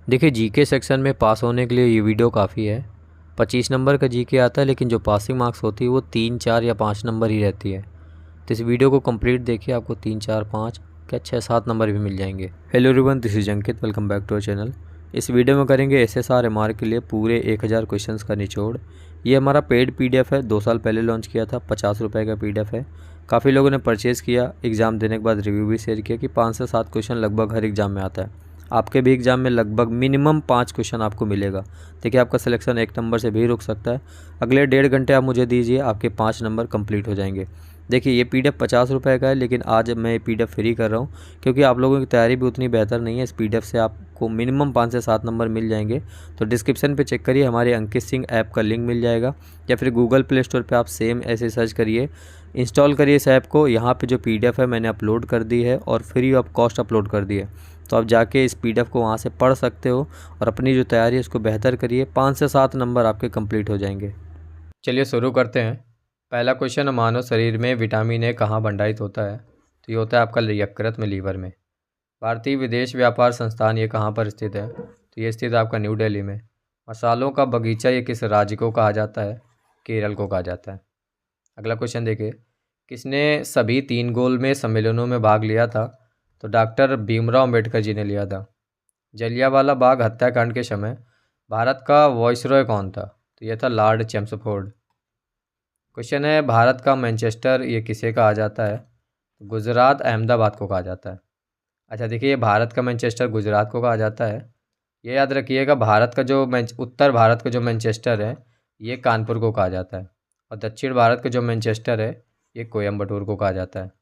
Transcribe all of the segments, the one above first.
देखिए GK section में पास होने के लिए ये वीडियो काफ़ी है। 25 नंबर का जीके आता है, लेकिन जो पासिंग मार्क्स होती है वो 3, 4 या 5 नंबर ही रहती है। तो इस वीडियो को कंप्लीट देखिए, आपको 3, 4, 5 क्या 6, 7 नंबर भी मिल जाएंगे। Hello everyone, this is Ankit, welcome back to our channel. इस वीडियो में करेंगे एसएसआर के लिए पूरे 1000 क्वेश्चंस का निचोड़। ये हमारा पेड पीडीएफ है, 2 साल पहले लॉन्च किया था। 50 रुपये का पीडीएफ है। काफ़ी लोगों ने परचेज़ किया, एग्ज़ाम देने के बाद रिव्यू भी शेयर किया कि 5 से 7 क्वेश्चन लगभग हर एग्ज़ाम में आता है। आपके भी एग्ज़ाम में लगभग मिनिमम 5 क्वेश्चन आपको मिलेगा। देखिए आपका सिलेक्शन 1 नंबर से भी रुक सकता है। अगले 1.5 घंटे आप मुझे दीजिए, आपके 5 नंबर कंप्लीट हो जाएंगे। देखिए ये पीडीएफ 50 रुपये का है, लेकिन आज मैं ये पीडीएफ फ्री कर रहा हूँ क्योंकि आप लोगों की तैयारी भी उतनी बेहतर नहीं है। इस पीडीएफ से आपको मिनिमम 5 से 7 नंबर मिल जाएंगे। तो डिस्क्रिप्शन पे चेक करिए, हमारे अंकित सिंह ऐप का लिंक मिल जाएगा, या फिर गूगल प्ले स्टोर पे आप सेम ऐसे सर्च करिए, इंस्टॉल करिए इस ऐप को। यहाँ पे जो पीडीएफ है मैंने अपलोड कर दी है और फ्री ऑफ कॉस्ट अपलोड कर दी है। तो आप जाके इस पीडीएफ को वहाँ से पढ़ सकते हो और अपनी जो तैयारी है उसको बेहतर करिए। 5 से 7 नंबर आपके कंप्लीट हो जाएंगे। चलिए शुरू करते हैं। पहला क्वेश्चन, मानव शरीर में विटामिन ए कहाँ भंडारित होता है? तो ये होता है आपका यकृत में, लीवर में। भारतीय विदेश व्यापार संस्थान ये कहाँ पर स्थित है? तो ये स्थित है आपका न्यू दिल्ली में। मसालों का बगीचा ये किस राज्य को कहा जाता है? केरल को कहा जाता है। अगला क्वेश्चन देखिए, किसने सभी 3 गोल में सम्मेलनों में भाग लिया था? तो डॉक्टर भीमराव अम्बेडकर जी ने लिया था। जलियांवाला बाग हत्याकांड के समय भारत का वॉइसरॉय कौन था? तो यह था लॉर्ड चैम्सफोर्ड। क्वेश्चन है, भारत का मैनचेस्टर ये किसे कहा जाता है? गुजरात अहमदाबाद को कहा जाता है। अच्छा देखिए, ये भारत का मैनचेस्टर गुजरात को कहा जाता है। ये याद रखिएगा, भारत का जो उत्तर भारत का जो मैनचेस्टर है ये कानपुर को कहा जाता है, और दक्षिण भारत का जो मैनचेस्टर है ये कोयम्बटूर को कहा जाता है।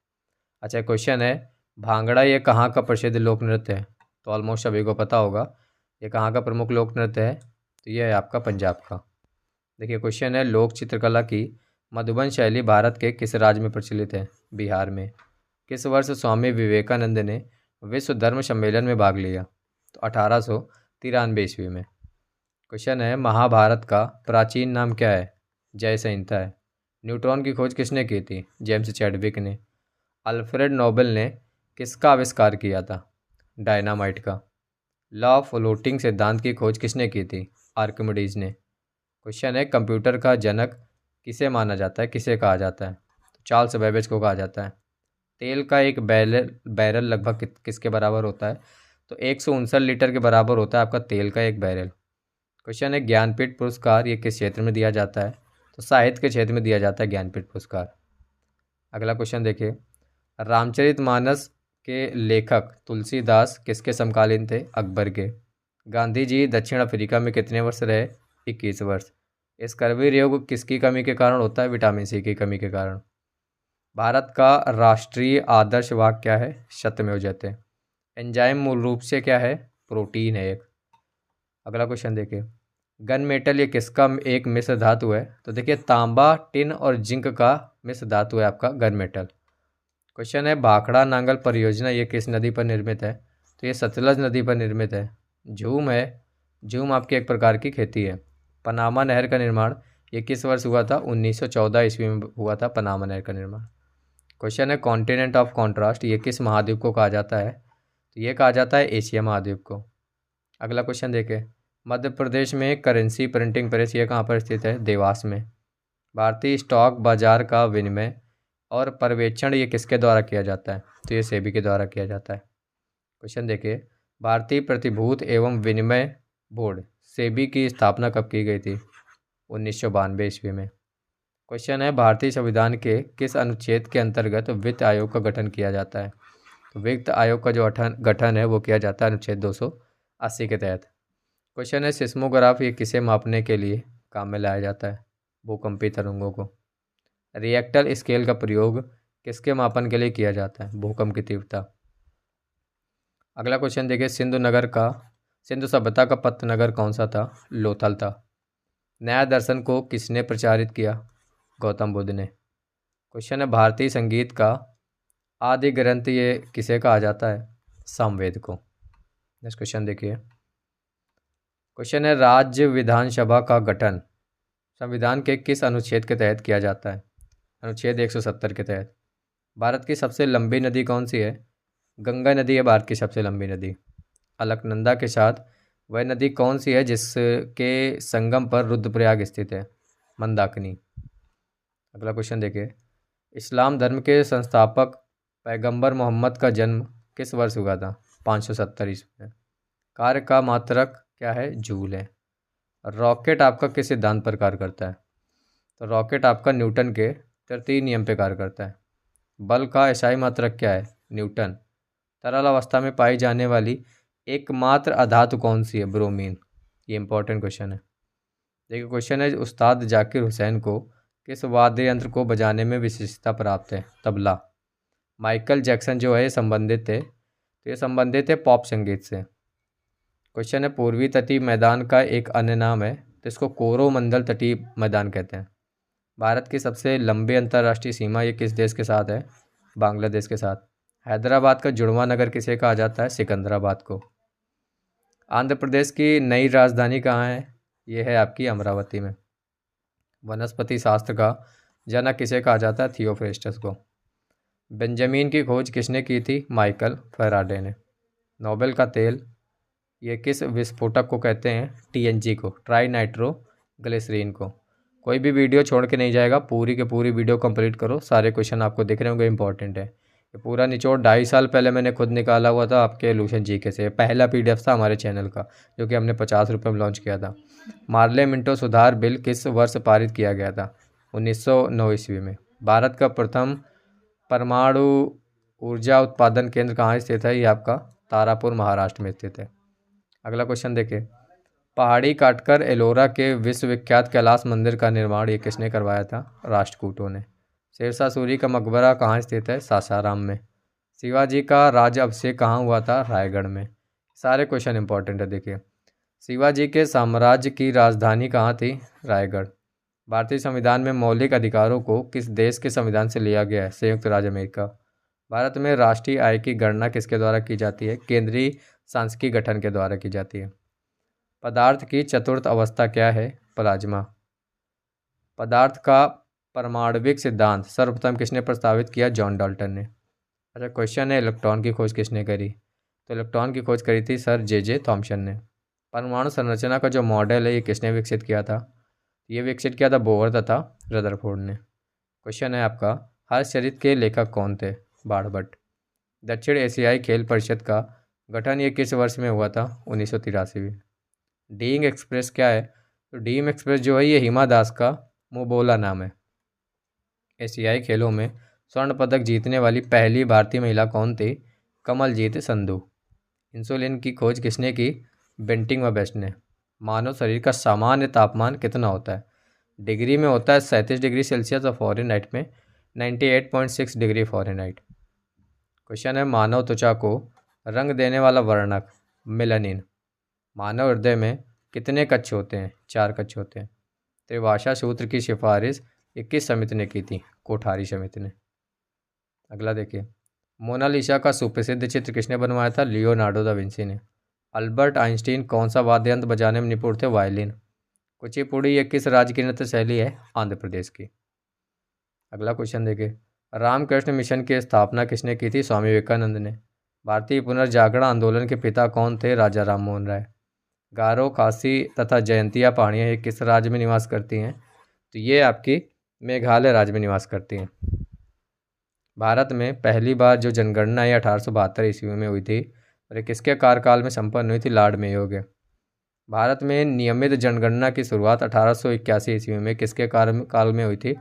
अच्छा क्वेश्चन है, भांगड़ा ये कहाँ का प्रसिद्ध लोक नृत्य है? तो ऑलमोस्ट सभी को पता होगा ये कहाँ का प्रमुख लोक नृत्य है। तो ये है आपका पंजाब का। देखिए क्वेश्चन है, लोक चित्रकला की मधुबन शैली भारत के किस राज्य में प्रचलित है? बिहार में। किस वर्ष स्वामी विवेकानंद ने विश्व धर्म सम्मेलन में भाग लिया? तो 1893 ईस्वी में। क्वेश्चन है, महाभारत का प्राचीन नाम क्या है? जय संहिता है। न्यूट्रॉन की खोज किसने की थी? जेम्स चैडविक ने। अल्फ्रेड नोबेल ने किसका आविष्कार किया था? डायनामाइट का। लॉ ऑफ फ्लोटिंग सिद्धांत की खोज किसने की थी? आर्किमिडीज ने। क्वेश्चन है, कंप्यूटर का जनक किसे माना जाता है, किसे कहा जाता है? तो चार्ल्स बेबेज को कहा जाता है। तेल का एक बैरल लगभग किसके बराबर होता है? तो 169 लीटर के बराबर होता है आपका तेल का एक बैरल। क्वेश्चन है, ज्ञानपीठ पुरस्कार ये किस क्षेत्र में दिया जाता है? तो साहित्य के क्षेत्र में दिया जाता है ज्ञानपीठ पुरस्कार। अगला क्वेश्चन देखिए, रामचरितमानस के लेखक तुलसीदास किसके समकालीन थे? अकबर के। गांधी जी दक्षिण अफ्रीका में कितने वर्ष रहे? 21 वर्ष। स्कर्वी रोग किसकी कमी के कारण होता है? विटामिन सी की कमी के कारण। भारत का राष्ट्रीय आदर्श वाक्य क्या है? सत्यमेव जयते। एंजाइम मूल रूप से क्या है? प्रोटीन है एक। अगला क्वेश्चन देखिए, गन मेटल ये किसका एक मिश्र धातु है? तो देखिए, तांबा, टिन और जिंक का मिश्र धातु है आपका गन मेटल। क्वेश्चन है, भाखड़ा नांगल परियोजना ये किस नदी पर निर्मित है? तो ये सतलज नदी पर निर्मित है। झूम है, झूम आपकी एक प्रकार की खेती है। पनामा नहर का निर्माण ये किस वर्ष हुआ था? 1914 ईस्वी में हुआ था पनामा नहर का निर्माण। क्वेश्चन है, कॉन्टिनेंट ऑफ कॉन्ट्रास्ट ये किस महाद्वीप को कहा जाता है? तो ये कहा जाता है एशिया महाद्वीप को। अगला क्वेश्चन देखें, मध्य प्रदेश में करेंसी प्रिंटिंग प्रेस ये कहाँ पर स्थित है? देवास में। भारतीय स्टॉक बाजार का विनिमय और पर्यवेक्षण ये किसके द्वारा किया जाता है? तो ये सेबी के द्वारा किया जाता है। क्वेश्चन देखिए, भारतीय प्रतिभूत एवं विनिमय बोर्ड सेबी की स्थापना कब की गई थी? 1992 ईस्वी में। क्वेश्चन है, भारतीय संविधान के किस अनुच्छेद के अंतर्गत वित्त आयोग का गठन किया जाता है? तो वित्त आयोग का जो गठन है वो किया जाता है अनुच्छेद 280 के तहत। क्वेश्चन है, सिस्मोग्राफ ये किसे मापने के लिए काम में लाया जाता है? भूकंपी तरंगों को। रिएक्टर स्केल का प्रयोग किसके मापन के लिए किया जाता है? भूकंप की तीव्रता। अगला क्वेश्चन देखिए, सिंधु सभ्यता का पत नगर कौन सा था? लोथल था। न्याय दर्शन को किसने प्रचारित किया? गौतम बुद्ध ने। क्वेश्चन है, भारतीय संगीत का आदि ग्रंथ ये किसे कहा जाता है? सामवेद को। नेक्स्ट क्वेश्चन देखिए, क्वेश्चन है, राज्य विधानसभा का गठन संविधान के किस अनुच्छेद के तहत किया जाता है? अनुच्छेद 170 के तहत। भारत की सबसे लंबी नदी कौन सी है? गंगा नदी है भारत की सबसे लंबी नदी। अलकनंदा के साथ वह नदी कौन सी है जिसके संगम पर रुद्रप्रयाग स्थित है? मंदाकिनी। अगला क्वेश्चन देखिए, इस्लाम धर्म के संस्थापक पैगंबर मोहम्मद का जन्म किस वर्ष हुआ था? 570 ईस्वी में। कार्य का मात्रक क्या है? जूल है। रॉकेट आपका किस सिद्धांत पर कार्य करता है? तो रॉकेट आपका न्यूटन के तृतीय नियम पर कार्य करता है। बल का एसआई मात्रक क्या है? न्यूटन। तरल अवस्था में पाई जाने वाली एकमात्र अधातु कौन सी है? ब्रोमीन। ये इंपॉर्टेंट क्वेश्चन है। देखिए क्वेश्चन है, उस्ताद जाकिर हुसैन को किस वाद्य यंत्र को बजाने में विशिष्टता प्राप्त है? तबला। माइकल जैक्सन जो है ये संबंधित थे, तो ये संबंधित है पॉप संगीत से। क्वेश्चन है, पूर्वी तटीय मैदान का एक अन्य नाम है, तो इसको कोरोमंडल तटीय मैदान कहते हैं। भारत की सबसे लंबी अंतर्राष्ट्रीय सीमा ये किस देश के साथ है? बांग्लादेश के साथ। हैदराबाद का जुड़वा नगर किसे कहा जाता है? सिकंदराबाद को। आंध्र प्रदेश की नई राजधानी कहाँ है? ये है आपकी अमरावती में। वनस्पति शास्त्र का जनक किसे कहा जाता है? थियोफ्रेस्टस को। बेंजामिन की खोज किसने की थी? माइकल फैराडे ने। नोबेल का तेल ये किस विस्फोटक को कहते हैं? टीएनजी को, ट्राई नाइट्रो ग्लिसरीन को। कोई भी वीडियो छोड़ के नहीं जाएगा, पूरी के पूरी वीडियो कंप्लीट करो, सारे क्वेश्चन आपको दिख रहे होंगे, इंपॉर्टेंट है। ये पूरा निचोड़ 2.5 साल पहले मैंने खुद निकाला हुआ था आपके इल्यूशन जीके से। पहला पीडीएफ था हमारे चैनल का, जो कि हमने 50 रुपये में लॉन्च किया था। मार्ले मिंटो सुधार बिल किस वर्ष पारित किया गया था? 1909 ईस्वी में। भारत का प्रथम परमाणु ऊर्जा उत्पादन केंद्र कहाँ स्थित है? ये आपका तारापुर महाराष्ट्र में स्थित है। अगला क्वेश्चन देखिए, पहाड़ी काटकर एलोरा के विश्वविख्यात कैलाश मंदिर का निर्माण ये किसने करवाया था? राष्ट्रकूटों ने। शेरशाह सूरी का मकबरा कहाँ स्थित है? सासाराम में। शिवाजी का राज अभिषेक कहाँ हुआ था? रायगढ़ में। सारे क्वेश्चन इंपॉर्टेंट है। देखिए, शिवाजी के साम्राज्य की राजधानी कहाँ थी? रायगढ़। भारतीय संविधान में मौलिक अधिकारों को किस देश के संविधान से लिया गया है? संयुक्त राज्य अमेरिका। भारत में राष्ट्रीय आय की गणना किसके द्वारा की जाती है? केंद्रीय सांख्यिकी गठन के द्वारा की जाती है। पदार्थ की चतुर्थ अवस्था क्या है? प्लाज्मा। पदार्थ का परमाणविक सिद्धांत सर्वप्रथम किसने प्रस्तावित किया? जॉन डाल्टन ने। अच्छा क्वेश्चन है, इलेक्ट्रॉन की खोज किसने करी? तो इलेक्ट्रॉन की खोज करी थी सर जे थॉमसन ने। परमाणु संरचना का जो मॉडल है ये किसने विकसित किया था? ये विकसित किया था बोहर तथा रदरफोर्ड ने। क्वेश्चन है आपका, हर्षचरित के लेखक कौन थे? बाणभट्ट। दक्षिण एशियाई खेल परिषद का गठन ये किस वर्ष में हुआ था? 1983 में। डीइंग एक्सप्रेस क्या है? तो डीइंग एक्सप्रेस जो है ये हिमा दास का मुबोला नाम है। एशियाई खेलों में स्वर्ण पदक जीतने वाली पहली भारतीय महिला कौन थी? कमलजीत संधू। इंसुलिन की खोज किसने की? बेंटिंग व बेस्ट ने। मानव शरीर का सामान्य तापमान कितना होता है? डिग्री में होता है 37 डिग्री सेल्सियस और फ़ारेनहाइट में 98.6 डिग्री फ़ारेनहाइट। क्वेश्चन है, मानव त्वचा को रंग देने वाला वर्णक मेलानिन। मानव हृदय में कितने कक्ष होते हैं? 4 कक्ष होते हैं। त्रिभाषा सूत्र की सिफारिश किस समिति ने की थी? कोठारी समिति ने। अगला देखिए, मोनालिसा का सुप्रसिद्ध चित्र किसने बनवाया था? लियोनार्डो दा विंसी ने। अल्बर्ट आइंस्टीन कौन सा वाद्य यंत्र बजाने में निपुण थे? वायलिन। कुचिपुड़ी ये किस राज्य की नृत्य शैली है? आंध्र प्रदेश की। अगला क्वेश्चन देखिए, रामकृष्ण मिशन की स्थापना किसने की थी? स्वामी विवेकानंद ने। भारतीय पुनर्जागरण आंदोलन के पिता कौन थे? राजा राम मोहन राय। गारो, खासी तथा जयंतिया पहाड़ियाँ ये किस राज्य में निवास करती हैं? तो ये आपकी मेघालय राज्य में निवास करती हैं। भारत में पहली बार जो जनगणना है 1872 ईस्वी में हुई थी और ये किसके कार्यकाल में संपन्न हुई थी? लॉर्ड मेयो के। भारत में नियमित जनगणना की शुरुआत 1881 ईस्वी में किसके काल में हुई थी?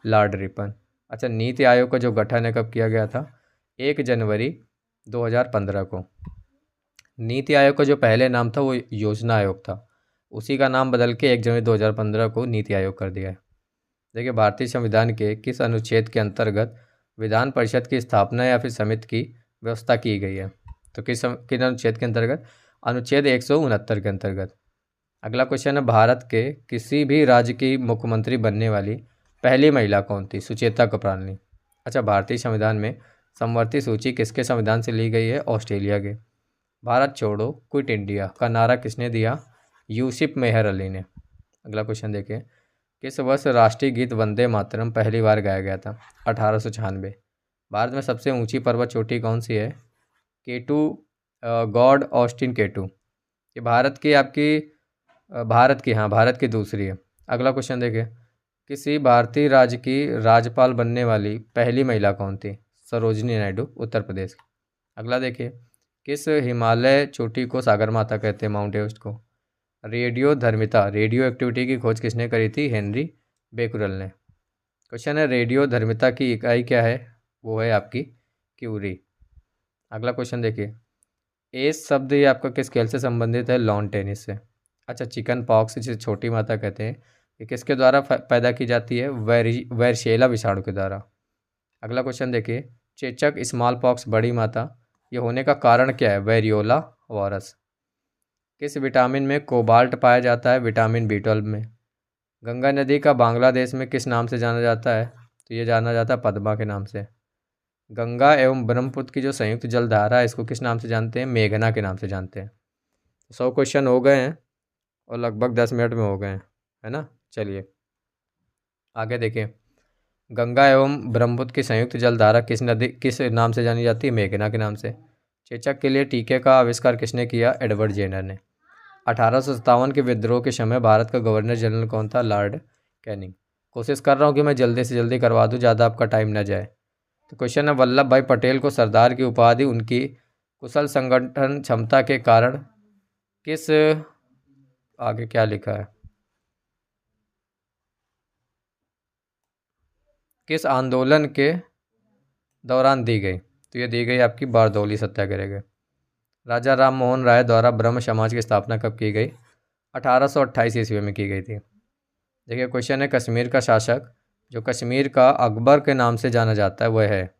Lord Ripon. अच्छा, नीति आयोग का जो गठन है कब किया गया था? 1 जनवरी 2015 को। नीति आयोग का जो पहले नाम था वो योजना आयोग था, उसी का नाम बदल के 1 जनवरी 2015 को नीति आयोग कर दिया है। देखिए, भारतीय संविधान के किस अनुच्छेद के अंतर्गत विधान परिषद की स्थापना या फिर समिति की व्यवस्था की गई है? तो किन अनुच्छेद के अंतर्गत? अनुच्छेद 169 के अंतर्गत। अगला क्वेश्चन है, भारत के किसी भी राज्य की मुख्यमंत्री बनने वाली पहली महिला कौन थी? सुचेता कृपलानी। अच्छा, भारतीय संविधान में समवर्ती सूची किसके संविधान से ली गई है? ऑस्ट्रेलिया के। भारत छोड़ो क्विट इंडिया का नारा किसने दिया? यूसुफ मेहर अली ने। अगला क्वेश्चन देखिए, किस वर्ष राष्ट्रीय गीत वंदे मातरम पहली बार गाया गया था? 1896। भारत में सबसे ऊंची पर्वत चोटी कौन सी है? केटू, गॉड ऑस्टिन केटू। ये भारत की दूसरी है। अगला क्वेश्चन देखिए, किसी भारतीय राज्य की राज्यपाल बनने वाली पहली महिला कौन थी? सरोजिनी नायडू, उत्तर प्रदेश। अगला देखिए, किस हिमालय चोटी को सागरमाता कहते हैं? माउंट एवरेस्ट को। रेडियो एक्टिविटी की खोज किसने करी थी? हेनरी बेकुरल ने। क्वेश्चन है, रेडियो धर्मिता की इकाई क्या है? वो है आपकी क्यूरी। अगला क्वेश्चन देखिए, एस शब्द ये आपका किस खेल से संबंधित है? लॉन टेनिस से। अच्छा, चिकन पॉक्स जिसे छोटी माता कहते हैं, ये किसके द्वारा पैदा की जाती है? वैरशेला विषाणु के द्वारा। अगला क्वेश्चन देखिए, चेचक स्मॉल पॉक्स बड़ी माता, ये होने का कारण क्या है? Variola virus. किस विटामिन में कोबाल्ट पाया जाता है? विटामिन B12 में। गंगा नदी का बांग्लादेश में किस नाम से जाना जाता है? तो ये जाना जाता है पद्मा के नाम से। गंगा एवं ब्रह्मपुत्र की जो संयुक्त जलधारा है, इसको किस नाम से जानते हैं? मेघना के नाम से जानते हैं। 100 क्वेश्चन हो गए हैं और लगभग 10 मिनट में हो गए हैं, है ना। चलिए आगे देखिए, गंगा एवं ब्रह्मपुत्र की संयुक्त जलधारा किस नाम से जानी जाती है? मेघना के नाम से। चेचक के लिए टीके का आविष्कार किसने किया? एडवर्ड जेनर ने। 1857 के विद्रोह के समय भारत का गवर्नर जनरल कौन था? Lord Canning. कोशिश कर रहा हूँ कि मैं जल्दी से जल्दी करवा दूँ, ज़्यादा आपका टाइम ना जाए। तो क्वेश्चन है, वल्लभ भाई पटेल को सरदार की उपाधि उनकी कुशल संगठन क्षमता के कारण किस, आगे क्या लिखा है, किस आंदोलन के दौरान दी गई? तो ये दी गई आपकी बारदौली सत्याग्रह के। राजा राम मोहन राय द्वारा ब्रह्म समाज की स्थापना कब की गई? 1828 ईस्वी में की गई थी। देखिए क्वेश्चन है, कश्मीर का शासक जो कश्मीर का अकबर के नाम से जाना जाता है वह है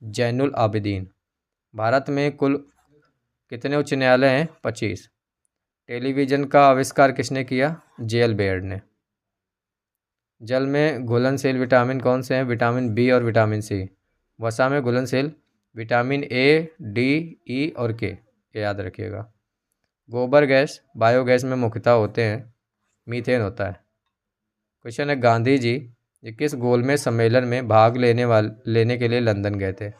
जैनुल आबिदीन। भारत में कुल कितने उच्च न्यायालय हैं? 25। टेलीविज़न का आविष्कार किसने किया? जेएल बेयर्ड ने। जल में घुलनशील विटामिन कौन से हैं? विटामिन बी और विटामिन सी। वसा में घुलनशील विटामिन ए, डी, ई और के, ये याद रखिएगा। गोबर गैस बायोगैस में मुख्यतः होते हैं, मीथेन होता है। क्वेश्चन है, गांधी जी ये किस गोलमेज सम्मेलन में भाग लेने के लिए लंदन गए थे?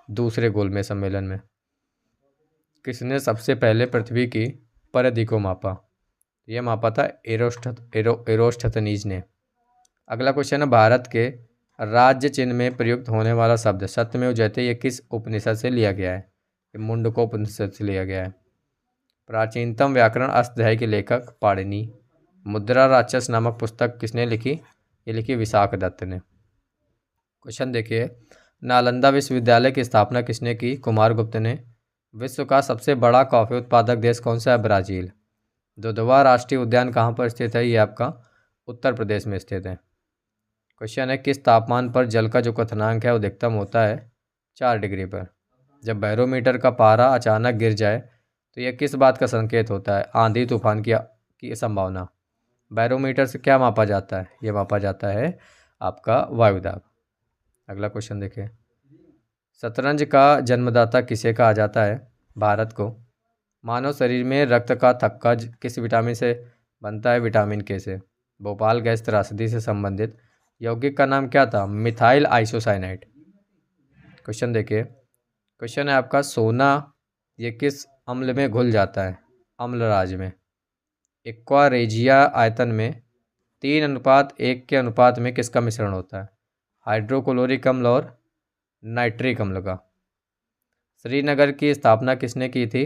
दूसरे गोलमेज सम्मेलन में। किसने सबसे पहले पृथ्वी की परिधि को मापा? यह मापा था एरोस्टथनीज ने। अगला क्वेश्चन है, भारत के राज्य चिन्ह में प्रयुक्त होने वाला शब्द सत्यमेव जयते ये किस उपनिषद से लिया गया है? ये मुंडकोपनिषद से लिया गया है। प्राचीनतम व्याकरण अष्टाध्यायी के लेखक पाणिनि। मुद्रा राक्षस नामक पुस्तक किसने लिखी? ये लिखी विशाख दत्त ने। क्वेश्चन देखिए, नालंदा विश्वविद्यालय की स्थापना किसने की? कुमारगुप्त ने। विश्व का सबसे बड़ा कॉफी उत्पादक देश कौन सा है? ब्राज़ील। दुधवा राष्ट्रीय उद्यान कहाँ पर स्थित है? ये आपका उत्तर प्रदेश में स्थित है। क्वेश्चन है, किस तापमान पर जल का जो क्वथनांक है वो अधिकतम होता है? 4 डिग्री पर। जब बैरोमीटर का पारा अचानक गिर जाए तो यह किस बात का संकेत होता है? आंधी तूफान की संभावना। बैरोमीटर से क्या मापा जाता है? यह मापा जाता है आपका वायुदाब। अगला क्वेश्चन देखिए, शतरंज का जन्मदाता किसे कहा जाता है? भारत को। मानव शरीर में रक्त का थक्का किस विटामिन से बनता है? विटामिन के से। भोपाल गैस त्रासदी से संबंधित यौगिक का नाम क्या था? Methyl isocyanide. क्वेश्चन देखिए, क्वेश्चन है आपका, सोना ये किस अम्ल में घुल जाता है? अम्लराज में। एक्वा रेजिया आयतन में 3:1 के अनुपात में किसका मिश्रण होता है? हाइड्रोक्लोरिक अम्ल और नाइट्रिक अम्ल का। श्रीनगर की स्थापना किसने की थी?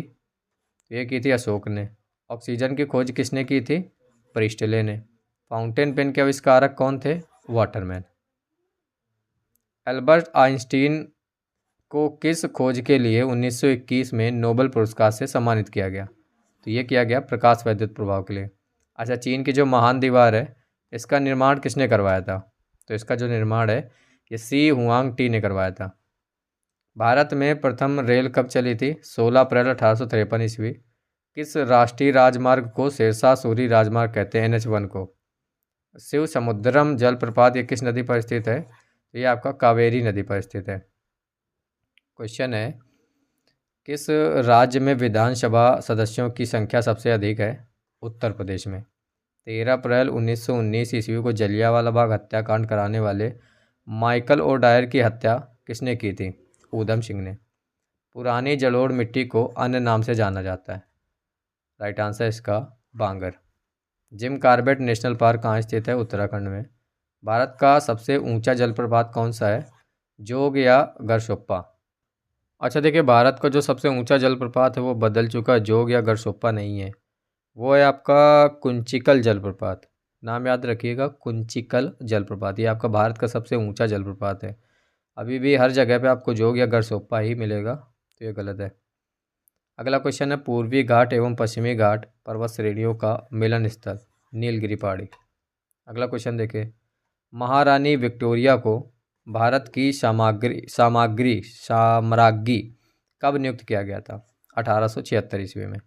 ये की थी अशोक ने। ऑक्सीजन की खोज किसने की थी? प्रिस्टले ने। फाउंटेन पेन के आविष्कारक कौन थे? वाटरमैन। एल्बर्ट आइंस्टीन को किस खोज के लिए 1921 में नोबेल पुरस्कार से सम्मानित किया गया? तो ये किया गया प्रकाश वैद्युत प्रभाव के लिए। अच्छा, चीन की जो महान दीवार है इसका निर्माण किसने करवाया था? तो इसका जो निर्माण है ये सी हुआंग-टी ने करवाया था। भारत में प्रथम रेल कब चली थी? 16 अप्रैल 1853 ईस्वी। किस राष्ट्रीय राजमार्ग को शेरशाह सूरी राजमार्ग कहते हैं? NH1 को। शिव समुद्रम जलप्रपात ये किस नदी पर स्थित है? ये आपका कावेरी नदी पर स्थित है। क्वेश्चन है, किस राज्य में विधानसभा सदस्यों की संख्या सबसे अधिक है? उत्तर प्रदेश में। 13 अप्रैल 1919 ईस्वी को जलियांवाला बाग हत्याकांड कराने वाले माइकल ओ डायर की हत्या किसने की थी? ऊधम सिंह ने। पुरानी जलोढ़ मिट्टी को अन्य नाम से जाना जाता है। राइट आंसर इसका बांगर। जिम कॉर्बेट नेशनल पार्क कहाँ स्थित है? उत्तराखंड में। भारत का सबसे ऊंचा जलप्रपात कौन सा है? जोग या गरशोप्पा? अच्छा देखिए, भारत का जो सबसे ऊंचा जलप्रपात है वो बदल चुका है, जोग या गरशोप्पा नहीं है, वो है आपका कुंचिकल जलप्रपात। नाम याद रखिएगा, कुंचिकल जलप्रपात, ये आपका भारत का सबसे ऊंचा जलप्रपात है। अभी भी हर जगह पे आपको जोग या गरशोप्पा ही मिलेगा, तो ये गलत है। अगला क्वेश्चन है, पूर्वी घाट एवं पश्चिमी घाट पर्वत श्रेणियों का मिलन स्थल? नीलगिरी पहाड़ी। अगला क्वेश्चन देखिए, महारानी विक्टोरिया को भारत की साम्राज्ञी कब नियुक्त किया गया था? 1876 ईस्वी में।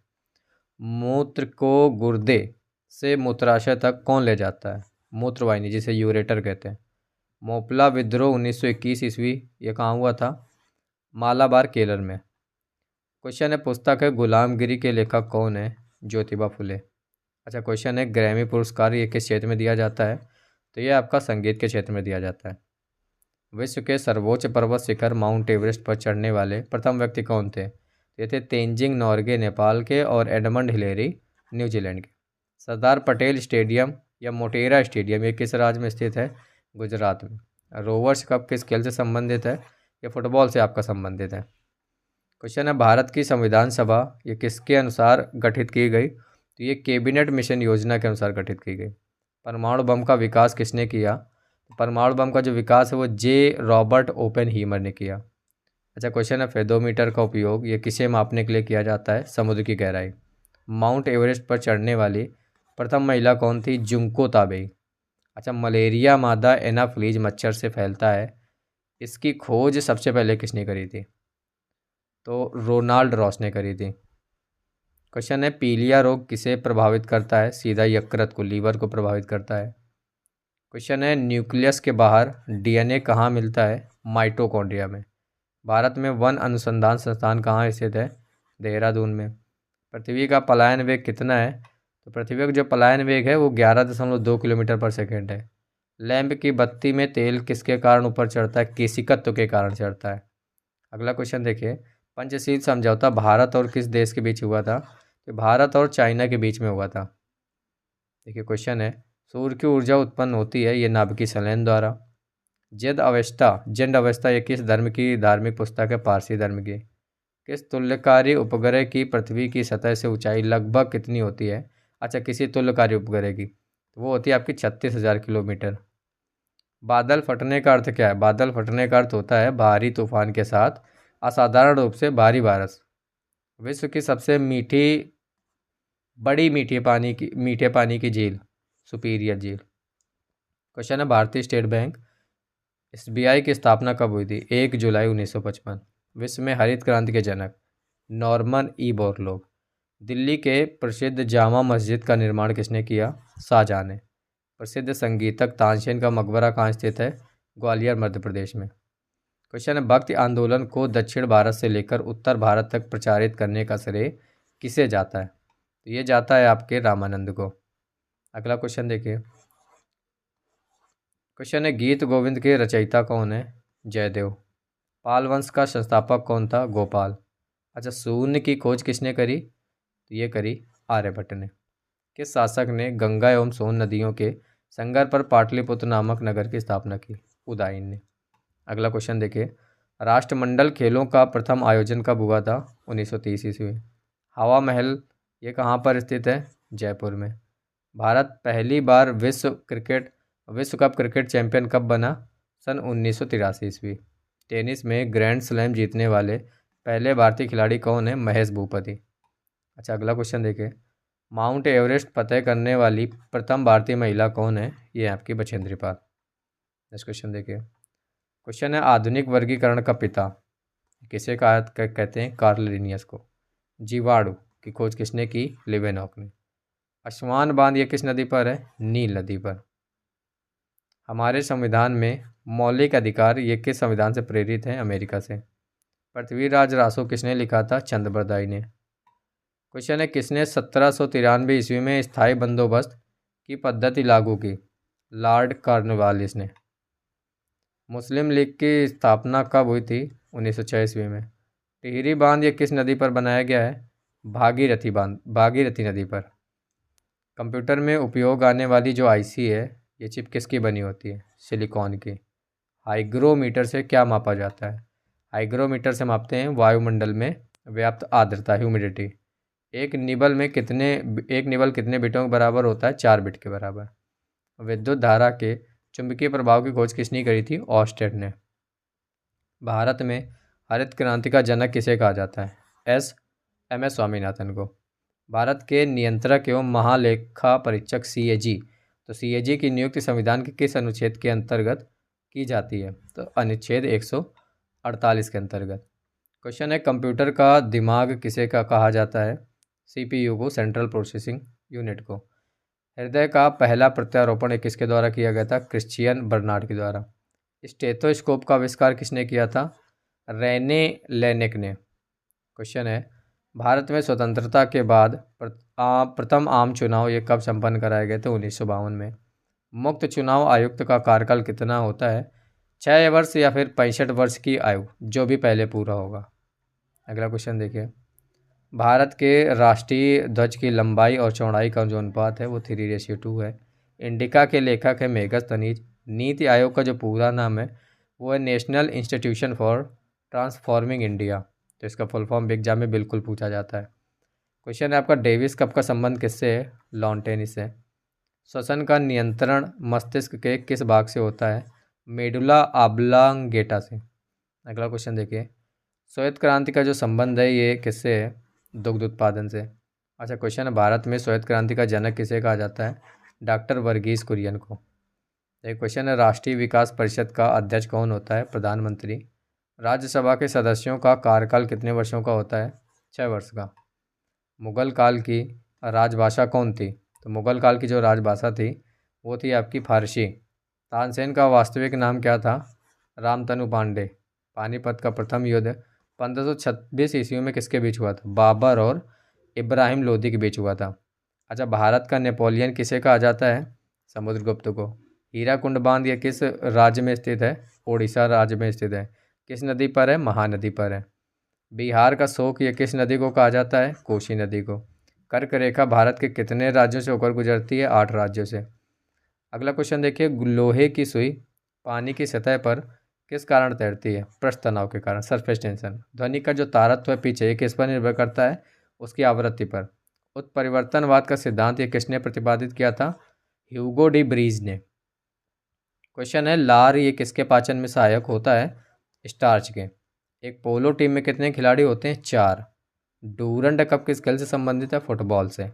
मूत्र को गुर्दे से मूत्राशय तक कौन ले जाता है? मूत्रवाहिनी, जिसे यूरेटर कहते हैं। मोपला विद्रोह 1921 ईस्वी, ये कहाँ हुआ था? मालाबार केरल में। क्वेश्चन है, पुस्तक है गुलामगिरी के लेखक कौन है? ज्योतिबा फुले। अच्छा क्वेश्चन है, ग्रैमी पुरस्कार ये किस क्षेत्र में दिया जाता है? तो ये आपका संगीत के क्षेत्र में दिया जाता है। विश्व के सर्वोच्च पर्वत शिखर माउंट एवरेस्ट पर चढ़ने वाले प्रथम व्यक्ति कौन थे? ये थे तेंजिंग नोर्गे नेपाल के और एडमंड हिलेरी न्यूजीलैंड के। सरदार पटेल स्टेडियम या मोटेरा स्टेडियम ये किस राज्य में स्थित है? गुजरात में। रोवर्स कप किस खेल से संबंधित है? ये फुटबॉल से आपका संबंधित है। क्वेश्चन है, भारत की संविधान सभा ये किसके अनुसार गठित की गई? तो ये कैबिनेट मिशन योजना के अनुसार गठित की गई। परमाणु बम का विकास किसने किया? परमाणु बम का जो विकास है वो जे रॉबर्ट ओपेनहीमर ने किया। अच्छा क्वेश्चन है, फेदोमीटर का उपयोग ये किसे मापने के लिए किया जाता है? समुद्र की गहराई। माउंट एवरेस्ट पर चढ़ने वाली प्रथम महिला कौन थी? Junko Tabei. अच्छा, मलेरिया मादा एनाफ्लीज मच्छर से फैलता है, इसकी खोज सबसे पहले किसने करी थी? तो रोनाल्ड रॉस ने करी थी। क्वेश्चन है, पीलिया रोग किसे प्रभावित करता है? सीधा यकृत को, लीवर को प्रभावित करता है। क्वेश्चन है, न्यूक्लियस के बाहर डीएनए कहाँ मिलता है? माइटोकॉन्ड्रिया में। भारत में वन अनुसंधान संस्थान कहाँ स्थित है? देहरादून में। पृथ्वी का पलायन वेग कितना है? तो पृथ्वी का जो पलायन वेग है वो 11.2 किलोमीटर पर सेकेंड है। लैंप की बत्ती में तेल किसके कारण ऊपर चढ़ता है? केशिकत्व के कारण चढ़ता है। अगला क्वेश्चन देखिए, पंचशील समझौता भारत और किस देश के बीच हुआ था? तो भारत और चाइना के बीच में हुआ था। देखिए क्वेश्चन है, सूर्य की ऊर्जा उत्पन्न होती है ये नाभिकीय संलयन द्वारा। जेंड अवस्था ये किस धर्म की धार्मिक पुस्तक है? पारसी धर्म की। किस तुल्यकारी उपग्रह की पृथ्वी की सतह से ऊंचाई लगभग कितनी होती है? अच्छा, किसी तुल्यकारी उपग्रह की तो वो होती है आपकी 36,000 किलोमीटर। बादल फटने का अर्थ क्या है? बादल फटने का अर्थ होता है भारी तूफान के साथ असाधारण रूप से भारी बारिश। विश्व की सबसे बड़ी मीठे पानी की झील? सुपीरियर झील। क्वेश्चन है, भारतीय स्टेट बैंक एसबीआई की स्थापना कब हुई थी? 1 जुलाई 1955। विश्व में हरित क्रांति के जनक? Norman E Borlaug. दिल्ली के प्रसिद्ध जामा मस्जिद का निर्माण किसने किया? शाहजहां ने। प्रसिद्ध संगीतक तानसेन का मकबरा कहाँ स्थित है? ग्वालियर मध्य प्रदेश में। क्वेश्चन है, भक्ति आंदोलन को दक्षिण भारत से लेकर उत्तर भारत तक प्रचारित करने का श्रेय किसे जाता है? तो ये जाता है आपके रामानंद को। अगला क्वेश्चन देखिए, क्वेश्चन है, गीत गोविंद के रचयिता कौन है? जयदेव। पाल वंश का संस्थापक कौन था? गोपाल। अच्छा, शून्य की खोज किसने करी? तो ये करी आर्यभट्ट ने। किस शासक ने गंगा एवं सोन नदियों के संगम पर पाटलिपुत्र नामक नगर की स्थापना की? उदयन ने। अगला क्वेश्चन देखिए, राष्ट्रमंडल खेलों का प्रथम आयोजन कब हुआ था? 1930 ईस्वी। हवा महल ये कहाँ पर स्थित है? जयपुर में। भारत पहली बार विश्व कप क्रिकेट चैंपियन कब बना? सन 1983 ईस्वी। टेनिस में ग्रैंड स्लैम जीतने वाले पहले भारतीय खिलाड़ी कौन है? महेश भूपति। अच्छा, अगला क्वेश्चन देखिए, माउंट एवरेस्ट फतेह करने वाली प्रथम भारतीय महिला कौन है? ये आपकी बछेंद्री पाल। नेक्स्ट क्वेश्चन देखिए, क्वेश्चन है, आधुनिक वर्गीकरण का पिता किसे कहते हैं? कार्ल लिनियस को। जीवाणु की खोज किसने की? लिवेनॉक ने। असवान बांध ये किस नदी पर है? नील नदी पर। हमारे संविधान में मौलिक अधिकार ये किस संविधान से प्रेरित हैं? अमेरिका से। पृथ्वीराज रासो किसने लिखा था? चंद्रबरदाई ने। क्वेश्चन है, किसने 1793 ईस्वी में स्थायी बंदोबस्त की पद्धति लागू की? लॉर्ड कॉर्नवालिस ने। मुस्लिम लीग की स्थापना कब हुई थी? 1906 ईस्वी में। टिहरी बांध ये किस नदी पर बनाया गया है? भागीरथी नदी पर। कंप्यूटर में उपयोग आने वाली जो आईसी है, ये चिप किसकी बनी होती है? सिलिकॉन की। हाइग्रोमीटर से क्या मापा जाता है? हाइग्रोमीटर से मापते हैं वायुमंडल में व्याप्त आर्द्रता, ह्यूमिडिटी। एक निबल कितने बिटों के बराबर होता है? 4 बिट के बराबर। विद्युत धारा के चुंबकीय प्रभाव की खोज किसने करी थी? ऑस्टेड ने। भारत में हरित क्रांति का जनक किसे कहा जाता है? एस स्वामीनाथन को। भारत के नियंत्रक एवं महालेखा परीक्षक सीएजी, तो सीएजी की नियुक्ति संविधान के किस अनुच्छेद के अंतर्गत की जाती है? तो अनुच्छेद 148 के अंतर्गत। क्वेश्चन है, कंप्यूटर का दिमाग किसे का कहा जाता है? सीपीयू को, सेंट्रल प्रोसेसिंग यूनिट को। हृदय का पहला प्रत्यारोपण किसके द्वारा किया गया था? क्रिश्चियन बर्नार्ड के द्वारा। स्टेथोस्कोप का आविष्कार किसने किया था? रेने लेनेक ने। क्वेश्चन है, भारत में स्वतंत्रता के बाद प्रथम आम चुनाव ये कब संपन्न कराए गए थे? 1952 में। मुक्त चुनाव आयुक्त का कार्यकाल कितना होता है? 6 वर्ष या फिर 65 वर्ष की आयु, जो भी पहले पूरा होगा। अगला क्वेश्चन देखिए, भारत के राष्ट्रीय ध्वज की लंबाई और चौड़ाई का जो अनुपात है वो 3:2 है। इंडिका के लेखक है मेगस्थनीज। नीति आयोग का जो पूरा नाम है वो है national institution for transforming India, तो इसका फुल फॉर्म भी एग्जाम में बिल्कुल पूछा जाता है। क्वेश्चन है आपका, डेविस कप का संबंध किससे है? लॉन टेनिस से। श्वसन का नियंत्रण मस्तिष्क के किस भाग से होता है? मेडुला ऑब्लांगेटा से। अगला क्वेश्चन देखिए, श्वेत क्रांति का जो संबंध है ये किससे है? दुग्ध उत्पादन से। अच्छा क्वेश्चन है, भारत में श्वेत क्रांति का जनक किसे कहा जाता है? डॉक्टर वर्गीस कुरियन को। एक क्वेश्चन है, राष्ट्रीय विकास परिषद का अध्यक्ष कौन होता है? प्रधानमंत्री। राज्यसभा के सदस्यों का कार्यकाल कितने वर्षों का होता है? 6 वर्ष का। मुगल काल की राजभाषा कौन थी? तो मुगल काल की जो राजभाषा थी वो थी आपकी फारसी। तानसेन का वास्तविक नाम क्या था? रामतनु पांडे। पानीपत का प्रथम युद्ध 1526 ईस्वी में किसके बीच हुआ था? बाबर और इब्राहिम लोदी के बीच हुआ था। अच्छा, भारत का नेपोलियन किसे कहा जाता है? समुद्रगुप्त को। हीराकुंड बांध ये किस राज्य में स्थित है? ओडिशा राज्य में स्थित है। किस नदी पर है? महानदी पर है। बिहार का शोक ये किस नदी को कहा जाता है? कोसी नदी को। कर्क रेखा भारत के कितने राज्यों से होकर गुजरती है? 8 राज्यों से। अगला क्वेश्चन देखिए, लोहे की सुई पानी की सतह पर किस कारण तैरती है? पृष्ठ तनाव के कारण, सरफेस टेंशन। ध्वनि का जो तारत्व है पीछे, ये किस पर निर्भर करता है? उसकी आवृत्ति पर। उत्परिवर्तनवाद का सिद्धांत ये किसने प्रतिपादित किया था? ह्यूगो डी ब्रीज ने। क्वेश्चन है, लार ये किसके पाचन में सहायक होता है? स्टार्च के। एक पोलो टीम में कितने खिलाड़ी होते हैं? 4। डूरंड कप किस खेल से संबंधित है? फुटबॉल से।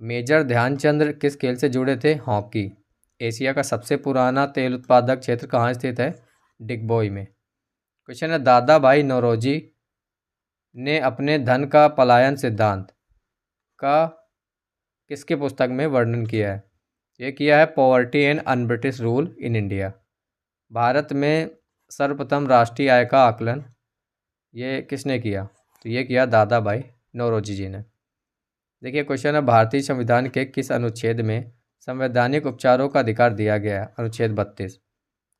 मेजर ध्यानचंद किस खेल से जुड़े थे? हॉकी। एशिया का सबसे पुराना तेल उत्पादक क्षेत्र कहाँ स्थित है? डिगबोई में। क्वेश्चन है, दादा भाई नौरोजी ने अपने धन का पलायन सिद्धांत का किसके पुस्तक में वर्णन किया है? ये किया है poverty and un-British rule in India. Bharat में सर्वप्रथम राष्ट्रीय आय का आकलन ये किसने किया? तो ये किया दादा भाई नौरोजी जी ने। देखिए क्वेश्चन है, भारतीय संविधान के किस अनुच्छेद में संवैधानिक उपचारों का अधिकार दिया गया है? अनुच्छेद 32।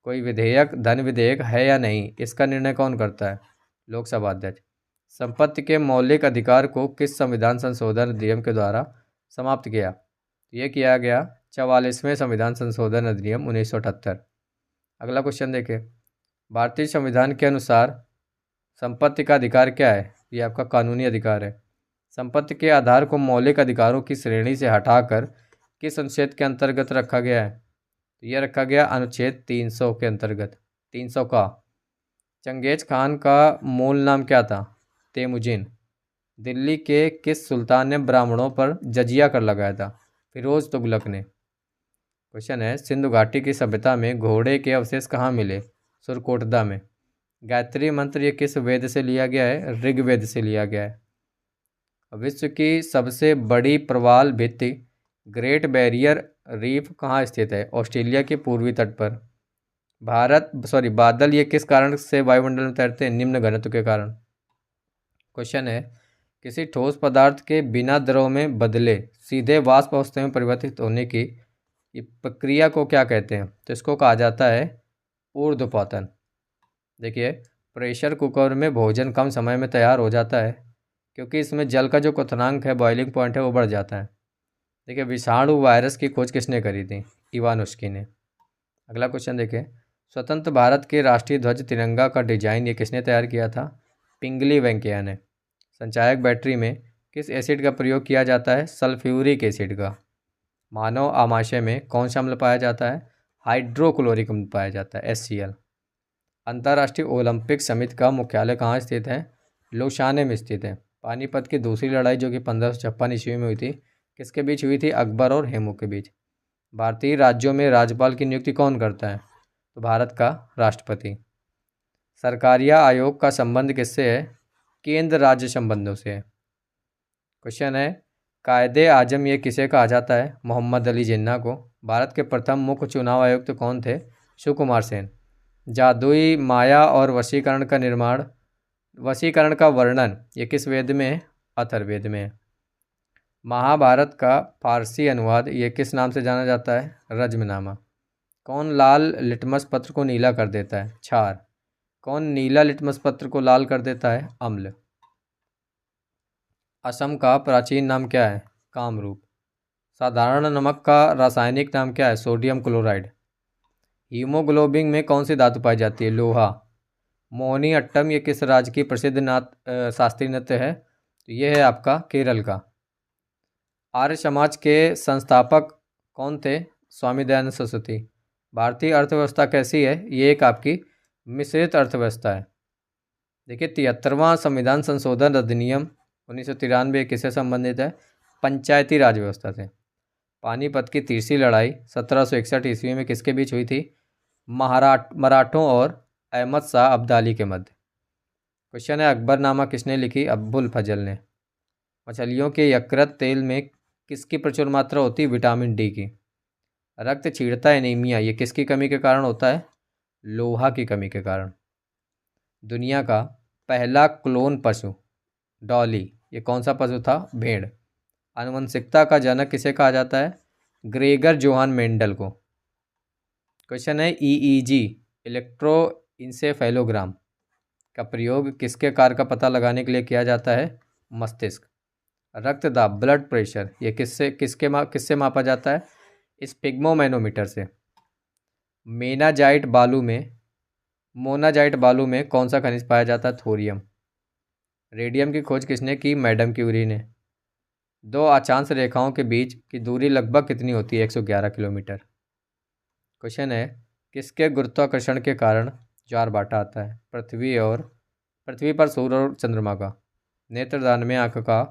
कोई विधेयक धन विधेयक है या नहीं, इसका निर्णय कौन करता है? लोकसभा अध्यक्ष। संपत्ति के मौलिक अधिकार को किस संविधान संशोधन अधिनियम के द्वारा समाप्त किया? ये किया गया 44वें संविधान संशोधन अधिनियम 1978। अगला क्वेश्चन देखें, भारतीय संविधान के अनुसार संपत्ति का अधिकार क्या है? ये आपका कानूनी अधिकार है। संपत्ति के आधार को मौलिक अधिकारों की श्रेणी से हटाकर किस अनुच्छेद के अंतर्गत रखा गया है? तो यह रखा गया अनुच्छेद 300 के अंतर्गत। 300 का। चंगेज खान का मूल नाम क्या था? तेमुजिन। दिल्ली के किस सुल्तान ने ब्राह्मणों पर जजिया कर लगाया था? फिरोज तुगलक ने। क्वेश्चन है, सिंधु घाटी की सभ्यता में घोड़े के अवशेष कहाँ मिले? सुरकोटदा में। गायत्री मंत्र ये किस वेद से लिया गया है? ऋग्वेद से लिया गया है। विश्व की सबसे बड़ी प्रवाल भित्ति ग्रेट बैरियर रीफ कहाँ स्थित है? ऑस्ट्रेलिया के पूर्वी तट पर। बादल ये किस कारण से वायुमंडल में तैरते हैं? निम्न घनत्व के कारण। क्वेश्चन है, किसी ठोस पदार्थ के बिना द्रव में बदले सीधे वाष्प अवस्था में परिवर्तित होने की प्रक्रिया को क्या कहते हैं? तो इसको कहा जाता है ऊर्ध्वपतन। देखिए, प्रेशर कुकर में भोजन कम समय में तैयार हो जाता है। क्योंकि इसमें जल का जो क्वथनांक है, बॉइलिंग पॉइंट है, वो बढ़ जाता है। देखिए, विषाणु वायरस की खोज किसने करी थी? इवानुस्की ने। अगला क्वेश्चन देखिए, स्वतंत्र भारत के राष्ट्रीय ध्वज तिरंगा का डिजाइन ये किसने तैयार किया था? पिंगली वेंकैया ने। संचायक बैटरी में किस एसिड का प्रयोग किया जाता है? सल्फ्यूरिक एसिड का। मानव आमाशय में कौन सा अम्ल पाया जाता है? हाइड्रोक्लोरिक अम्ल पाया जाता है, HCl। अंतर्राष्ट्रीय ओलंपिक समिति का मुख्यालय कहाँ स्थित है? लोशाने में स्थित है। पानीपत की दूसरी लड़ाई जो कि 1556 ईस्वी में हुई थी, किसके बीच हुई थी? अकबर और हेमू के बीच। भारतीय राज्यों में राज्यपाल की नियुक्ति कौन करता है? तो भारत का राष्ट्रपति। सरकारिया आयोग का संबंध किससे है? केंद्र राज्य संबंधों से है। क्वेश्चन है, कायदे आजम ये किसे कहा जाता है? मोहम्मद अली जिन्ना को। भारत के प्रथम मुख्य चुनाव आयुक्त कौन थे? सुकुमार सेन। जादुई माया और वशीकरण का वर्णन ये किस वेद में है? अथर्ववेद में है। महाभारत का फारसी अनुवाद ये किस नाम से जाना जाता है? रज्मनामा। कौन लाल लिटमस पत्र को नीला कर देता है? क्षार। कौन नीला लिटमस पत्र को लाल कर देता है? अम्ल। असम का प्राचीन नाम क्या है? कामरूप। साधारण नमक का रासायनिक नाम क्या है? Sodium chloride. हीमोग्लोबिन में कौन सी धातु पाई जाती है? लोहा। मोहिनी अट्टम ये किस राज्य की प्रसिद्ध शास्त्रीय नृत्य है? तो ये है आपका केरल का। आर्य समाज के संस्थापक कौन थे? स्वामी दयानंद सरस्वती। भारतीय अर्थव्यवस्था कैसी है? ये एक आपकी मिश्रित अर्थव्यवस्था है। देखिए, 73वां संविधान संशोधन अधिनियम 1993 किससे संबंधित है? पंचायती राज व्यवस्था से। पानीपत की तीसरी लड़ाई 1761 ईस्वी में किसके बीच हुई थी? मराठों और अहमद शाह अब्दाली के मध्य। क्वेश्चन है, अकबरनामा किसने लिखी? अब्बुल फजल ने। मछलियों के यकृत तेल में किसकी प्रचुर मात्रा होती है? विटामिन डी की। रक्त छीड़ता एनीमिया ये किसकी कमी के कारण होता है? लोहा की कमी के कारण। दुनिया का पहला क्लोन पशु डॉली ये कौन सा पशु था? भेड़। आनुवंशिकता का जनक किसे कहा जाता है? ग्रेगर जोहान मेंडल को। क्वेश्चन है, EEG इलेक्ट्रोइंसेफेलोग्राम का प्रयोग किसके कार्य का पता लगाने के लिए किया जाता है? मस्तिष्क। रक्तदाब ब्लड प्रेशर ये किससे मापा जाता है? स्पिग्मोमैनोमीटर से। मोनाजाइट बालू में कौन सा खनिज पाया जाता है? थोरियम। रेडियम की खोज किसने की? मैडम क्यूरी ने। दो अक्षांश रेखाओं के बीच की दूरी लगभग कितनी होती है? 111 किलोमीटर। क्वेश्चन है, किसके गुरुत्वाकर्षण के कारण ज्वारभाटा आता है? पृथ्वी पर सूर्य और चंद्रमा का। नेत्रदान में आंख का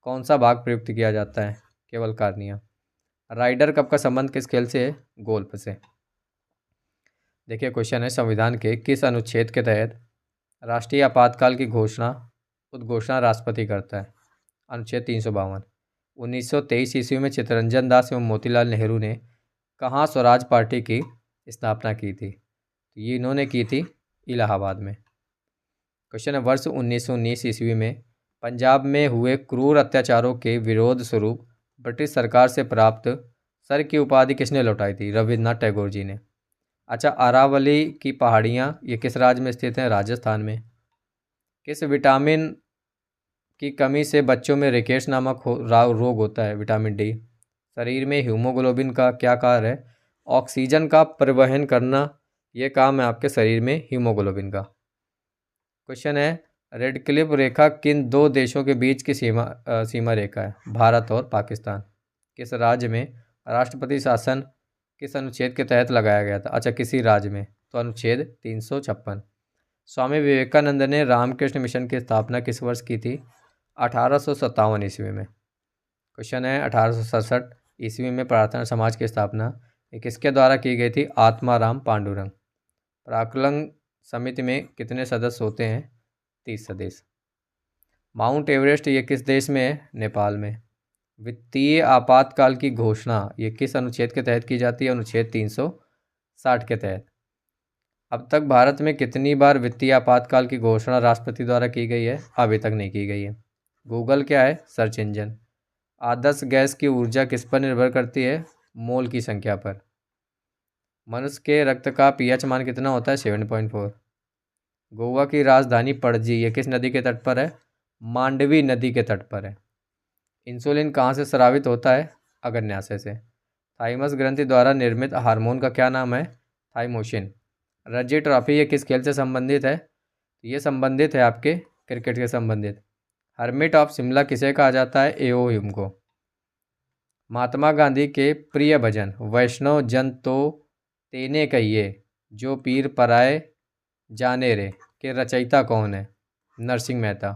कौन सा भाग प्रयुक्त किया जाता है? केवल कार्निया। राइडर कप का संबंध किस खेल से है? गोल्फ से। देखिए, क्वेश्चन है, संविधान के किस अनुच्छेद के तहत राष्ट्रीय आपातकाल की उद्घोषणा राष्ट्रपति करता है? अनुच्छेद 352। 1923 ईस्वी में चित्तरंजन दास एवं मोतीलाल नेहरू ने कहाँ स्वराज पार्टी की स्थापना की थी? तो ये इन्होंने की थी इलाहाबाद में। क्वेश्चन है, वर्ष 1919 ईस्वी में पंजाब में हुए क्रूर अत्याचारों के विरोध स्वरूप ब्रिटिश सरकार से प्राप्त सर की उपाधि किसने लौटाई थी? रविन्द्रनाथ टैगोर जी ने। अच्छा, अरावली की पहाड़ियाँ ये किस राज्य में स्थित हैं? राजस्थान में। किस विटामिन की कमी से बच्चों में रिकेट्स नामक रोग होता है? Vitamin D. शरीर में हीमोग्लोबिन का क्या कार्य है? ऑक्सीजन का परिवहन करना ये काम है आपके शरीर में हीमोग्लोबिन का। क्वेश्चन है, रेड क्लिफ रेखा किन दो देशों के बीच की सीमा रेखा है? भारत और पाकिस्तान। किस राज्य में राष्ट्रपति शासन किस अनुच्छेद के तहत लगाया गया था? अच्छा, किसी राज्य में, तो अनुच्छेद 356। स्वामी विवेकानंद ने रामकृष्ण मिशन की स्थापना किस वर्ष की थी? 1857 ईस्वी में। क्वेश्चन है, 1867 ईस्वी में प्रार्थना समाज की स्थापना ये किसके द्वारा की गई थी? आत्माराम पांडुरंग। प्राक्कलन समिति में कितने सदस्य होते हैं? 30 सदस्य। माउंट एवरेस्ट ये किस देश में है? नेपाल में। वित्तीय आपातकाल की घोषणा ये किस अनुच्छेद के तहत की जाती है? अनुच्छेद 360 के तहत। अब तक भारत में कितनी बार वित्तीय आपातकाल की घोषणा राष्ट्रपति द्वारा की गई है? अभी तक नहीं की गई है। गूगल क्या है? Search engine. आदर्श गैस की ऊर्जा किस पर निर्भर करती है? मोल की संख्या पर। मनुष्य के रक्त का पीएच मान कितना होता है? 7.4। गोवा की राजधानी पणजी ये किस नदी के तट पर है? मांडवी नदी के तट पर है। इंसुलिन कहाँ से स्रावित होता है? अग्न्याशय से। थाइमस ग्रंथि द्वारा निर्मित हार्मोन का क्या नाम है? थाइमोसिन। रणजी ट्रॉफी ये किस खेल से संबंधित है? ये संबंधित है आपके क्रिकेट के संबंधित। हर्मिट ऑफ शिमला किसे कहा जाता है? एओ ह्यूम को। महात्मा गांधी के प्रिय भजन वैष्णव जन तो तेने कहिए जो पीर पराए जाने रे के रचयिता कौन है? नरसिंह मेहता।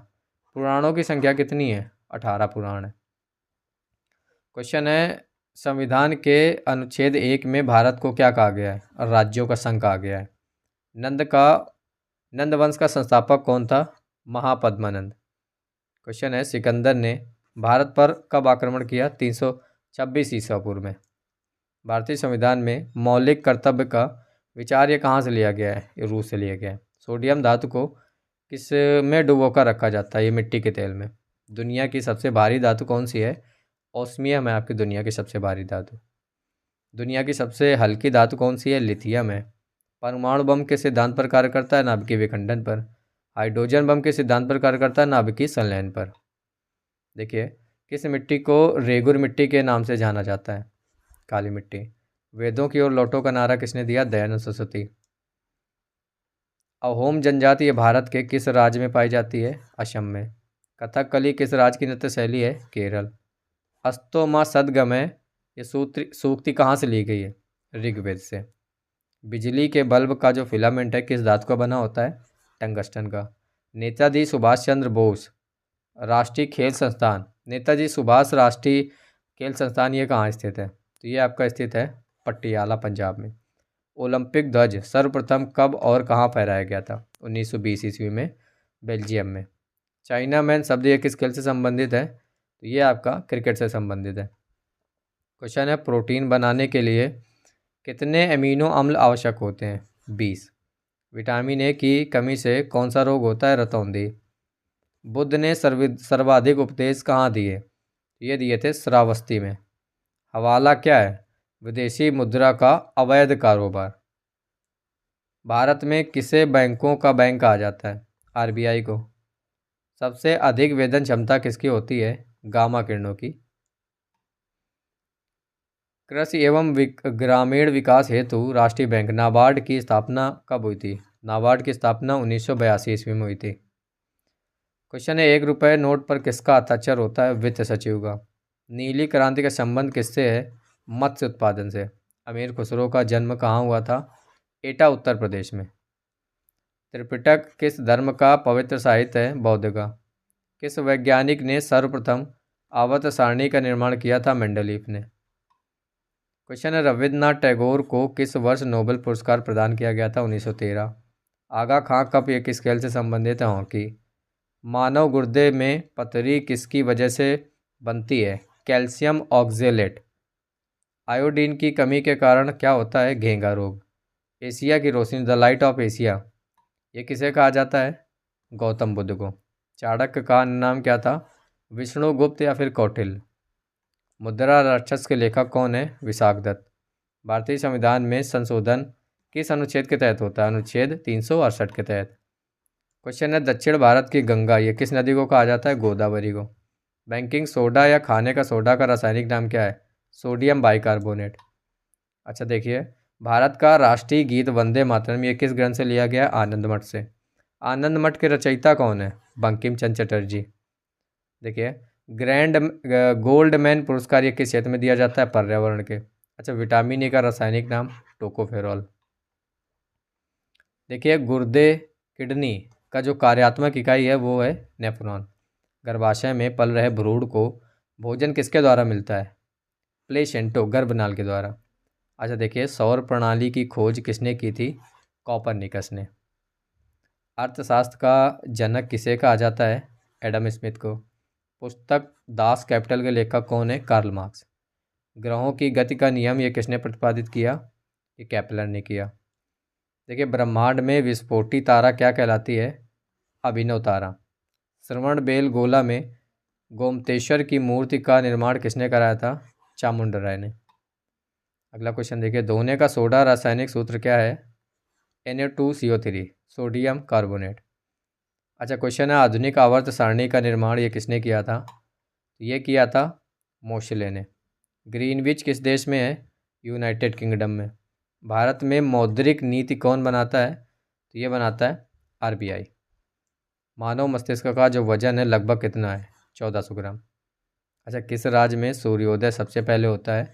पुराणों की संख्या कितनी है? 18 पुराण है। क्वेश्चन है संविधान के अनुच्छेद 1 में भारत को क्या कहा गया है? राज्यों का संघ कहा गया है। नंद वंश का संस्थापक कौन था? महापद्मानंद। क्वेश्चन है सिकंदर ने भारत पर कब आक्रमण किया? 326 ईसा पूर्व में। भारतीय संविधान में मौलिक कर्तव्य का विचार ये कहाँ से लिया गया है? ये रूस से लिया गया है। सोडियम धातु को किस में डुबोकर रखा जाता है? ये मिट्टी के तेल में। दुनिया की सबसे भारी धातु कौन सी है? ओस्मियम है आपकी दुनिया की सबसे भारी धातु। दुनिया की सबसे हल्की धातु कौन सी है? लिथियम है। परमाणु बम के सिद्धांत पर कार्य करता है? नाभिकीय विखंडन पर। हाइड्रोजन बम के सिद्धांत पर कार्य करता है? नाभिकीय संलयन पर। देखिए किस मिट्टी को रेगुर मिट्टी के नाम से जाना जाता है? काली मिट्टी। वेदों की ओर लौटो का नारा किसने दिया? दयानंद सरस्वती। अहोम जनजाति भारत के किस राज्य में पाई जाती है? असम में। कथकली किस राज्य की नृत्य शैली है? केरल। अस्तो माँ सदगमय ये सूक्ति कहाँ से ली गई है? ऋग्वेद से। बिजली के बल्ब का जो फिलामेंट है किस धातु का बना होता है? टंगस्टन का। नेताजी सुभाष चंद्र बोस राष्ट्रीय खेल संस्थान, नेताजी सुभाष राष्ट्रीय खेल संस्थान ये कहाँ स्थित है? तो ये आपका स्थित है पटियाला पंजाब में। ओलंपिक ध्वज सर्वप्रथम कब और कहाँ फहराया गया था? 1920 ईस्वी में बेल्जियम में। चाइना मैन शब्द ये किस खेल से संबंधित है? तो ये आपका क्रिकेट से संबंधित है। क्वेश्चन है प्रोटीन बनाने के लिए कितने अमीनो अम्ल आवश्यक होते हैं? 20। विटामिन ए की कमी से कौन सा रोग होता है? रतौंधी। बुद्ध ने सर्वाधिक उपदेश कहाँ दिए? ये दिए थे श्रावस्ती में। हवाला क्या है? विदेशी मुद्रा का अवैध कारोबार। भारत में किसे बैंकों का बैंक कहा जाता है? आरबीआई को। सबसे अधिक वेदन क्षमता किसकी होती है? गामा किरणों की। कृषि एवं ग्रामीण विकास हेतु राष्ट्रीय बैंक नाबार्ड की स्थापना कब हुई थी? नाबार्ड की स्थापना 1982 ईस्वी में हुई थी। क्वेश्चन है 1 रुपये नोट पर किसका हस्ताक्षर होता है? वित्त सचिव का। नीली क्रांति का संबंध किससे है? मत्स्य उत्पादन से। अमीर खुसरो का जन्म कहाँ हुआ था? एटा उत्तर प्रदेश में। त्रिपिटक किस धर्म का पवित्र साहित्य है? बौद्ध का। किस वैज्ञानिक ने सर्वप्रथम आवर्त सारणी का निर्माण किया था? मेंडलीफ ने। क्वेश्चन है रविन्द्रनाथ टैगोर को किस वर्ष नोबेल पुरस्कार प्रदान किया गया था? 1913। आगा खां कप ये किस खेल से संबंधित है? हॉकी। मानव गुर्दे में पथरी किसकी वजह से बनती है? Calcium oxalate. आयोडीन की कमी के कारण क्या होता है? घेंगा रोग। एशिया की रोशनी द लाइट ऑफ एशिया ये किसे कहा जाता है? गौतम बुद्ध को। चाणक्य का नाम क्या था? विष्णुगुप्त या फिर कौटिल्य। मुद्रा राक्षस के लेखक कौन है? विशाखदत्त। भारतीय संविधान में संशोधन किस अनुच्छेद के तहत होता है? अनुच्छेद 368 के तहत। क्वेश्चन है दक्षिण भारत की गंगा ये किस नदी को कहा जाता है? गोदावरी को। बेकिंग सोडा या खाने का सोडा का रासायनिक नाम क्या है? Sodium bicarbonate. अच्छा देखिए भारत का राष्ट्रीय गीत वंदे मातरम ये किस ग्रंथ से लिया गया? आनंद मठ से। आनंद मठ के रचयिता कौन है? बंकिम चंद्र चटर्जी। देखिए गोल्ड मैन पुरस्कार ये किस क्षेत्र में दिया जाता है? पर्यावरण के। अच्छा विटामिन ए का रासायनिक नाम? टोकोफेरॉल। देखिए गुर्दे किडनी का जो कार्यात्मक इकाई है वो है नेफ्रॉन। गर्भाशय में पल रहे भ्रूण को भोजन किसके द्वारा मिलता है? प्लेसेंटो गर्भनाल के द्वारा। अच्छा देखिए सौर प्रणाली की खोज किसने की थी? कॉपरनिकस ने। अर्थशास्त्र का जनक किसे कहा जाता है? एडम स्मिथ को। पुस्तक दास कैपिटल के लेखक कौन है? Karl Marx. ग्रहों की गति का नियम ये किसने प्रतिपादित किया? ये केपलर ने किया। देखिए ब्रह्मांड में विस्फोटी तारा क्या कहलाती है? अभिनव तारा। श्रवण बेल गोला में गोमतेश्वर की मूर्ति का निर्माण किसने कराया था? चामुंडा राय ने। अगला क्वेश्चन देखिए दोने का सोडा रासायनिक सूत्र क्या है? Na2CO3 sodium carbonate. अच्छा क्वेश्चन है, आधुनिक आवर्त सारणी का निर्माण ये किसने किया था? तो ये किया था मोशले ने। ग्रीनविच किस देश में है? यूनाइटेड किंगडम में। भारत में मौद्रिक नीति कौन बनाता है? तो ये बनाता है आरबीआई। मानव मस्तिष्क का जो वजन है लगभग कितना है? 1400 ग्राम। अच्छा किस राज्य में सूर्योदय सबसे पहले होता है?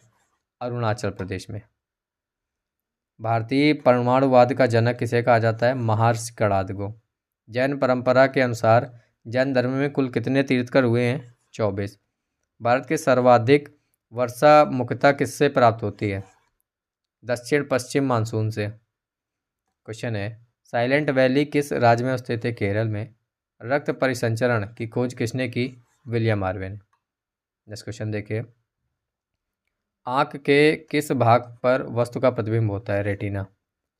अरुणाचल प्रदेश में। भारतीय परमाणुवाद का जनक किसे कहा जाता है? महर्षि कणाद को। जैन परंपरा के अनुसार जैन धर्म में कुल कितने तीर्थंकर हुए हैं? 24। भारत के सर्वाधिक वर्षा मुख्यतः किससे प्राप्त होती है? दक्षिण पश्चिम मानसून से। क्वेश्चन है, साइलेंट वैली किस राज्य में स्थित है? केरल में। रक्त परिसंचरण की खोज किसने की? विलियम आर्वे ने। नेक्स्ट क्वेश्चन देखिए, आँख के किस भाग पर वस्तु का प्रतिबिंब होता है? रेटिना।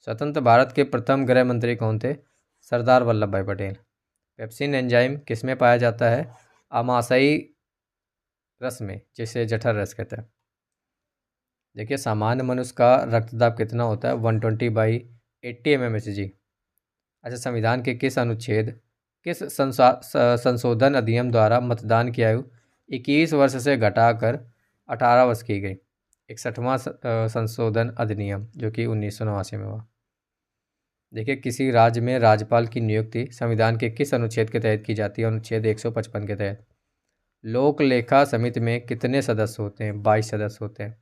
स्वतंत्र भारत के प्रथम गृह मंत्री कौन थे? सरदार वल्लभ भाई पटेल। पेप्सिन एंजाइम किस में पाया जाता है? आमाशयी रस में, जिसे जठर रस कहते हैं। देखिए, सामान्य मनुष्य का रक्तदाब कितना होता है? 120/80 mmHg। अच्छा, संविधान के किस अनुच्छेद, किस संशोधन अधिनियम द्वारा मतदान की आयु 21 वर्ष से घटाकर 18 वर्ष की गई? 61वां संशोधन अधिनियम, जो कि 1989 में हुआ। देखिए, किसी राज्य में राज्यपाल की नियुक्ति संविधान के किस अनुच्छेद के तहत की जाती है? अनुच्छेद 155 के तहत। लोक लेखा समिति में कितने सदस्य होते हैं? 22 सदस्य होते हैं।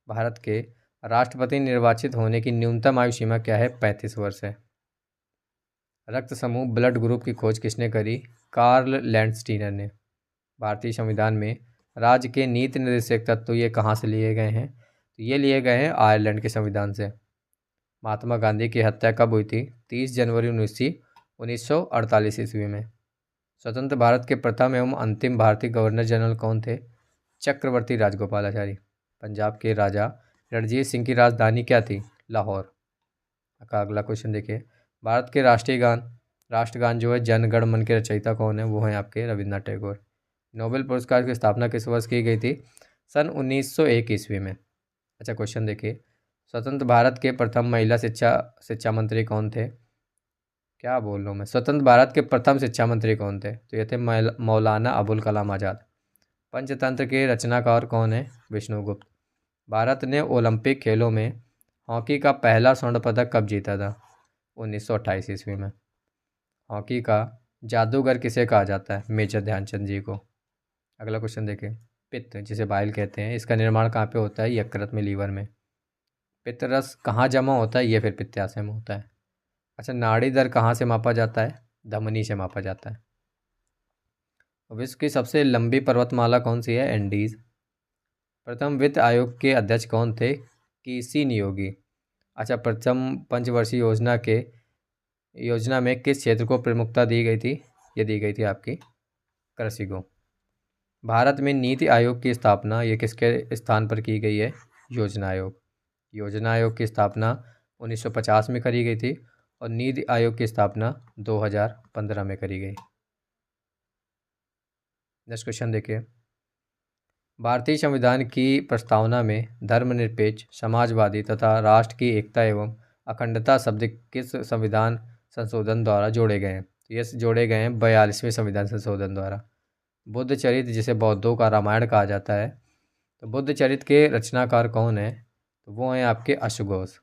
भारत के राष्ट्रपति निर्वाचित होने की न्यूनतम आयु सीमा क्या है? 35 वर्ष है। रक्त समूह ब्लड ग्रुप की खोज किसने करी? कार्ल लैंडस्टीनर ने। भारतीय संविधान में राज्य के नीति निर्देशक तत्व ये कहाँ से लिए गए हैं? तो ये लिए गए हैं आयरलैंड के संविधान से। महात्मा गांधी की हत्या कब हुई थी? 30 जनवरी 1948 ईस्वी में। स्वतंत्र भारत के प्रथम एवं अंतिम भारतीय गवर्नर जनरल कौन थे? चक्रवर्ती राजगोपालाचारी। पंजाब के राजा रणजीत सिंह की राजधानी क्या थी? लाहौर। का अगला क्वेश्चन देखिए, भारत के राष्ट्रगान जो है जन गण मन के रचयिता कौन है? वो हैं आपके रविन्द्रनाथ टैगोर। नोबेल पुरस्कार की स्थापना किस वर्ष की गई थी? सन 1901 ईस्वी में। अच्छा क्वेश्चन देखिए, स्वतंत्र भारत के प्रथम महिला शिक्षा मंत्री कौन थे? क्या बोल रहा हूँ मैं, स्वतंत्र भारत के प्रथम शिक्षा मंत्री कौन थे? तो ये थे मौलाना अबुल कलाम आज़ाद। पंचतंत्र के रचनाकार कौन है? विष्णुगुप्त। भारत ने ओलंपिक खेलों में हॉकी का पहला स्वर्ण पदक कब जीता था? 1928 ईस्वी में। हॉकी का जादूगर किसे कहा जाता है? मेजर ध्यानचंद जी को। अगला क्वेश्चन देखें, पित्त जिसे बाइल कहते हैं, इसका निर्माण कहाँ पे होता है? यकृत में, लीवर में। पित्त रस कहाँ जमा होता है? ये फिर पित्ताशय में होता है। अच्छा, नाड़ी दर कहाँ से मापा जाता है? धमनी से मापा जाता है। विश्व की सबसे लंबी पर्वतमाला कौन सी है? एंडीज। प्रथम वित्त आयोग के अध्यक्ष कौन थे? केसी नियोगी। अच्छा, प्रथम पंचवर्षीय योजना में किस क्षेत्र को प्रमुखता दी गई थी? ये दी गई थी आपकी कृषि को। भारत में नीति आयोग की स्थापना ये किसके स्थान पर की गई है? योजना आयोग। योजना आयोग की स्थापना 1950 में करी गई थी और नीति आयोग की स्थापना 2015 में करी गई। नेक्स्ट क्वेश्चन देखिए, भारतीय संविधान की प्रस्तावना में धर्मनिरपेक्ष, समाजवादी तथा राष्ट्र की एकता एवं अखंडता शब्द किस संविधान संशोधन द्वारा जोड़े गए हैं? ये जोड़े गए हैं 42वें संविधान संशोधन द्वारा। बुद्ध चरित्र जिसे बौद्धों का रामायण कहा जाता है, तो बुद्ध चरित्र के रचनाकार कौन है? तो वो हैं आपके अश्वघोष।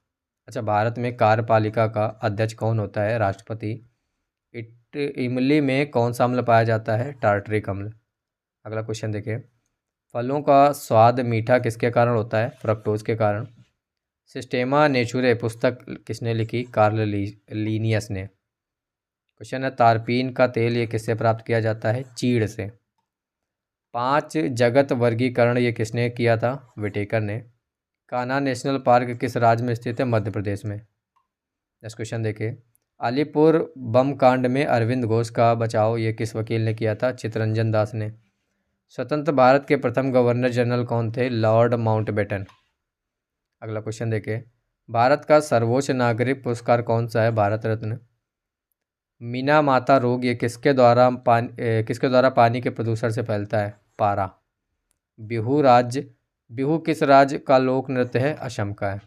अच्छा, भारत में कार्यपालिका का अध्यक्ष कौन होता है? राष्ट्रपति। इमली में कौन सा अम्ल पाया जाता है? टार्टरिक अम्ल। अगला क्वेश्चन देखिए, फलों का स्वाद मीठा किसके कारण होता है? फ्रक्टोज के कारण। सिस्टेमा नेचुरे पुस्तक किसने लिखी? कार्ल लीनियस ने। क्वेश्चन है, तारपीन का तेल ये किससे प्राप्त किया जाता है? चीड़ से। 5 जगत वर्गीकरण ये किसने किया था? विटेकर ने। कान्हा नेशनल पार्क किस राज्य में स्थित है? मध्य प्रदेश में। नेक्स्ट क्वेश्चन देखिए, अलीपुर बम कांड में अरविंद घोष का बचाव ये किस वकील ने किया था? चित्तरंजन दास ने। स्वतंत्र भारत के प्रथम गवर्नर जनरल कौन थे? Lord Mountbatten. अगला क्वेश्चन देखिए, भारत का सर्वोच्च नागरिक पुरस्कार कौन सा है? भारत रत्न। मीना माता रोग ये किसके द्वारा पानी के प्रदूषण से फैलता है? पारा। बिहू किस राज्य का लोक नृत्य है? असम का है।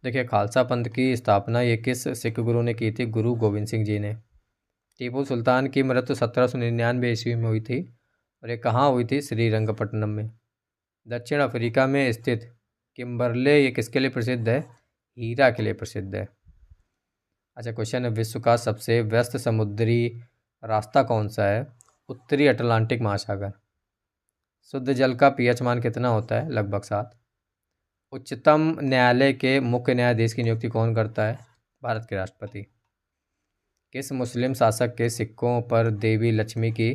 देखिए, खालसा पंथ की स्थापना ये किस सिख गुरु ने की थी? गुरु गोविंद सिंह जी ने। टीपू सुल्तान की मृत्यु 1799 ईस्वी में हुई थी और ये कहाँ हुई थी? श्रीरंगपट्टनम में। दक्षिण अफ्रीका में स्थित किम्बरले ये किसके लिए प्रसिद्ध है? हीरा के लिए प्रसिद्ध है। अच्छा क्वेश्चन है, विश्व का सबसे व्यस्त समुद्री रास्ता कौन सा है? उत्तरी अटलांटिक महासागर। शुद्ध जल का पीएच मान कितना होता है? लगभग 7। उच्चतम न्यायालय के मुख्य न्यायाधीश की नियुक्ति कौन करता है? भारत के राष्ट्रपति। किस मुस्लिम शासक के सिक्कों पर देवी लक्ष्मी की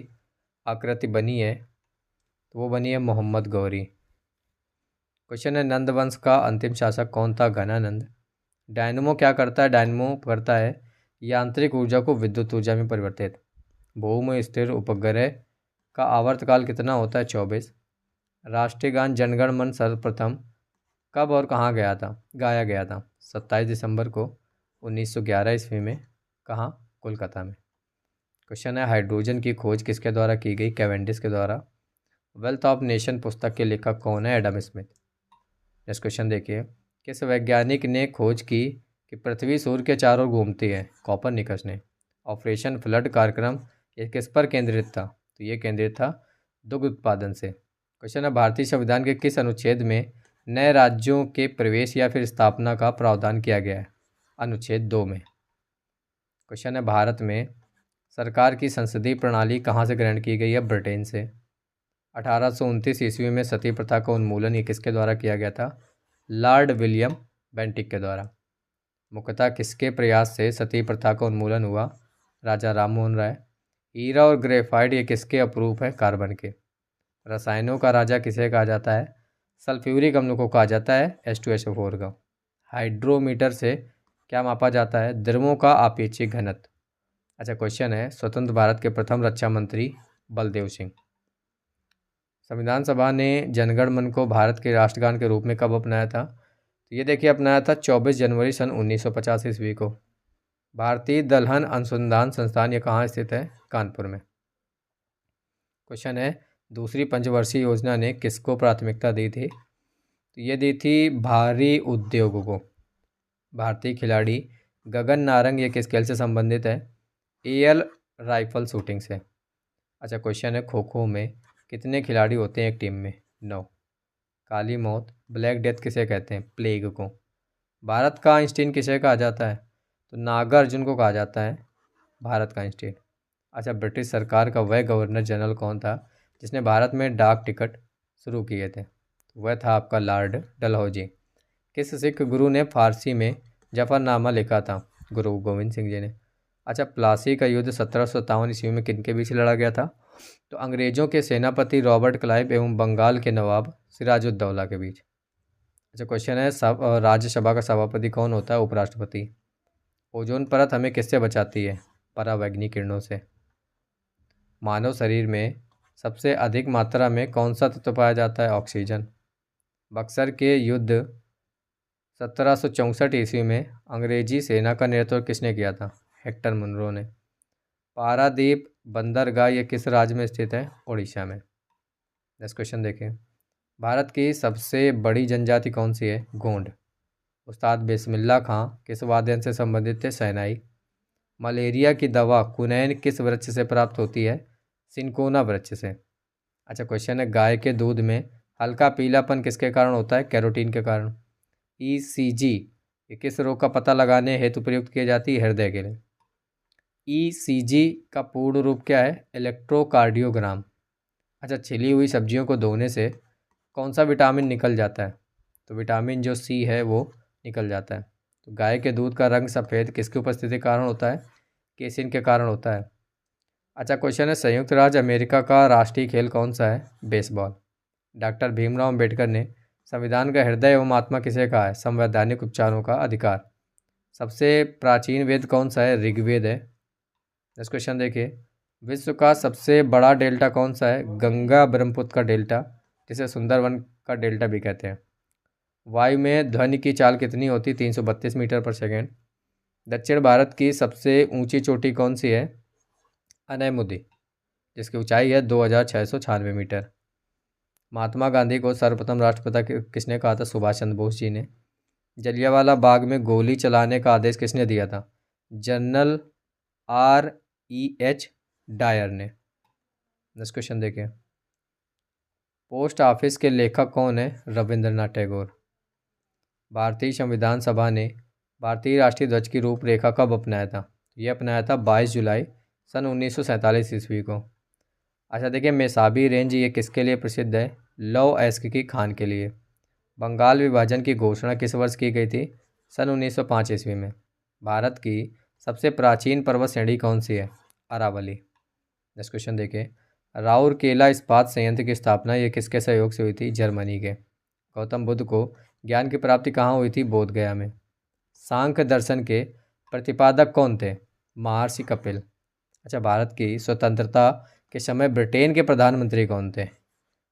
आकृति बनी है? तो वो बनी है मोहम्मद गौरी। क्वेश्चन है, नंद वंश का अंतिम शासक कौन था? घनानंद। डायनमो क्या करता है? डायनमो करता है यांत्रिक ऊर्जा को विद्युत ऊर्जा में परिवर्तित। भूमि स्थिर उपग्रह का आवर्तकाल कितना होता है? 24। राष्ट्रीय गान जनगण मन सर्वप्रथम कब और कहाँ गाया गया था? 27 दिसंबर को 1911 ईस्वी में। कहाँ? कोलकाता में। क्वेश्चन है, हाइड्रोजन की खोज किसके द्वारा की गई? कैवेंडिश के द्वारा। वेल्थ ऑफ नेशन पुस्तक के लेखक कौन है? Adam Smith. नेक्स्ट क्वेश्चन देखिए, किस वैज्ञानिक ने खोज की कि पृथ्वी सूर्य के चारों ओर घूमती है? कॉपरनिकस ने। ऑपरेशन फ्लड कार्यक्रम ये किस पर केंद्रित था? तो ये केंद्रित था दुग्ध उत्पादन से। क्वेश्चन है, भारतीय संविधान के किस अनुच्छेद में नए राज्यों के प्रवेश या फिर स्थापना का प्रावधान किया गया है? अनुच्छेद 2 में। क्वेश्चन है, भारत में सरकार की संसदीय प्रणाली कहाँ से ग्रहण की गई है? ब्रिटेन से। 1829 ईस्वी में सती प्रथा का उन्मूलन ये किसके द्वारा किया गया था? लॉर्ड विलियम बेंटिक के द्वारा। मुख्यतः किसके प्रयास से सती प्रथा का उन्मूलन हुआ? राजा राममोहन राय। हीरा और ग्रेफाइट ये किसके अपरूप है? कार्बन के। रसायनों का राजा किसे कहा जाता है? सल्फ्यूरिक अम्ल को कहा जाता है H2SO4 का। हाइड्रोमीटर से क्या मापा जाता है? द्रवों का आपेक्षिक घनत्व। अच्छा क्वेश्चन है, स्वतंत्र भारत के प्रथम रक्षा मंत्री बलदेव सिंह। संविधान सभा ने जनगण मन को भारत के राष्ट्रगान के रूप में कब अपनाया था? तो ये देखिए अपनाया था 24 जनवरी सन 1950 ईस्वी को। भारतीय दलहन अनुसंधान संस्थान ये कहाँ स्थित है? कानपुर में। क्वेश्चन है, दूसरी पंचवर्षीय योजना ने किसको प्राथमिकता दी थी? तो ये दी थी भारी उद्योगों को। भारतीय खिलाड़ी गगन नारंग ये किस खेल से संबंधित है? एयर राइफल शूटिंग से। अच्छा क्वेश्चन है, खो खो में कितने खिलाड़ी होते हैं एक टीम में? 9। काली मौत ब्लैक डेथ किसे कहते हैं? प्लेग को। भारत का आइंस्टीन किसे कहा जाता है? तो नागार्जुन को कहा जाता है भारत का आइंस्टीन। अच्छा, ब्रिटिश सरकार का वह गवर्नर जनरल कौन था जिसने भारत में डाक टिकट शुरू किए थे? वह था आपका लॉर्ड डलहौजी। किस सिख गुरु ने फारसी में जफरनामा लिखा था? गुरु गोविंद सिंह जी ने। अच्छा, प्लासी का युद्ध 1757 ईस्वी में किनके बीच लड़ा गया था? तो अंग्रेजों के सेनापति रॉबर्ट क्लाइव एवं बंगाल के नवाब सिराजुद्दौला के बीच। अच्छा क्वेश्चन है, राज्यसभा का सभापति कौन होता है? उपराष्ट्रपति। ओजोन परत हमें किससे बचाती है? परावैंगनी किरणों से। मानव शरीर में सबसे अधिक मात्रा में कौन सा तत्व पाया जाता है? ऑक्सीजन। बक्सर के युद्ध 1764 ईस्वी में अंग्रेजी सेना का नेतृत्व किसने किया था? हेक्टर मुनरो ने। पारादीप बंदरगाह ये किस राज्य में स्थित है? उड़ीसा में। नेक्स्ट क्वेश्चन देखें, भारत की सबसे बड़ी जनजाति कौन सी है? गोंड। उस्ताद बिस्मिल्लाह खां किस वाद्य से संबंधित थे? शहनाई। मलेरिया की दवा कुनैन किस वृक्ष से प्राप्त होती है? सिनकोना वृक्ष से। अच्छा क्वेश्चन है, गाय के दूध में हल्का पीलापन किसके कारण होता है? कैरोटीन के कारण। ECG ये किस रोग का पता लगाने हेतु प्रयुक्त की जाती है? हृदय के लिए। ECG का पूर्ण रूप क्या है? इलेक्ट्रोकार्डियोग्राम। अच्छा, छिली हुई सब्जियों को धोने से कौन सा विटामिन निकल जाता है? तो विटामिन जो C है वो निकल जाता है। तो गाय के दूध का रंग सफ़ेद किसकी उपस्थिति के कारण होता है? केसिन के कारण होता है। अच्छा क्वेश्चन है, संयुक्त राज्य अमेरिका का राष्ट्रीय खेल कौन सा है? बेसबॉल। डॉक्टर भीमराव अम्बेडकर ने संविधान का हृदय एवं आत्मा किसे कहा है? संवैधानिक उपचारों का अधिकार। सबसे प्राचीन वेद कौन सा है? ऋग्वेद है। नेक्स्ट क्वेश्चन देखिए, विश्व का सबसे बड़ा डेल्टा कौन सा है? गंगा ब्रह्मपुत्र का डेल्टा, जिसे सुंदरवन का डेल्टा भी कहते हैं। वायु में ध्वनि की चाल कितनी होती? 332 मीटर पर सेकेंड। दक्षिण भारत की सबसे ऊंची चोटी कौन सी है? अनैमुदी, जिसकी ऊंचाई है 2696 मीटर। महात्मा गांधी को सर्वप्रथम राष्ट्रपिता किसने कहा था? सुभाष चंद्र बोस जी ने। जलियांवाला बाग में गोली चलाने का आदेश किसने दिया था? General E.H. डायर ने। नेक्स्ट क्वेश्चन देखिए, पोस्ट ऑफिस के लेखक कौन है? रविंद्रनाथ टैगोर। भारतीय संविधान सभा ने भारतीय राष्ट्रीय ध्वज की रूपरेखा कब अपनाया था? ये अपनाया था 22 जुलाई सन 1947 ईस्वी को। अच्छा देखिए, मेसाबी रेंज ये किसके लिए प्रसिद्ध है? लौह अयस्क की खान के लिए। बंगाल विभाजन की घोषणा किस वर्ष की गई थी? सन 1905 ईस्वी में। भारत की सबसे प्राचीन पर्वत श्रेणी कौन सी है? अरावली। नेक्स्ट क्वेश्चन देखिए, राउरकेला इस्पात संयंत्र की स्थापना ये किसके सहयोग से हुई थी? जर्मनी के। गौतम बुद्ध को ज्ञान की प्राप्ति कहाँ हुई थी? बोधगया में। सांख्य दर्शन के प्रतिपादक कौन थे? महर्षि कपिल। अच्छा, भारत की स्वतंत्रता के समय ब्रिटेन के प्रधानमंत्री कौन थे?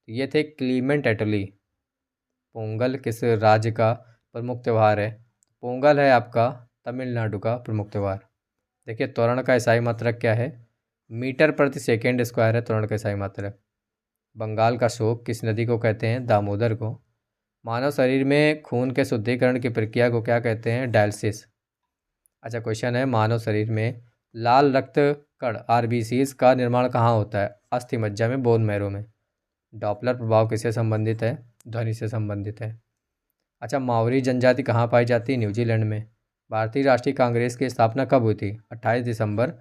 ये थे क्लीमेंट एटली। पोंगल किस राज्य का प्रमुख त्यौहार है? पोंगल है आपका तमिलनाडु का प्रमुख त्यौहार। देखिए, त्वरण का ईसाई मात्रक क्या है? मीटर प्रति सेकेंड स्क्वायर है त्वरण का ईसाई मात्रक। बंगाल का शोक किस नदी को कहते हैं? दामोदर को। मानव शरीर में खून के शुद्धिकरण की प्रक्रिया को क्या कहते हैं? डायलिसिस। अच्छा क्वेश्चन है, मानव शरीर में लाल रक्त कण आरबीसीज का निर्माण कहाँ होता है? अस्थि मज्जा में, बोन मैरो में। डॉपलर प्रभाव किससे संबंधित है? ध्वनि से संबंधित है। अच्छा, माओरी जनजाति कहाँ पाई जाती है? न्यूजीलैंड में। भारतीय राष्ट्रीय कांग्रेस की स्थापना कब हुई थी? 28 दिसंबर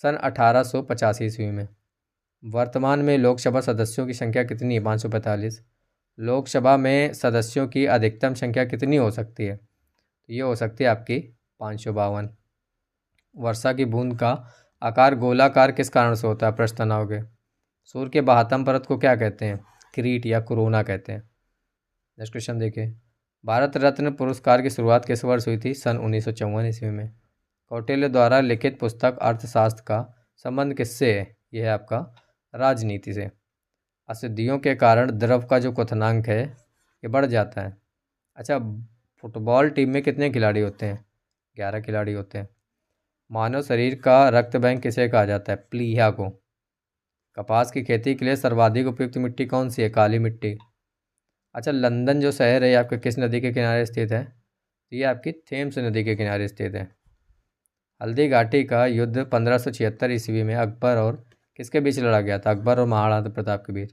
सन 1885 ईस्वी में। वर्तमान में लोकसभा सदस्यों की संख्या कितनी है? 545। लोकसभा में सदस्यों की अधिकतम संख्या कितनी हो सकती है? तो ये हो सकती है आपकी 552। वर्षा की बूंद का आकार गोलाकार किस कारण से होता है? पृष्ठ तनाव के। सूर्य के बाहतम परत को क्या कहते हैं? क्रीट या कोरोना कहते हैं। नेक्स्ट क्वेश्चन देखिए, भारत रत्न पुरस्कार की शुरुआत किस वर्ष हुई थी? सन 1954 ईस्वी में। कौटिल्य द्वारा लिखित पुस्तक अर्थशास्त्र का संबंध किससे है? यह है आपका राजनीति से। अशुद्धियों के कारण द्रव का जो क्वथनांक है ये बढ़ जाता है। अच्छा, फुटबॉल टीम में कितने खिलाड़ी होते हैं? 11 खिलाड़ी होते हैं। मानव शरीर का रक्त बैंक किसे कहा जाता है? प्लीहा को। कपास की खेती के लिए सर्वाधिक उपयुक्त मिट्टी कौन सी है? काली मिट्टी। अच्छा, लंदन जो शहर है ये आपके किस नदी के किनारे स्थित है? ये आपकी थेम्स नदी के किनारे स्थित है। हल्दी घाटी का युद्ध 1576 ईस्वी में अकबर और किसके बीच लड़ा गया था? अकबर और महाराणा प्रताप के बीच।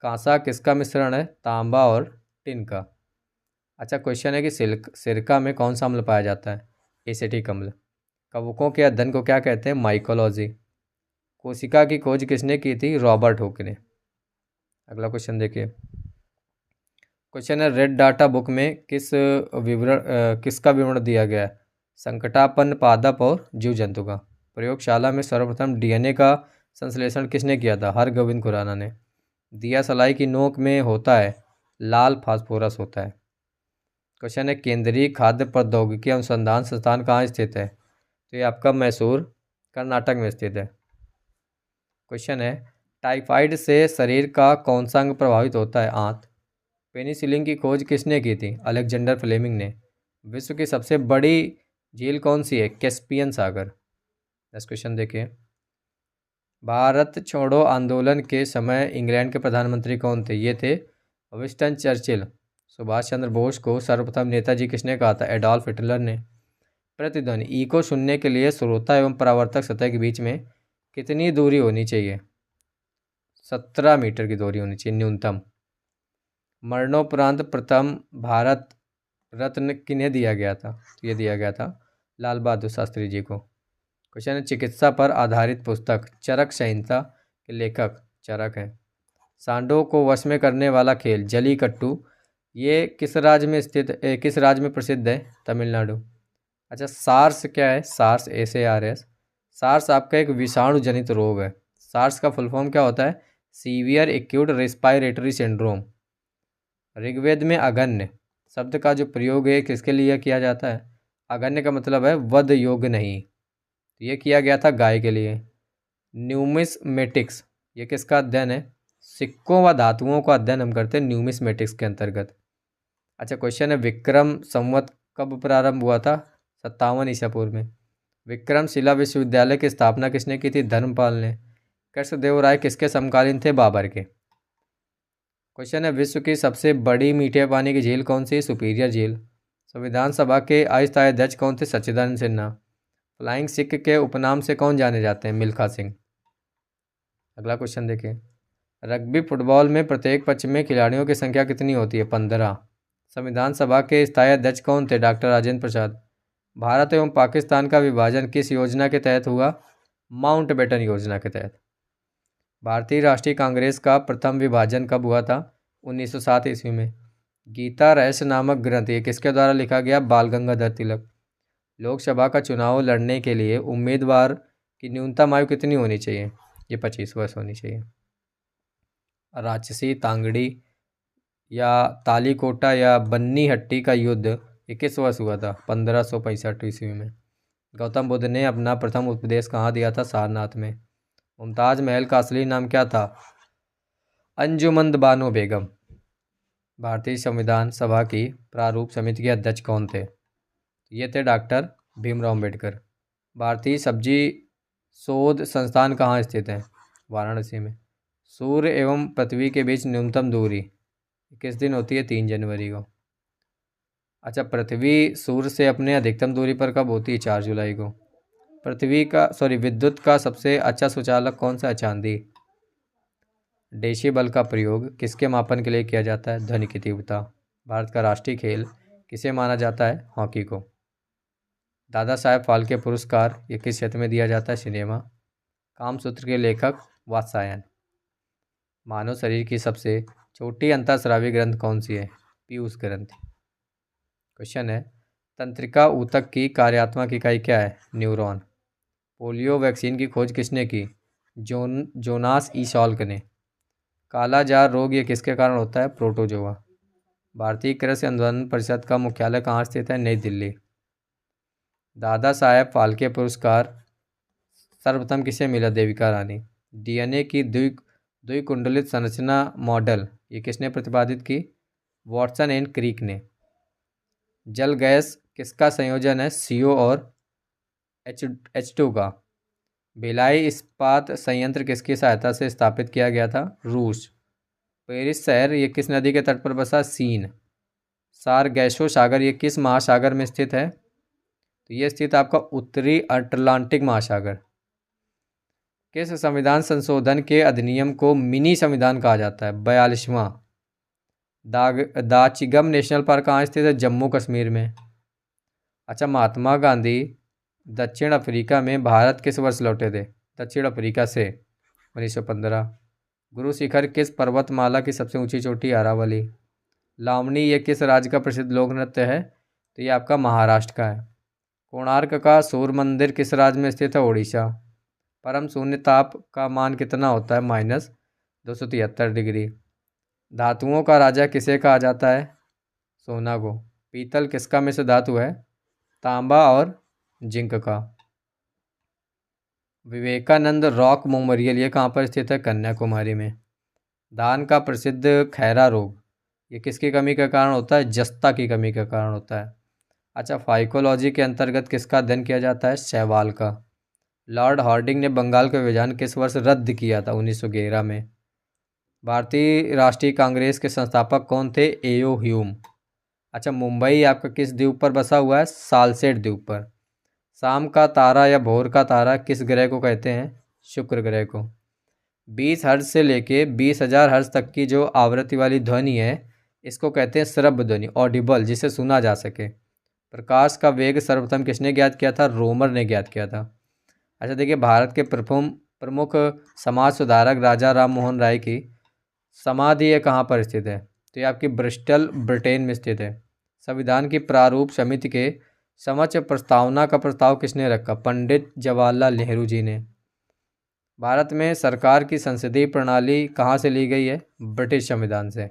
कांसा किसका मिश्रण है? तांबा और टिन का। अच्छा क्वेश्चन है कि सिरका में कौन सा अम्ल पाया जाता है? एसिटिक अम्ल। कवकों के अध्ययन को क्या कहते हैं? माइकोलॉजी। कोशिका की खोज किसने की थी? रॉबर्ट हुक ने। अगला क्वेश्चन देखिए, क्वेश्चन है, रेड डाटा बुक में किसका विवरण दिया गया है? संकटापन्न पादप और जीव जंतु का। प्रयोगशाला में सर्वप्रथम डीएनए का संश्लेषण किसने किया था? हरगोविंद खुराना ने। दिया सलाई की नोक में होता है लाल फास्फोरस होता है। क्वेश्चन है, केंद्रीय खाद्य प्रौद्योगिकी अनुसंधान संस्थान कहाँ स्थित है? तो ये आपका मैसूर कर्नाटक में स्थित है। क्वेश्चन है, टाइफाइड से शरीर का कौन सा अंग प्रभावित होता है? आंत। पेनिसिलिन की खोज किसने की थी? अलेक्जेंडर फ्लेमिंग ने। विश्व की सबसे बड़ी झील कौन सी है? कैस्पियन सागर। नेक्स्ट क्वेश्चन देखिए, भारत छोड़ो आंदोलन के समय इंग्लैंड के प्रधानमंत्री कौन थे? ये थे विंस्टन चर्चिल। सुभाष चंद्र बोस को सर्वप्रथम नेताजी किसने कहा था? एडोल्फ हिटलर ने। प्रतिध्वनि ई को सुनने के लिए श्रोता एवं परावर्तक सतह के बीच में कितनी दूरी होनी चाहिए? 17 मीटर की दूरी होनी चाहिए न्यूनतम। मरणोपरांत प्रथम भारत रत्न किन्हें दिया गया था? तो ये दिया गया था लाल बहादुर शास्त्री जी को। क्वेश्चन है, चिकित्सा पर आधारित पुस्तक चरक संहिता के लेखक चरक हैं। सांडों को वश में करने वाला खेल जलीकट्टू ये किस राज्य में किस राज्य में प्रसिद्ध है? तमिलनाडु। अच्छा, सार्स क्या है? SARS SARS। सार्स आपका एक विषाणु जनित रोग है। सार्स का फुल फॉर्म क्या होता है? Severe acute respiratory syndrome. Rigveda में अगन्य शब्द का जो प्रयोग है किसके लिए किया जाता है? अगन्य का मतलब है वध योग्य नहीं। ये किया गया था गाय के लिए। न्यूमिस्मेटिक्स ये किसका अध्ययन है? सिक्कों व धातुओं का अध्ययन हम करते हैं न्यूमिस्मेटिक्स के अंतर्गत। अच्छा क्वेश्चन है, विक्रम संवत कब प्रारंभ हुआ था? 57 ईसा पूर्व में। विक्रमशिला विश्वविद्यालय की स्थापना किसने की थी? धर्मपाल ने। कृष्णदेवराय किसके समकालीन थे? बाबर के। क्वेश्चन है, विश्व की सबसे बड़ी मीठे पानी की झील कौन सी? सुपीरियर झील। संविधान सभा के अस्थायी अध्यक्ष कौन थे? सच्चिदानंद सिन्हा। फ्लाइंग सिख के उपनाम से कौन जाने जाते हैं? मिल्खा सिंह। अगला क्वेश्चन देखिए, रग्बी फुटबॉल में प्रत्येक पक्ष में खिलाड़ियों की संख्या कितनी होती है? 15। संविधान सभा के स्थायी अध्यक्ष कौन थे? डॉक्टर राजेंद्र प्रसाद। भारत एवं पाकिस्तान का विभाजन किस योजना के तहत हुआ? माउंटबेटन योजना के तहत। भारतीय राष्ट्रीय कांग्रेस का प्रथम विभाजन कब हुआ था? 1907 ईस्वी में। गीता रहस्य नामक ग्रंथ ये किसके द्वारा लिखा गया? बाल गंगाधर तिलक। लोकसभा का चुनाव लड़ने के लिए उम्मीदवार की न्यूनतम आयु कितनी होनी चाहिए? ये 25 वर्ष होनी चाहिए। राजसी तांगड़ी या तालीकोटा या बन्नी हट्टी का युद्ध ये किस वर्ष हुआ था? 1565 ईस्वी में। गौतम बुद्ध ने अपना प्रथम उपदेश कहाँ दिया था? सारनाथ में। मुमताज महल का असली नाम क्या था? अंजुमन बानो बेगम। भारतीय संविधान सभा की प्रारूप समिति के अध्यक्ष कौन थे? ये थे डॉक्टर भीमराव अम्बेडकर। भारतीय सब्जी शोध संस्थान कहाँ स्थित है? वाराणसी में। सूर्य एवं पृथ्वी के बीच न्यूनतम दूरी किस दिन होती है? 3 जनवरी को। अच्छा, पृथ्वी सूर्य से अपने अधिकतम दूरी पर कब होती है? 4 जुलाई को। विद्युत का सबसे अच्छा सुचालक कौन सा है? चांदी। डेसिबल का प्रयोग किसके मापन के लिए किया जाता है? ध्वनि की तीव्रता। भारत का राष्ट्रीय खेल किसे माना जाता है? हॉकी को। दादा साहेब फाल्के पुरस्कार ये किस क्षेत्र में दिया जाता है? सिनेमा। कामसूत्र के लेखक वात्सायन। मानव शरीर की सबसे छोटी अंतःस्रावी ग्रंथ कौन सी है? पीयूष ग्रंथि। क्वेश्चन है, तंत्रिका ऊतक की कार्यात्मक इकाई क्या है? न्यूरॉन। पोलियो वैक्सीन की खोज किसने की? जोनास ई सॉल्क ने। काला जार रोग ये किसके कारण होता है? प्रोटोजोआ। भारतीय कृषि आंदोलन परिषद का मुख्यालय कहाँ स्थित है? नई दिल्ली। दादा साहेब फाल्के पुरस्कार सर्वप्रथम किसे मिला? देविका रानी। डीएनए की द्विकुंडलित संरचना मॉडल ये किसने प्रतिपादित की? वॉटसन एंड क्रीक ने। जल गैस किसका संयोजन है? CO और H2 का। भिलाई इस्पात संयंत्र किसकी सहायता से स्थापित किया गया था? रूस। पेरिस शहर ये किस नदी के तट पर बसा? सीन। सारगैसो सागर ये किस महासागर में स्थित है? तो ये स्थित आपका उत्तरी अटलांटिक महासागर। किस संविधान संशोधन के अधिनियम को मिनी संविधान कहा जाता है? 42वां। दाचिगम नेशनल पार्क कहाँ स्थित है? जम्मू कश्मीर में। अच्छा, महात्मा गांधी दक्षिण अफ्रीका में भारत किस वर्ष लौटे थे? दक्षिण अफ्रीका से 1915। गुरु शिखर किस पर्वतमाला की सबसे ऊंची चोटी? अरावली। लावणी ये किस राज्य का प्रसिद्ध लोक नृत्य है? तो ये आपका महाराष्ट्र का है। कोणार्क का सूर्य मंदिर किस राज्य में स्थित है? ओडिशा। परम शून्य ताप का मान कितना होता है? -273 डिग्री। धातुओं का राजा किसे कहा जाता है? सोना को। पीतल किसका मिश्र धातु है? तांबा और जिंक का। विवेकानंद रॉक मेमोरियल ये कहाँ पर स्थित है? कन्याकुमारी में। धान का प्रसिद्ध खैरा रोग ये किसकी कमी के कारण होता है? जस्ता की कमी के कारण होता है। अच्छा, फाइकोलॉजी के अंतर्गत किसका अध्ययन किया जाता है? शैवाल का। लॉर्ड हार्डिंग ने बंगाल का विभाजन किस वर्ष रद्द किया था? 1911 में। भारतीय राष्ट्रीय कांग्रेस के संस्थापक कौन थे? एओ ह्यूम। अच्छा, मुंबई आपका किस द्वीप पर बसा हुआ है? सालसेट द्वीप पर। शाम का तारा या भोर का तारा किस ग्रह को कहते हैं? शुक्र ग्रह को। 20 हर्ट्ज से लेके 20,000 हर्ट्ज तक की जो आवृत्ति वाली ध्वनि है इसको कहते हैं श्रव्य ध्वनि, ऑडिबल, जिसे सुना जा सके। प्रकाश का वेग सर्वप्रथम किसने ज्ञात किया था? रोमर ने ज्ञात किया था। अच्छा देखिए, भारत के प्रमुख समाज सुधारक राजा राम मोहन राय की समाधि ये कहाँ पर स्थित है? तो ये आपकी ब्रिस्टल ब्रिटेन में स्थित है। संविधान की प्रारूप समिति के समक्ष प्रस्तावना का प्रस्ताव किसने रखा? पंडित जवाहरलाल नेहरू जी ने। भारत में सरकार की संसदीय प्रणाली कहाँ से ली गई है? ब्रिटिश संविधान से।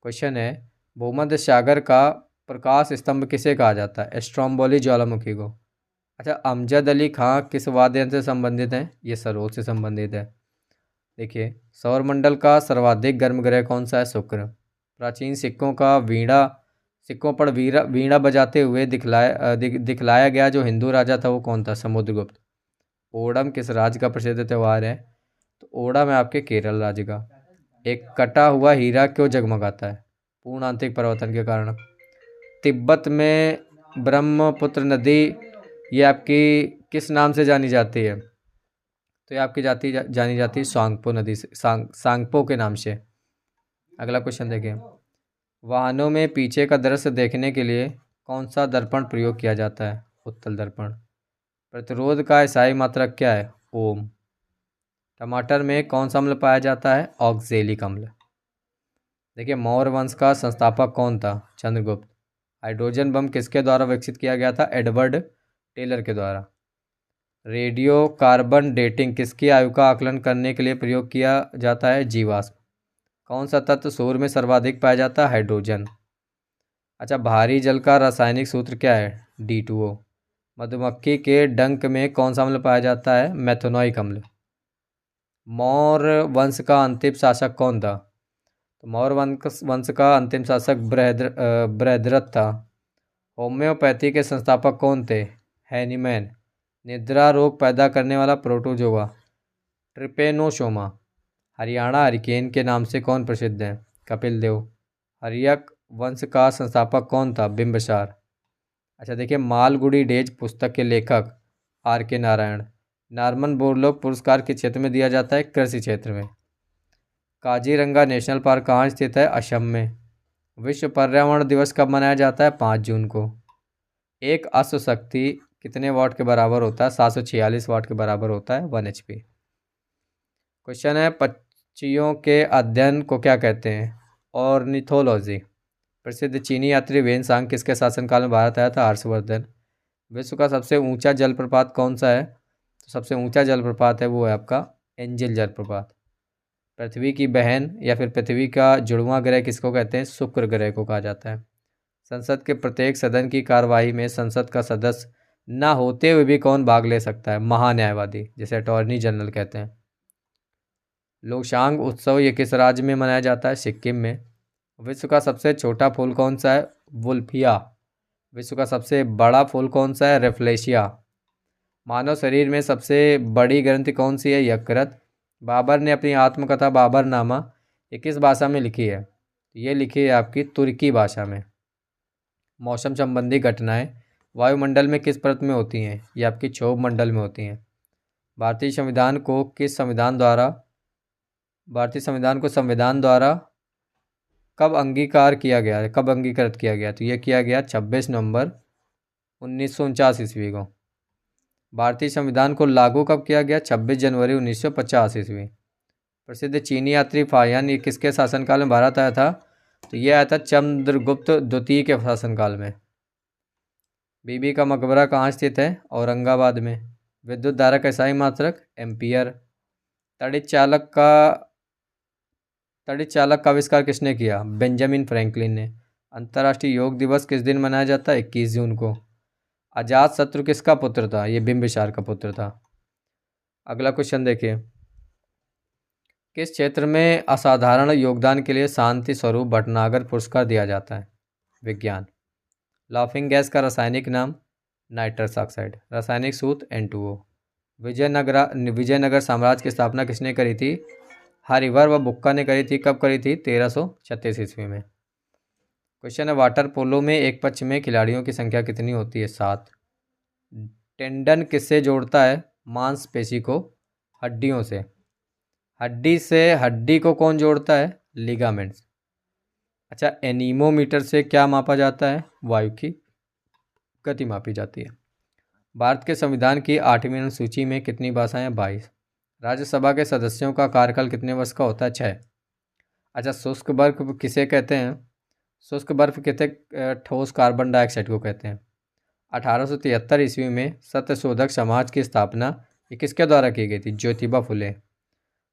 क्वेश्चन है, भूमध्य सागर का प्रकाश स्तंभ किसे कहा जाता है? स्ट्रोम्बोली ज्वालामुखी को। अच्छा, अमजद अली खां किस वाद्य यंत्र से संबंधित हैं? ये सरोद से संबंधित है। देखिए, सौरमंडल का सर्वाधिक गर्म ग्रह कौन सा है? शुक्र। प्राचीन सिक्कों पर वीणा बजाते हुए दिखलाया गया जो हिंदू राजा था वो कौन था? समुद्रगुप्त। ओणम किस राज्य का प्रसिद्ध त्यौहार है? तो ओणम है आपके केरल राज्य का। एक कटा हुआ हीरा क्यों जगमगाता है? पूर्ण आंतरिक परिवर्तन के कारण। तिब्बत में ब्रह्मपुत्र नदी ये आपकी किस नाम से जानी जाती है? तो ये आपकी जानी जाती है सांगपो नदी से, सांगपो के नाम से। अगला क्वेश्चन देखिए, वाहनों में पीछे का दृश्य देखने के लिए कौन सा दर्पण प्रयोग किया जाता है? उत्तल दर्पण। प्रतिरोध का ईसाई मात्रक क्या है? ओम। टमाटर में कौन सा अम्ल पाया जाता है? ऑक्जेलिक अम्ल। देखिए, मौर्य वंश का संस्थापक कौन था? चंद्रगुप्त। हाइड्रोजन बम किसके द्वारा विकसित किया गया था? एडवर्ड टेलर के द्वारा। रेडियो कार्बन डेटिंग किसकी आयु का आकलन करने के लिए प्रयोग किया जाता है? जीवाश्म। कौन सा तत्व सूर्य में सर्वाधिक पाया जाता है? हाइड्रोजन। अच्छा, भारी जल का रासायनिक सूत्र क्या है? D2O। मधुमक्खी के डंक में कौन सा अम्ल पाया जाता है? मेथनोइक अम्ल। मौर्य वंश का अंतिम शासक कौन था? तो मौर्य वंश का अंतिम शासक बृहद्रथ था। होम्योपैथी के संस्थापक कौन थे? हैनीमैन। निद्रा रोग पैदा करने वाला प्रोटोजोआ? ट्रिपेनोसोमा। हरियाणा हरिकेन के नाम से कौन प्रसिद्ध है? कपिल देव। हर्यक वंश का संस्थापक कौन था? बिंबिसार। अच्छा देखिए, मालगुडी डेज पुस्तक के लेखक R.K. नारायण। नॉर्मन बोरलॉग पुरस्कार किस क्षेत्र में दिया जाता है? कृषि क्षेत्र में। काजीरंगा नेशनल पार्क कहाँ स्थित है? असम में। विश्व पर्यावरण दिवस कब मनाया जाता है? 5 जून को। एक अश्व शक्ति कितने वाट के बराबर होता है? 746 वाट के बराबर होता है, 1 HP। क्वेश्चन है, पक्षियों के अध्ययन को क्या कहते हैं? ऑर्निथोलॉजी। प्रसिद्ध चीनी यात्री वेन किसके शासनकाल में भारत आया था? हर्षवर्धन। विश्व का सबसे ऊंचा जलप्रपात कौन सा है? तो सबसे ऊंचा जलप्रपात है वो है आपका एंजल जलप्रपात। पृथ्वी की बहन या फिर पृथ्वी का जुड़वां ग्रह किसको कहते हैं? शुक्र ग्रह को कहा जाता है। संसद के प्रत्येक सदन की कार्यवाही में संसद का सदस्य न होते हुए भी कौन भाग ले सकता है? महान्यायवादी, जिसे अटॉर्नी जनरल कहते हैं। लोशांग उत्सव ये किस राज्य में मनाया जाता है? सिक्किम में। विश्व का सबसे छोटा फूल कौन सा है? वुल्फिया। विश्व का सबसे बड़ा फूल कौन सा है? रेफ्लेशिया। मानव शरीर में सबसे बड़ी ग्रंथि कौन सी है? यकृत। बाबर ने अपनी आत्मकथा बाबरनामा ये किस भाषा में लिखी है? ये लिखी है आपकी तुर्की भाषा में। मौसम संबंधी घटनाएं वायुमंडल में किस परत में होती हैं? ये आपकी क्षोभ मंडल में होती हैं। भारतीय संविधान को संविधान द्वारा कब अंगीकार किया गया है? कब अंगीकृत किया गया? तो यह किया गया 26 नवंबर 1949 ईस्वी को। भारतीय संविधान को लागू कब किया गया? 26 जनवरी 1950 ईस्वी। प्रसिद्ध चीनी यात्री फाहियान ये किसके शासनकाल में भारत आया था? तो यह आया था चंद्रगुप्त द्वितीय के शासनकाल में। बीबी का मकबरा कहाँ स्थित है? औरंगाबाद में। विद्युत धारा का ईसाई मात्रक? एम्पियर। तड़ित चालक का आविष्कार किसने किया? बेंजामिन फ्रैंकलिन ने। अंतर्राष्ट्रीय योग दिवस किस दिन मनाया जाता है? 21 जून को। अजात शत्रु किसका पुत्र था? ये बिंबिसार का पुत्र था। अगला क्वेश्चन देखिए, किस क्षेत्र में असाधारण योगदान के लिए शांति स्वरूप भटनागर पुरस्कार दिया जाता है? विज्ञान। लाफिंग गैस का रासायनिक नाम? Nitrous oxide. रासायनिक सूत्र N2O। विजयनगर साम्राज्य की स्थापना किसने करी थी? हरिवर व बुक्का ने करी थी। कब करी थी? 1336 ईस्वी में। क्वेश्चन है, वाटर पोलो में एक पक्ष में खिलाड़ियों की संख्या कितनी होती है? 7। टेंडन किससे जोड़ता है मांसपेशी को? हड्डियों से। हड्डी से हड्डी को कौन जोड़ता है? लिगामेंट्स। अच्छा, एनीमोमीटर से क्या मापा जाता है? वायु की गति मापी जाती है। भारत के संविधान की 8वीं अनुसूची में कितनी भाषाएं? 22। राज्यसभा के सदस्यों का कार्यकाल कितने वर्ष का होता है? 6। अच्छा, शुष्क बर्फ किसे कहते हैं? शुष्क बर्फ किसे ठोस कार्बन डाइऑक्साइड को कहते हैं? 1873 ईस्वी में सत्यशोधक समाज की स्थापना ये किसके द्वारा की गई थी? ज्योतिबा फुले।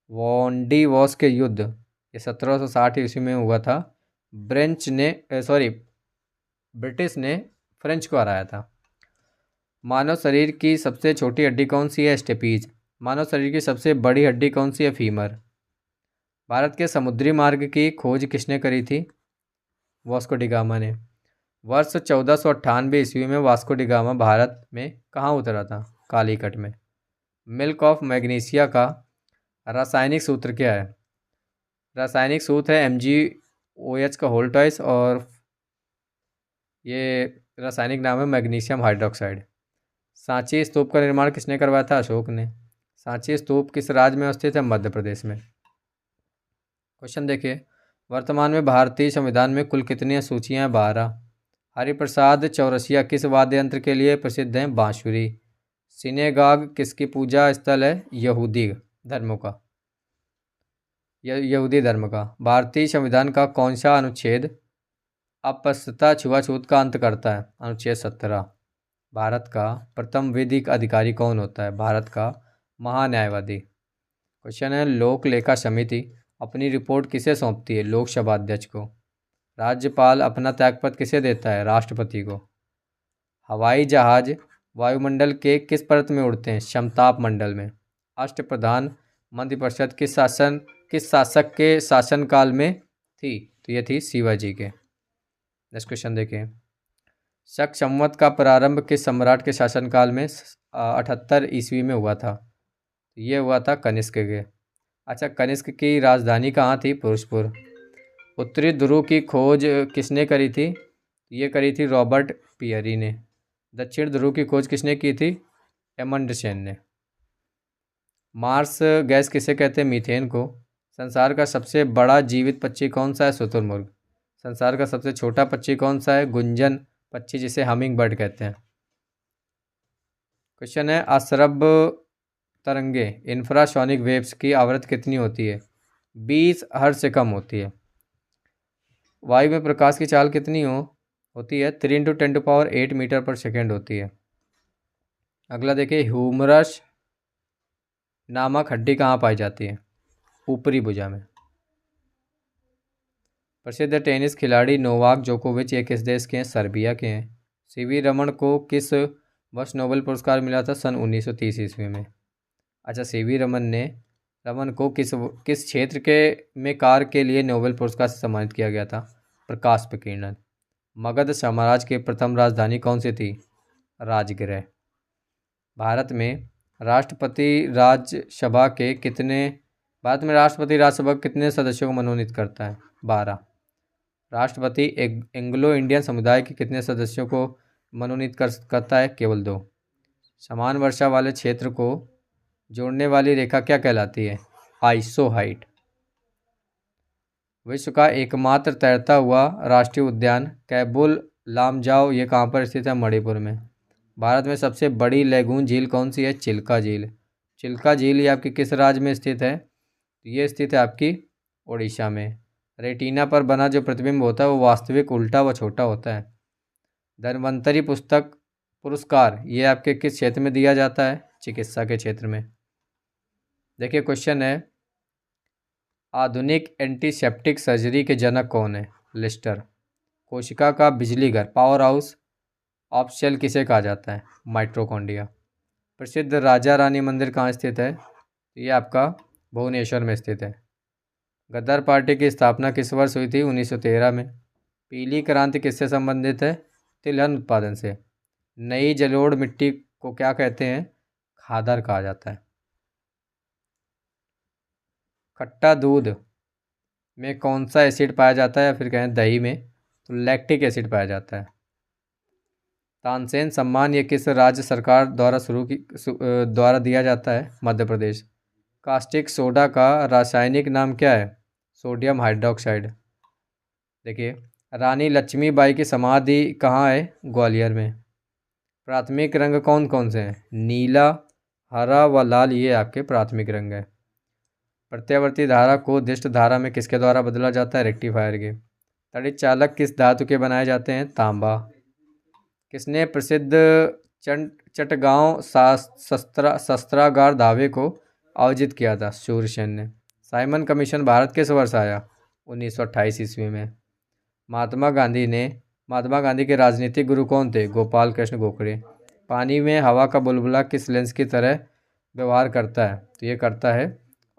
वॉन्डी वॉस के युद्ध ये 1760 ईस्वी में हुआ था। ब्रिटिश ने फ्रेंच को हराया था। मानव शरीर की सबसे छोटी हड्डी कौन सी है? स्टेपीज। मानव शरीर की सबसे बड़ी हड्डी कौन सी है? फीमर। भारत के समुद्री मार्ग की खोज किसने करी थी? वास्को डिगामा ने। वर्ष 1498 ईस्वी में वास्को डिगामा भारत में कहाँ उतरा था? कालीकट में। मिल्क ऑफ मैग्नीशिया का रासायनिक सूत्र क्या है? रासायनिक सूत्र है MgOH का होल ट्वाइस और ये रासायनिक नाम है मैग्नीशियम हाइड्रोक्साइड। सांची स्तूप का निर्माण किसने करवाया था? अशोक ने। सांची स्तूप किस राज्य में स्थित है? मध्य प्रदेश में। क्वेश्चन देखिए, वर्तमान में भारतीय संविधान में कुल कितनी अनुसूचियां हैं? 12। हरिप्रसाद चौरसिया किस वाद्य यंत्र के लिए प्रसिद्ध हैं? बांसुरी। सिनेगाग किसकी पूजा स्थल है? यहूदी धर्मों का, यहूदी धर्म का। भारतीय संविधान का कौन सा अनुच्छेद अस्पृश्यता छुआछूत का अंत करता है? अनुच्छेद 17। भारत का प्रथम विधिक अधिकारी कौन होता है? भारत का महान्यायवादी। क्वेश्चन है, लोक लेखा समिति अपनी रिपोर्ट किसे सौंपती है? लोकसभा अध्यक्ष को। राज्यपाल अपना त्यागपत्र किसे देता है? राष्ट्रपति को। हवाई जहाज वायुमंडल के किस परत में उड़ते हैं? समताप मंडल में। अष्टप्रधान मंत्रिपरिषद किस शासक के शासनकाल में थी? तो ये थी शिवाजी के। नेक्स्ट क्वेश्चन देखें, शक संवत का प्रारंभ किस सम्राट के शासनकाल में? 78 ईस्वी में हुआ था। ये हुआ था कनिष्क के। अच्छा, कनिष्क की राजधानी कहाँ थी? पुरुषपुर। उत्तरी ध्रुव की खोज किसने करी थी? ये करी थी रॉबर्ट पियरी ने। दक्षिण ध्रुव की खोज किसने की थी? एमंडसेन ने। मार्स गैस किसे कहते हैं? मीथेन को। संसार का सबसे बड़ा जीवित पक्षी कौन सा है? शुतुरमुर्ग। संसार का सबसे छोटा पक्षी कौन सा है? गुंजन पक्षी, जिसे हमिंग बर्ड कहते हैं। क्वेश्चन है, अश्रव्य तरंगे इंफ्रासोनिक वेव्स की आवृत्ति कितनी होती है? 20 हर्ट्ज से कम होती है। वायु में प्रकाश की चाल कितनी होती है? 3 × 10⁸ मीटर पर सेकेंड होती है। अगला देखिए, ह्यूमरस नामक हड्डी कहाँ पाई जाती है? ऊपरी भुजा में। प्रसिद्ध टेनिस खिलाड़ी नोवाक जोकोविच ये किस देश के हैं? सर्बिया के हैं। सीवी रमन को किस वर्ष नोबेल पुरस्कार मिला था? सन 1930 ईस्वी में। अच्छा, सीवी रमन को किस क्षेत्र के में कार्य के लिए नोबेल पुरस्कार से सम्मानित किया गया था? प्रकाश प्रकीर्णन। मगध साम्राज्य की प्रथम राजधानी कौन सी थी? राजगृह। भारत में राष्ट्रपति राज्यसभा कितने सदस्यों को मनोनीत करता है? 12। राष्ट्रपति एंग्लो इंडियन समुदाय के कितने सदस्यों को मनोनीत करता है? केवल 2। समान वर्षा वाले क्षेत्र को जोड़ने वाली रेखा क्या कहलाती है? आइसोहाइट। विश्व का एकमात्र तैरता हुआ राष्ट्रीय उद्यान कैबुल लामजाओ ये कहाँ पर स्थित है? मणिपुर में। भारत में सबसे बड़ी लैगून झील कौन सी है? चिल्का झील। चिल्का झील ये आपकी किस राज्य में स्थित है? ये स्थित है आपकी उड़ीसा में। रेटिना पर बना जो प्रतिबिंब होता है वो वास्तविक उल्टा व छोटा होता है। धन्वंतरी पुस्तक पुरस्कार ये आपके किस क्षेत्र में दिया जाता है? चिकित्सा के क्षेत्र में। देखिए, क्वेश्चन है, आधुनिक एंटीसेप्टिक सर्जरी के जनक कौन है? लिस्टर। कोशिका का बिजली घर पावर हाउस ऑफ सेल किसे कहा जाता है? माइटोकॉन्ड्रिया। प्रसिद्ध राजा रानी मंदिर कहाँ स्थित है? ये आपका भुवनेश्वर में स्थित है। गद्दार पार्टी की स्थापना किस वर्ष हुई थी? 1913 में। पीली क्रांति किससे संबंधित है? तिलहन उत्पादन से। नई जलोढ़ मिट्टी को क्या कहते हैं? खादर कहा जाता है। खट्टा दूध में कौन सा एसिड पाया जाता है, या फिर कहें दही में, तो लैक्टिक एसिड पाया जाता है। तानसेन सम्मान ये किस राज्य सरकार द्वारा दिया जाता है? मध्य प्रदेश। कास्टिक सोडा का रासायनिक नाम क्या है? Sodium hydroxide. देखिए, रानी लक्ष्मीबाई की समाधि कहाँ है? ग्वालियर में। प्राथमिक रंग कौन कौन से हैं? नीला, हरा व लाल, ये आपके प्राथमिक रंग है। प्रत्यावर्ती धारा को दिष्ट धारा में किसके द्वारा बदला जाता है? रेक्टिफायर के। तड़ित चालक किस धातु के बनाए जाते हैं? तांबा। किसने प्रसिद्ध चटगांव शस्त्रागार दावे को आयोजित किया था? शूरसेन ने। साइमन कमीशन भारत किस वर्ष आया? 1928 ईस्वी में। महात्मा गांधी के राजनीतिक गुरु कौन थे? गोपाल कृष्ण गोखले। पानी में हवा का बुलबुला किस लेंस की तरह व्यवहार करता है? तो ये करता है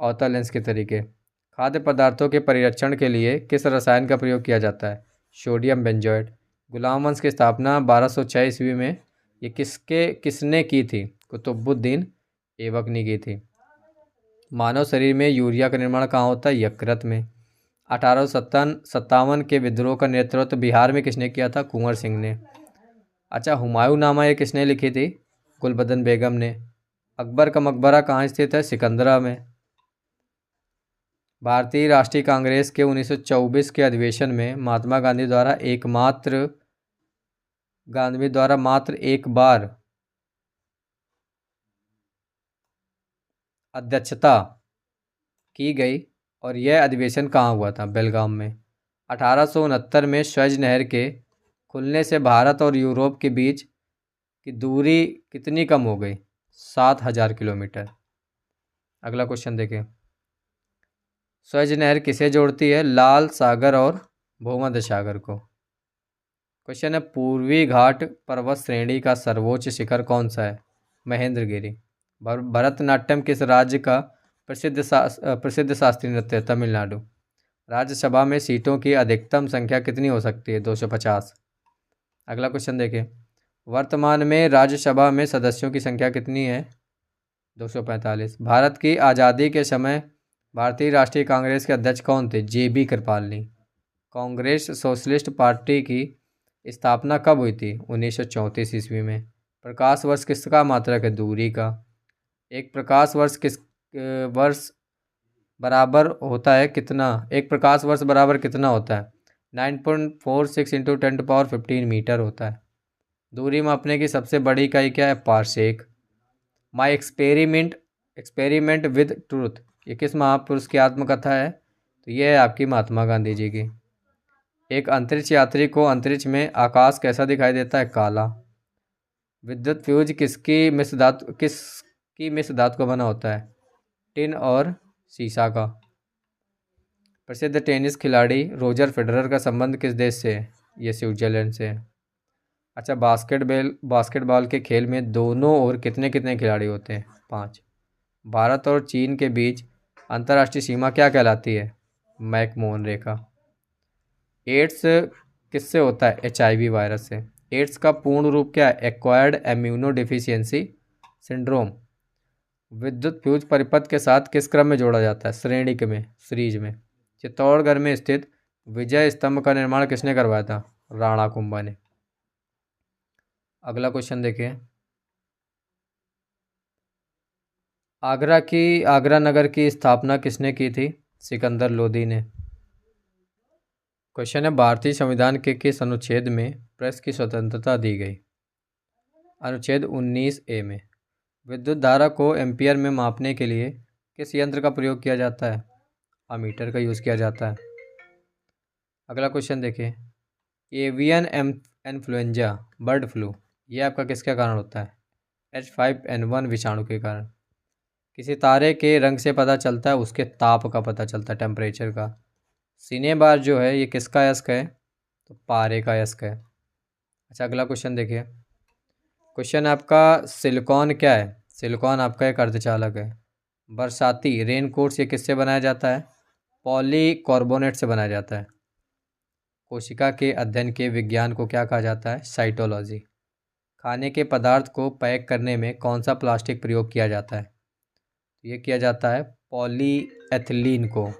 अवतल लेंस के तरीके। खाद्य पदार्थों के परिरक्षण के लिए किस रसायन का प्रयोग किया जाता है? Sodium benzoate. गुलाम वंश की स्थापना 1206 ईस्वी में ये किसने की थी? कुतुबुद्दीन ऐबक ने की थी। मानव शरीर में यूरिया का निर्माण कहाँ होता है? यकृत में। 1857 के विद्रोह का नेतृत्व बिहार में किसने किया था? कुंवर सिंह ने। अच्छा, हुमायूं नामा ये किसने लिखी थी? गुलबदन बेगम ने। अकबर का मकबरा कहाँ स्थित है? सिकंदरा में। भारतीय राष्ट्रीय कांग्रेस के 1924 के अधिवेशन में महात्मा गांधी द्वारा मात्र एक बार अध्यक्षता की गई और यह अधिवेशन कहाँ हुआ था? बेलगाम में। 1869 में स्वेज नहर के खुलने से भारत और यूरोप के बीच की दूरी कितनी कम हो गई? 7000 किलोमीटर। अगला क्वेश्चन देखें। स्वेज नहर किसे जोड़ती है? लाल सागर और भूमध्य सागर को। क्वेश्चन है, पूर्वी घाट पर्वत श्रेणी का सर्वोच्च शिखर कौन सा है? महेंद्रगिरी। भरतनाट्यम किस राज्य का प्रसिद्ध शास्त्रीय नृत्य है? तमिलनाडु। राज्यसभा में सीटों की अधिकतम संख्या कितनी हो सकती है? 250। अगला क्वेश्चन देखें। वर्तमान में राज्यसभा में सदस्यों की संख्या कितनी है? 245। भारत की आज़ादी के समय भारतीय राष्ट्रीय कांग्रेस के अध्यक्ष कौन थे? JB कृपालनी। कांग्रेस सोशलिस्ट पार्टी की स्थापना कब हुई थी? 1934 ईस्वी में। प्रकाश वर्ष किसका मात्रक है? दूरी का। एक प्रकाश वर्ष वर्ष बराबर होता है कितना? एक प्रकाश वर्ष बराबर कितना होता है? 9.46 × 10⁻15 मीटर होता है। दूरी मापने की सबसे बड़ी इकाई क्या है? Parsec. My experiment with truth, ये किस महापुरुष की आत्मकथा है? तो ये है आपकी महात्मा गांधी जी की। एक अंतरिक्ष यात्री को अंतरिक्ष में आकाश कैसा दिखाई देता है? काला। विद्युत फ्यूज किसकी मिश्र धातु का बना होता है? टिन और सीसा का। प्रसिद्ध टेनिस खिलाड़ी रोजर फेडरर का संबंध किस देश से है? ये स्विट्जरलैंड से है। अच्छा, बास्केटबॉल के खेल में दोनों ओर कितने खिलाड़ी होते हैं? 5। भारत और चीन के बीच अंतर्राष्ट्रीय सीमा क्या कहलाती है? मैकमोहन रेखा। एड्स किससे होता है? HIV वायरस से। एड्स का पूर्ण रूप क्या है? Acquired immuno deficiency syndrome. विद्युत फ्यूज परिपथ के साथ किस क्रम में जोड़ा जाता है? श्रेणी में, सीरीज में। चित्तौड़गढ़ में स्थित विजय स्तंभ का निर्माण किसने करवाया था? राणा कुंभा ने। अगला क्वेश्चन देखिए। आगरा नगर की स्थापना किसने की थी? सिकंदर लोदी ने। क्वेश्चन है, भारतीय संविधान के किस अनुच्छेद में प्रेस की स्वतंत्रता दी गई? अनुच्छेद 19A में। विद्युत धारा को एम्पियर में मापने के लिए किस यंत्र का प्रयोग किया जाता है? अमीटर का यूज़ किया जाता है। अगला क्वेश्चन देखिए। एवियन इन्फ्लुएंजा बर्ड फ्लू ये आपका किसके कारण होता है? H5N1 विषाणु के कारण। किसी तारे के रंग से पता चलता है? उसके ताप का पता चलता है, टेम्परेचर का। सिनेबार जो है ये किसका अयस्क है? तो पारे का अयस्क है। अच्छा, अगला क्वेश्चन देखिए। क्वेश्चन आपका, सिलिकॉन क्या है? सिलिकॉन आपका एक अर्धचालक है। बरसाती रेनकोट ये किससे बनाया जाता है? पॉलीकार्बोनेट से बनाया जाता है। कोशिका के अध्ययन के विज्ञान को क्या कहा जाता है? साइटोलॉजी। खाने के पदार्थ को पैक करने में कौन सा प्लास्टिक प्रयोग किया जाता है? ये किया जाता है पॉलीएथिलीन को।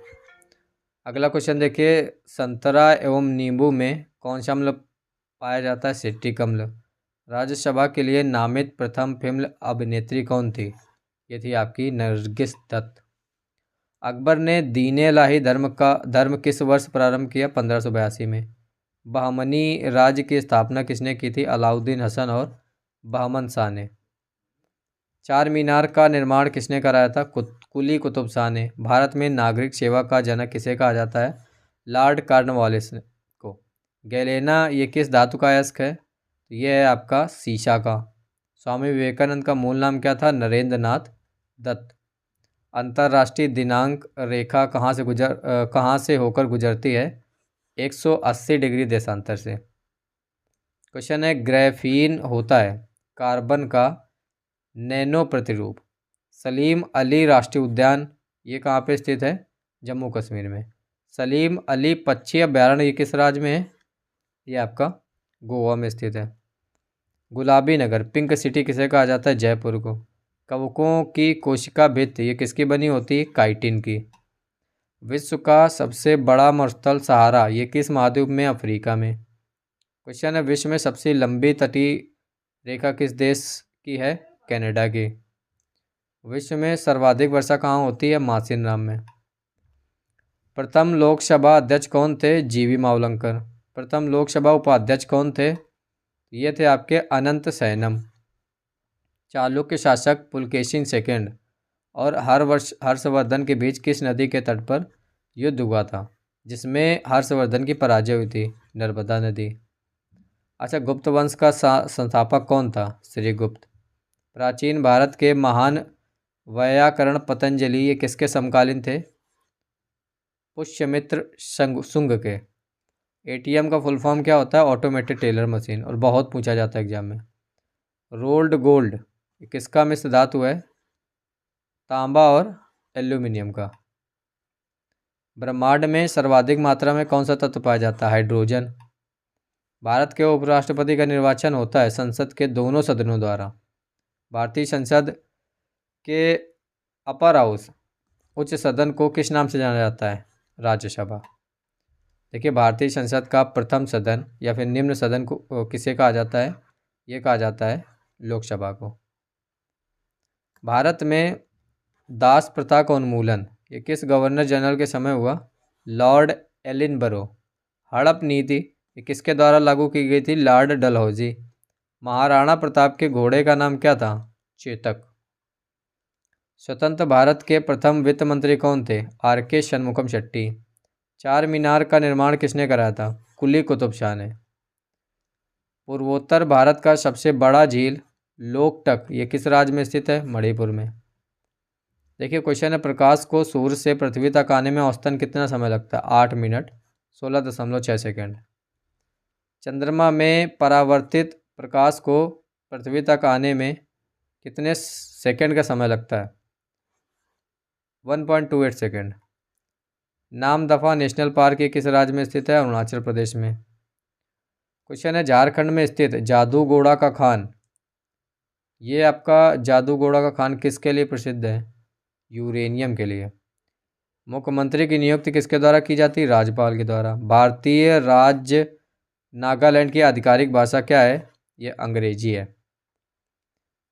अगला क्वेश्चन देखिए। संतरा एवं नींबू में कौन सा अम्ल पाया जाता है? सिट्रिक अम्ल। राज्यसभा के लिए नामित प्रथम फिल्म अभिनेत्री कौन थी? ये थी आपकी नरगिस दत्त। अकबर ने दीन इलाही धर्म किस वर्ष प्रारंभ किया? 1582 में। बहमनी राज्य की स्थापना किसने की थी? अलाउद्दीन हसन और बहमन शाह ने। चार मीनार का निर्माण किसने कराया था? कुली कुतुब शाह ने। भारत में नागरिक सेवा का जनक किसे कहा जाता है? लॉर्ड कॉर्नवालिस को। गैलेना ये किस धातु का अयस्क है? तो यह है आपका सीसा का। स्वामी विवेकानंद का मूल नाम क्या था? नरेंद्र नाथ दत्त। अंतर्राष्ट्रीय दिनांक रेखा कहाँ से होकर गुजरती है? 180 डिग्री देशांतर से। क्वेश्चन है, ग्रेफीन होता है कार्बन का नैनो प्रतिरूप। सलीम अली राष्ट्रीय उद्यान ये कहाँ पे स्थित है? जम्मू कश्मीर में। सलीम अली पक्षी अभ्यारण्य ये किस राज्य में है? ये आपका गोवा में स्थित है। गुलाबी नगर पिंक सिटी किसे कहा जाता है? जयपुर को। कवकों की कोशिका भित्ति ये किसकी बनी होती है? काइटिन की। विश्व का सबसे बड़ा मरुस्थल सहारा ये किस महाद्वीप में? अफ्रीका में। क्वेश्चन है, विश्व में सबसे लंबी तटीय रेखा किस देश की है? कनाडा की। विश्व में सर्वाधिक वर्षा कहाँ होती है? मासिनराम में। प्रथम लोकसभा अध्यक्ष कौन थे? जीवी मावलंकर। प्रथम लोकसभा उपाध्यक्ष कौन थे? ये थे आपके अनंत सैनम। चालुक्य शासक पुलकेशिन सेकंड और हर्षवर्धन के बीच किस नदी के तट पर युद्ध हुआ था, जिसमें हर्षवर्धन की पराजय हुई थी? नर्मदा नदी। अच्छा, गुप्त वंश का संस्थापक कौन था? श्रीगुप्त। प्राचीन भारत के महान वैयाकरण पतंजलि ये किसके समकालीन थे? पुष्यमित्र शुंग के। एटीएम का फुल फॉर्म क्या होता है? ऑटोमेटेड टेलर मशीन, और बहुत पूछा जाता है एग्जाम में। रोल्ड गोल्ड किसका मिश्र धातु है? तांबा और एल्यूमिनियम का। ब्रह्मांड में सर्वाधिक मात्रा में कौन सा तत्व पाया जाता है? हाइड्रोजन। भारत के उपराष्ट्रपति का निर्वाचन होता है संसद के दोनों सदनों द्वारा। भारतीय संसद के अपर हाउस उच्च सदन को किस नाम से जाना जाता है? राज्यसभा। देखिए, भारतीय संसद का प्रथम सदन या फिर निम्न सदन को किसे कहा जाता है? ये कहा जाता है लोकसभा को। भारत में दास प्रथा का उन्मूलन ये किस गवर्नर जनरल के समय हुआ? लॉर्ड एलिनबरो। हड़प नीति ये किसके द्वारा लागू की गई थी? लॉर्ड डलहौजी। महाराणा प्रताप के घोड़े का नाम क्या था? चेतक। स्वतंत्र भारत के प्रथम वित्त मंत्री कौन थे? आर के शनमुखम शेट्टी। चार मीनार का निर्माण किसने कराया था? कुली कुतुब शाह ने। पूर्वोत्तर भारत का सबसे बड़ा झील लोकटक ये किस राज्य में स्थित है? मणिपुर में। देखिए, क्वेश्चन है, प्रकाश को सूर्य से पृथ्वी तक आने में औसतन कितना समय लगता है? 8 मिनट 16.6 सेकेंड। चंद्रमा में परावर्तित प्रकाश को पृथ्वी तक आने में कितने सेकंड का समय लगता है? 1.28 सेकेंड। नामदफा नेशनल पार्क ये किस राज्य में स्थित है? अरुणाचल प्रदेश में। क्वेश्चन है, झारखंड में स्थित जादूगोड़ा का खान ये आपका जादूगोड़ा का खान किसके लिए प्रसिद्ध है? यूरेनियम के लिए। मुख्यमंत्री की नियुक्ति किसके द्वारा की जाती है? राज्यपाल के द्वारा। भारतीय राज्य नागालैंड की आधिकारिक भाषा क्या है? ये अंग्रेजी है।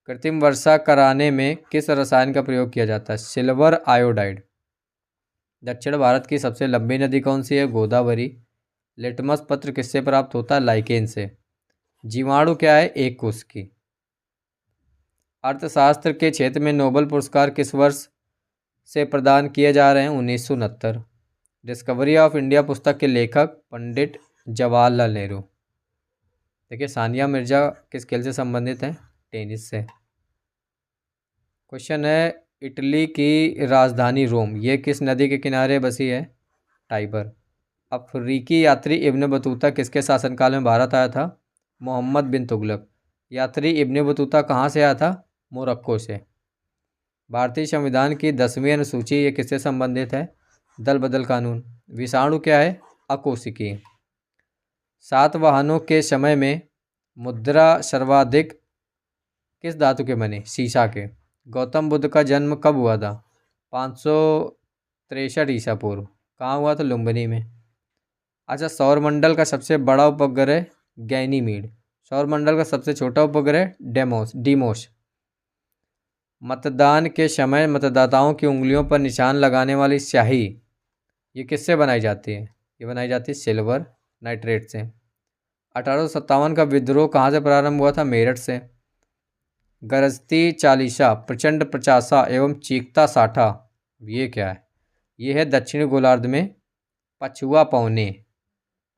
कृत्रिम वर्षा कराने में किस रसायन का प्रयोग किया जाता है? Silver iodide. दक्षिण भारत की सबसे लंबी नदी कौन सी है? गोदावरी। लिटमस पत्र किससे प्राप्त होता है? लाइकेन से। जीवाणु क्या है? एक कोश की। अर्थशास्त्र के क्षेत्र में नोबेल पुरस्कार किस वर्ष से प्रदान किए जा रहे हैं? 1969। डिस्कवरी ऑफ इंडिया पुस्तक के लेखक पंडित जवाहरलाल नेहरू। देखिए, सानिया मिर्जा किस खेल से संबंधित है? टेनिस से। क्वेश्चन है, इटली की राजधानी रोम ये किस नदी के किनारे बसी है? टाइबर। अफ्रीकी यात्री इब्न बतूता किसके शासनकाल में भारत आया था? मोहम्मद बिन तुगलक। यात्री इब्न बतूता कहाँ से आया था? मोरक्को से। भारतीय संविधान की 10वीं अनुसूची ये किससे संबंधित है? दल बदल कानून। विषाणु क्या है? अकोशिकीय। सातवाहनों के समय में मुद्रा सर्वाधिक किस धातु के बने? शीशा के। गौतम बुद्ध का जन्म कब हुआ था? 563 ईसा पूर्व। कहाँ हुआ था? लुम्बिनी में। अच्छा, सौरमंडल का सबसे बड़ा उपग्रह गैनीमीड। सौरमंडल का सबसे छोटा उपग्रह डीमोस। मतदान के समय मतदाताओं की उंगलियों पर निशान लगाने वाली स्याही ये किससे बनाई जाती है? ये बनाई जाती है सिल्वर नाइट्रेट से। 1857 का विद्रोह कहाँ से प्रारंभ हुआ था? मेरठ से। गरजती चालीसा, प्रचंड प्रचासा एवं चीखता साठा ये क्या है? ये है दक्षिणी गोलार्ध में पछुआ पौने।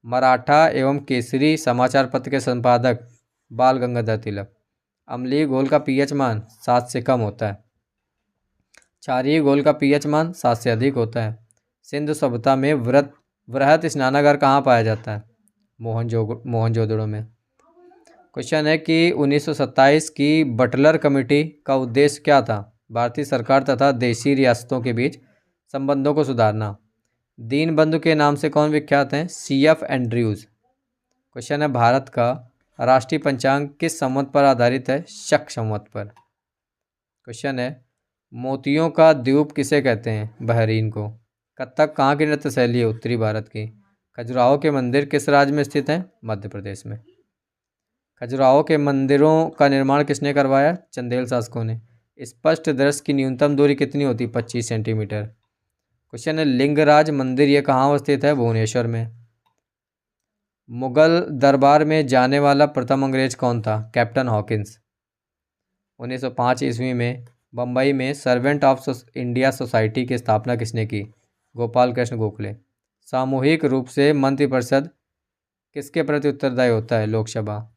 मराठा एवं केसरी समाचार पत्र के संपादक बाल गंगाधर तिलक। अम्लीय घोल का पीएच मान 7 से कम होता है। क्षारीय घोल का पीएच मान 7 से अधिक होता है। सिंधु सभ्यता में वृहत स्नानागार कहाँ पाया जाता है? मोहनजोदड़ो में। क्वेश्चन है कि 1927 की बटलर कमेटी का उद्देश्य क्या था? भारतीय सरकार तथा देशी रियासतों के बीच संबंधों को सुधारना। दीनबंधु के नाम से कौन विख्यात हैं? CF Andrews. क्वेश्चन है, भारत का राष्ट्रीय पंचांग किस संवत पर आधारित है? शक संवत पर। क्वेश्चन है, मोतियों का द्वीप किसे कहते हैं? बहरीन को। कथक कहाँ की नृत्य शैली है? उत्तरी भारत की। खजुराहो के मंदिर किस राज्य में स्थित हैं? मध्य प्रदेश में। खजुराहो के मंदिरों का निर्माण किसने करवाया? चंदेल शासकों ने। स्पष्ट दृश्य की न्यूनतम दूरी कितनी होती? 25 सेंटीमीटर। क्वेश्चन है लिंगराज मंदिर ये कहाँ स्थित है? भुवनेश्वर में। मुगल दरबार में जाने वाला प्रथम अंग्रेज कौन था? Captain Hawkins. 1905 ईस्वी में बम्बई में सर्वेंट ऑफ इंडिया सोसाइटी की स्थापना किसने की? गोपाल कृष्ण गोखले। सामूहिक रूप से मंत्रिपरिषद किसके प्रति उत्तरदायी होता है? लोकसभा।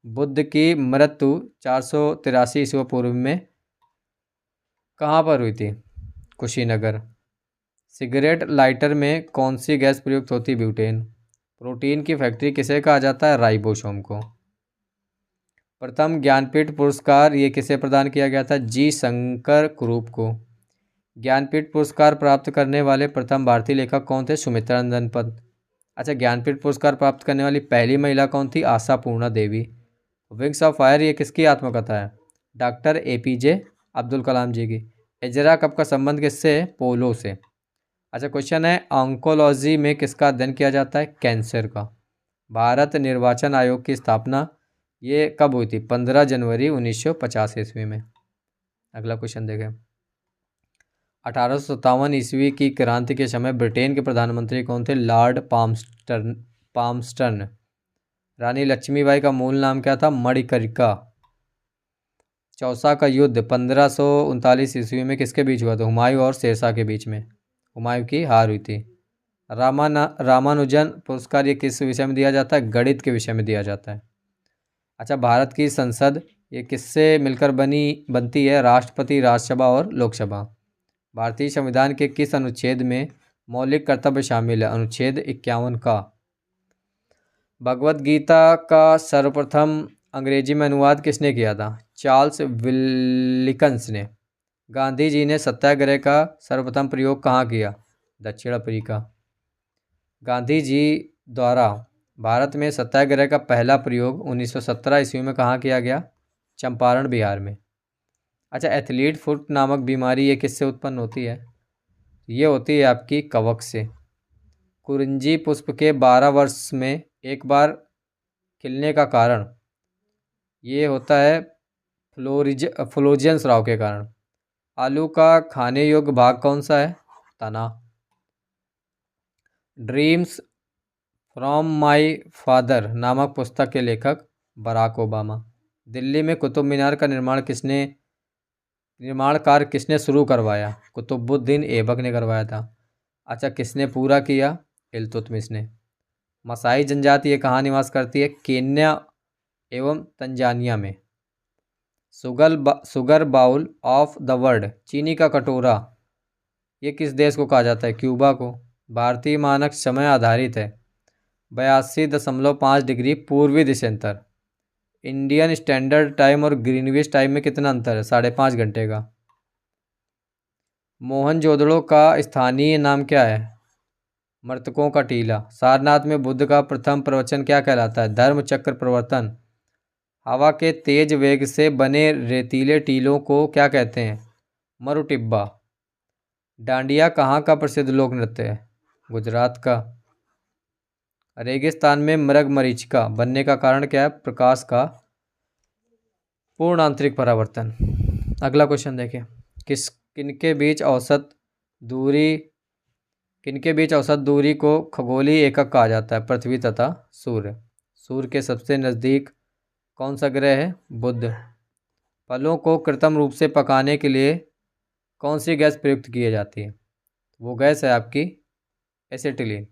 बुद्ध की मृत्यु 483 ईस्वी पूर्व में कहाँ पर हुई थी? कुशीनगर। सिगरेट लाइटर में कौन सी गैस प्रयुक्त होती? ब्यूटेन। प्रोटीन की फैक्ट्री किसे कहा जाता है? राइबोसोम को। प्रथम ज्ञानपीठ पुरस्कार ये किसे प्रदान किया गया था? जी शंकर कुरूप को। ज्ञानपीठ पुरस्कार प्राप्त करने वाले प्रथम भारतीय लेखक कौन थे? सुमित्रा नंदन पन्त। अच्छा, ज्ञानपीठ पुरस्कार प्राप्त करने वाली पहली महिला कौन थी? आशा पूर्णा देवी। विंग्स ऑफ फायर ये किसकी आत्मकथा है? डॉक्टर APJ अब्दुल कलाम जी की। एजरा कप का संबंध किससे है? पोलो से। अच्छा, क्वेश्चन है ऑन्कोलॉजी में किसका अध्ययन किया जाता है? कैंसर का। भारत निर्वाचन आयोग की स्थापना ये कब हुई थी? 15 जनवरी 1950 ईस्वी में। अगला क्वेश्चन देखें। 1857 ईस्वी की क्रांति के समय ब्रिटेन के प्रधानमंत्री कौन थे? लॉर्ड पामस्टर्न। रानी लक्ष्मीबाई का मूल नाम क्या था? मणिकर्णिका। चौसा का युद्ध 1539 ईस्वी में किसके बीच हुआ था? हुमायूं और शेरशाह के बीच में। हुमायूं की हार हुई थी। रामानुजन पुरस्कार ये किस विषय में दिया जाता है? गणित के विषय में दिया जाता है। अच्छा, भारत की संसद ये किससे मिलकर बनती है? राष्ट्रपति, राज्यसभा और लोकसभा। भारतीय संविधान के किस अनुच्छेद में मौलिक कर्तव्य शामिल है? अनुच्छेद 51 का। भगवत गीता का सर्वप्रथम अंग्रेजी में अनुवाद किसने किया था? चार्ल्स विल्किंस ने। गांधी जी ने सत्याग्रह का सर्वप्रथम प्रयोग कहाँ किया? दक्षिण अफ्रीका। गांधी जी द्वारा भारत में सत्याग्रह का पहला प्रयोग 1917 ईस्वी में कहाँ किया गया? चंपारण, बिहार में। अच्छा, एथलीट फुट नामक बीमारी ये किससे उत्पन्न होती है? ये होती है आपकी कवक से। कुरिंजी पुष्प के 12 वर्ष में एक बार खिलने का कारण ये होता है फ्लोजियन स्राव के कारण। आलू का खाने योग्य भाग कौन सा है? तना। ड्रीम्स फ्रॉम माई फादर नामक पुस्तक के लेखक बराक ओबामा। दिल्ली में कुतुब मीनार का निर्माण कार्य किसने शुरू करवाया? कुतुबुद्दीन ऐबक ने करवाया था। अच्छा, किसने पूरा किया? इल्तुतमिश ने। मसाई जनजाति ये कहाँ निवास करती है? केन्या एवं तंजानिया में। Sugar bowl of the world चीनी का कटोरा ये किस देश को कहा जाता है? क्यूबा को। भारतीय मानक समय आधारित है 82.5 डिग्री पूर्वी दिशांतर। इंडियन स्टैंडर्ड टाइम और ग्रीनविच टाइम में कितना अंतर है? 5.5 घंटे का। मोहनजोदड़ो का स्थानीय नाम क्या है? मृतकों का टीला। सारनाथ में बुद्ध का प्रथम प्रवचन क्या कहलाता है? धर्म चक्र प्रवर्तन। हवा के तेज वेग से बने रेतीले टीलों को क्या कहते हैं? मरुटिब्बा। डांडिया कहाँ का प्रसिद्ध लोक नृत्य है? गुजरात का। रेगिस्तान में मृगमरीचिका बनने का कारण क्या है? प्रकाश का पूर्ण आंतरिक परावर्तन। अगला क्वेश्चन देखें। किनके बीच औसत दूरी को खगोलीय एकक कहा जाता है? पृथ्वी तथा सूर्य। सूर्य के सबसे नज़दीक कौन सा ग्रह है? बुध। फलों को कृत्रिम रूप से पकाने के लिए कौन सी गैस प्रयुक्त की जाती है? वो गैस है आपकी एसिटिलीन।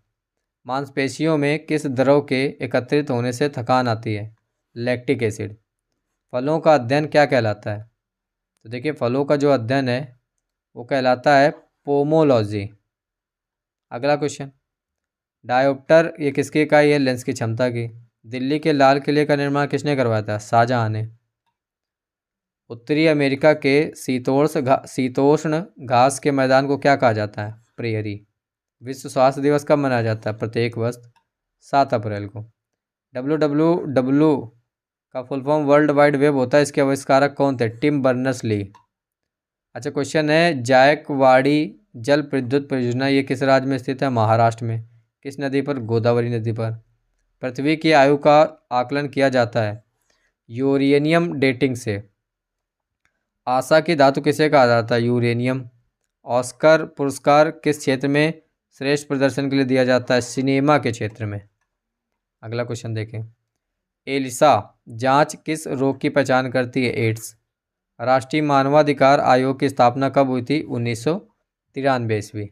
मांसपेशियों में किस द्रव के एकत्रित होने से थकान आती है? Lactic acid. फलों का अध्ययन क्या कहलाता है? तो देखिए, फलों का जो अध्ययन है वो कहलाता है पोमोलॉजी। अगला क्वेश्चन। डायोप्टर ये किसकी इकाई है? लेंस की क्षमता की। दिल्ली के लाल किले का निर्माण किसने करवाया था? शाहजहां ने। उत्तरी अमेरिका के शीतोष्ण घास के मैदान को क्या कहा जाता है? प्रेयरी। विश्व स्वास्थ्य दिवस कब मनाया जाता है? प्रत्येक वर्ष 7 अप्रैल को। WWW का full form world wide web होता है, इसके आविष्कारक कौन थे? Tim Berners-Lee. अच्छा, क्वेश्चन है जायकवाड़ी जल विद्युत परियोजना ये किस राज्य में स्थित है? महाराष्ट्र में। किस नदी पर? गोदावरी नदी पर। पृथ्वी की आयु का आकलन किया जाता है यूरेनियम डेटिंग से। आशा की धातु किसे कहा जाता है? यूरेनियम। ऑस्कर पुरस्कार किस क्षेत्र में श्रेष्ठ प्रदर्शन के लिए दिया जाता है? सिनेमा के क्षेत्र में। अगला क्वेश्चन देखें। एलिसा जांच किस रोग की पहचान करती है? एड्स। राष्ट्रीय मानवाधिकार आयोग की स्थापना कब हुई थी? 1993 ईस्वी।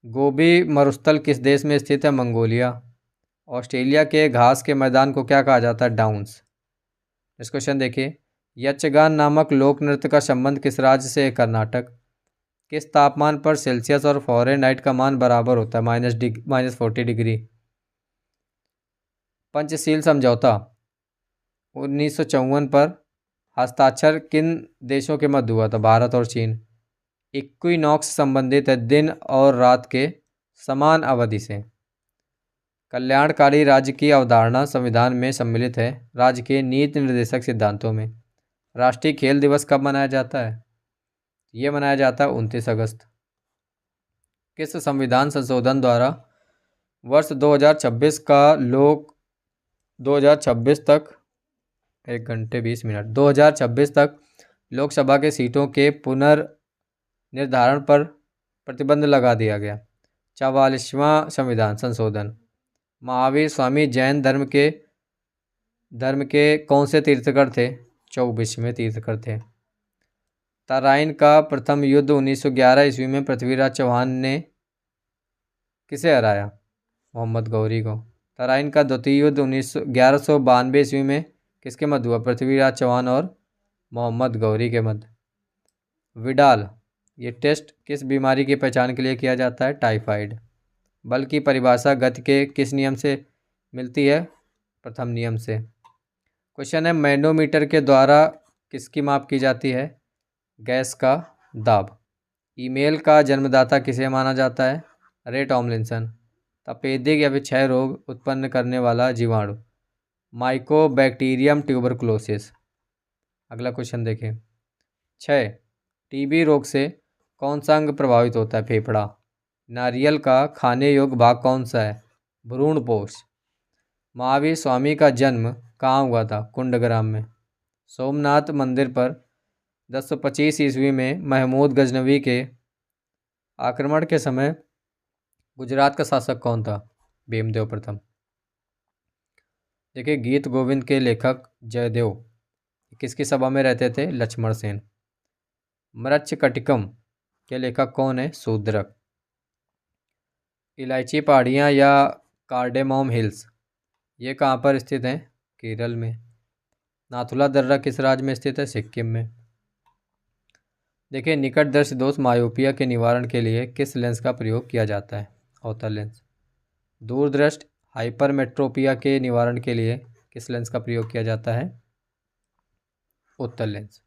गोबी मरुस्थल किस देश में स्थित है? मंगोलिया। ऑस्ट्रेलिया के घास के मैदान को क्या कहा जाता है? डाउन्स। इस क्वेश्चन देखिए। यक्षगान नामक लोक नृत्य का संबंध किस राज्य से है? कर्नाटक। किस तापमान पर सेल्सियस और फ़ारेनहाइट का मान बराबर होता है? -40 डिग्री। पंचशील समझौता 1954 पर हस्ताक्षर किन देशों के मध्य हुआ था? भारत और चीन। इक्विनॉक्स संबंधित है दिन और रात के समान अवधि से। कल्याणकारी राज्य की अवधारणा संविधान में सम्मिलित है राज्य के नीति निर्देशक सिद्धांतों में। राष्ट्रीय खेल दिवस कब मनाया जाता है? ये मनाया जाता है 29 अगस्त। किस संविधान संशोधन द्वारा वर्ष 2026 का लोक 2026 तक 1 घंटे 20 मिनट 2026 तक लोकसभा के सीटों के पुनर्निर्धारण पर प्रतिबंध लगा दिया गया? 44वां संविधान संशोधन। महावीर स्वामी जैन धर्म के कौन से तीर्थकर थे? 24वें तीर्थकर थे। तराइन का प्रथम युद्ध 1911 ईस्वी में पृथ्वीराज चौहान ने किसे हराया? मोहम्मद गौरी को। तराइन का द्वितीय युद्ध 1192 ईस्वी में किसके मध्य हुआ? पृथ्वीराज चौहान और मोहम्मद गौरी के मध्य। विडाल ये टेस्ट किस बीमारी की पहचान के लिए किया जाता है? टाइफाइड। बल की परिभाषा गति के किस नियम से मिलती है? प्रथम नियम से। क्वेश्चन है मैनोमीटर के द्वारा किसकी माप की जाती है? गैस का दाब। ईमेल का जन्मदाता किसे माना जाता है? रे टॉमलिंसन। तपेदिक या फिर क्षय रोग उत्पन्न करने वाला जीवाणु? Mycobacterium tuberculosis. अगला क्वेश्चन देखें। 6 टीबी रोग से कौन सा अंग प्रभावित होता है? फेफड़ा। नारियल का खाने योग्य भाग कौन सा है? भ्रूणपोष। महावीर स्वामी का जन्म कहाँ हुआ था? कुंडग्राम में। सोमनाथ मंदिर पर 1025 ईस्वी में महमूद गजनवी के आक्रमण के समय गुजरात का शासक कौन था? भीमदेव प्रथम। देखिए गीत गोविंद के लेखक जयदेव किसकी सभा में रहते थे? लक्ष्मण सेन। मृच्छकटिकम के लेखक कौन है? शूद्रक। इलायची पहाड़ियाँ या कार्डेमोम हिल्स ये कहाँ पर स्थित हैं? केरल में। नाथुला दर्रा किस राज्य में स्थित है? सिक्किम में। देखिए निकटदर्शी दोष मायोपिया के निवारण के लिए किस लेंस का प्रयोग किया जाता है? अवतल लेंस। दूरदृष्ट हाइपरमेट्रोपिया के निवारण के लिए किस लेंस का प्रयोग किया जाता है? उत्तल लेंस।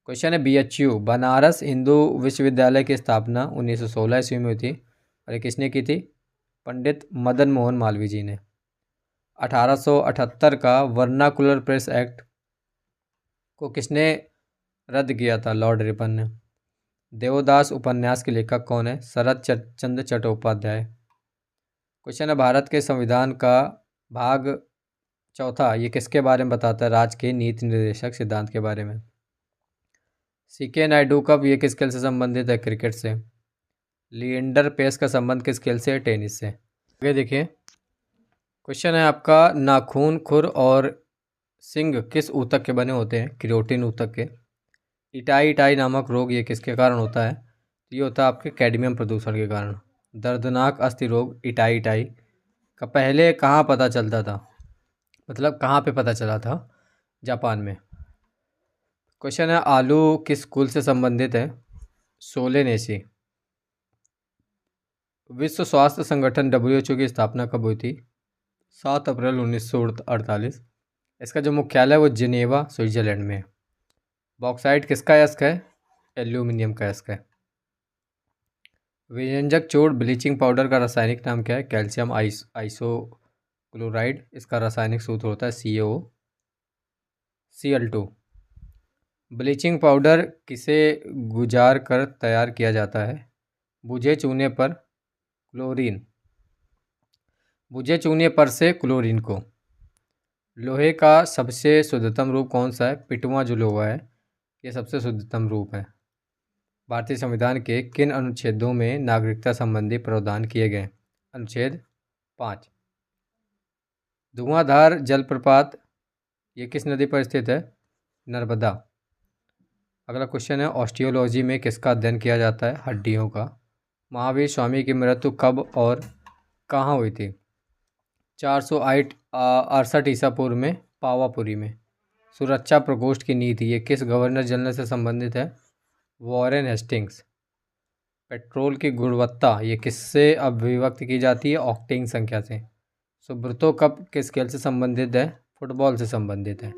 क्वेश्चन है BHU बनारस हिंदू विश्वविद्यालय की स्थापना 1916 ईस्वी में हुई थी और ये किसने की थी? पंडित मदन मोहन मालवीय जी ने। 1878 का वर्नाकुलर प्रेस एक्ट को किसने रद्द किया था? लॉर्ड रिपन ने। देवदास उपन्यास के लेखक कौन है? शरत चंद्र चट्टोपाध्याय। क्वेश्चन है भारत के संविधान का भाग चौथा ये किसके बारे में बताता है? राज्य के नीति निर्देशक सिद्धांत के बारे में। CK नायडू कप ये किस खेल से संबंधित है? क्रिकेट से। लिएंडर पेस का संबंध किस खेल से है? टेनिस से। आगे देखिए क्वेश्चन है आपका नाखून खुर और सिंग किस ऊतक के बने होते हैं? क्रियोटिन ऊतक के। इटाई नामक रोग ये किसके कारण होता है? ये होता है आपके कैडमियम प्रदूषण के कारण। दर्दनाक अस्थि रोग इटाई का पहले कहाँ पता चलता था? मतलब कहाँ पे पता चला था? जापान में। क्वेश्चन है आलू किस कुल से संबंधित है? सोलेनेसी। विश्व स्वास्थ्य संगठन WHO की स्थापना कब हुई थी? 7 अप्रैल 1948। इसका जो मुख्यालय है वो जिनेवा स्विट्जरलैंड में। बॉक्साइट किसका अयस्क है? एल्यूमिनियम का अयस्क है। व्यंजक चूर्ण ब्लीचिंग पाउडर का रासायनिक नाम क्या है? कैल्शियम आइसोक्लोराइड। इसका रासायनिक सूत्र होता है CaOCl2। ब्लीचिंग पाउडर किसे गुजार कर तैयार किया जाता है? बुझे चूने पर क्लोरीन। बुझे चूने पर से क्लोरीन को। लोहे का सबसे शुद्धतम रूप कौन सा है? पिटवा जो लोहा है ये सबसे शुद्धतम रूप है। भारतीय संविधान के किन अनुच्छेदों में नागरिकता संबंधी प्रावधान किए गए? अनुच्छेद 5। धुआंधार जलप्रपात ये किस नदी पर स्थित है? नर्मदा। अगला क्वेश्चन है, ऑस्टियोलॉजी में किसका अध्ययन किया जाता है? हड्डियों का। महावीर स्वामी की मृत्यु कब और कहाँ हुई थी? 468 ईसा पूर्व में पावापुरी में। सुरक्षा प्रकोष्ठ की नीति ये किस गवर्नर जनरल से संबंधित है? Warren Hastings. पेट्रोल की गुणवत्ता ये किससे अभिव्यक्त की जाती है? ऑक्टेन संख्या से। सुब्रतो कप किस खेल से संबंधित है? फुटबॉल से संबंधित है।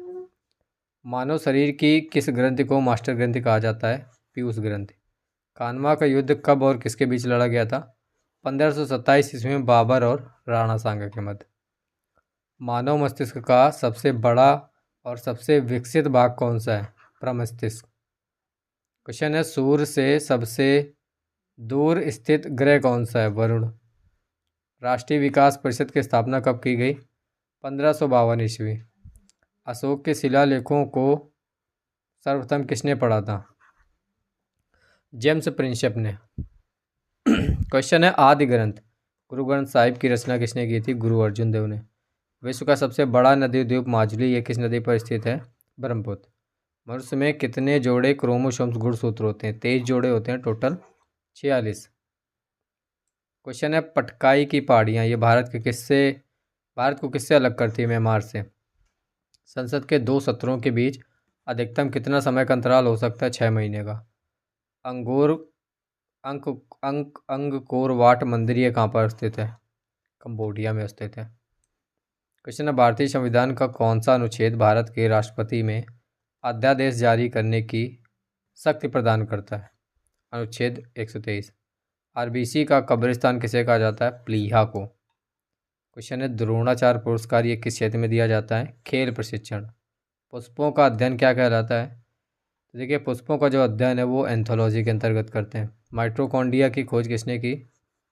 मानव शरीर की किस ग्रंथि को मास्टर ग्रंथि कहा जाता है? पीयूष ग्रंथि। कानवा का युद्ध कब और किसके बीच लड़ा गया था? 1527 ईस्वी में बाबर और राणा सांगा के मध्य। मानव मस्तिष्क का सबसे बड़ा और सबसे विकसित भाग कौन सा है? प्रमस्तिष्क। क्वेश्चन है, सूर्य से सबसे दूर स्थित ग्रह कौन सा है? वरुण। राष्ट्रीय विकास परिषद की स्थापना कब की गई? 1552 ईस्वी। अशोक के शिलालेखों को सर्वप्रथम किसने पढ़ा था? जेम्स प्रिंसेप ने। क्वेश्चन है, आदि ग्रंथ गुरु ग्रंथ साहिब की रचना किसने की थी? गुरु अर्जुन देव ने। विश्व का सबसे बड़ा नदी द्वीप माजुली ये किस नदी पर स्थित है? ब्रह्मपुत्र। मनुष्य में कितने जोड़े क्रोमोसोम्स गुणसूत्र होते हैं? 23 जोड़े होते हैं टोटल, 46। क्वेश्चन है, पटकाई की पहाड़ियाँ ये भारत को किससे अलग करती है? म्यांमार से। संसद के 2 सत्रों के बीच अधिकतम कितना समय का अंतराल हो सकता है? 6 महीने का। अंगकोर वाट मंदिर ये कहाँ पर स्थित है? कंबोडिया में स्थित है। क्वेश्चन है, भारतीय संविधान का कौन सा अनुच्छेद भारत के राष्ट्रपति में अध्यादेश जारी करने की शक्ति प्रदान करता है? अनुच्छेद 123। आरबीसी का कब्रिस्तान किसे कहा जाता है? प्लीहा को। क्वेश्चन है, द्रोणाचार्य पुरस्कार ये किस क्षेत्र में दिया जाता है? खेल प्रशिक्षण। पुष्पों का अध्ययन क्या कहलाता है? तो देखिए, पुष्पों का जो अध्ययन है वो एंथोलॉजी के अंतर्गत करते हैं। माइटोकॉन्ड्रिया की खोज किसने की?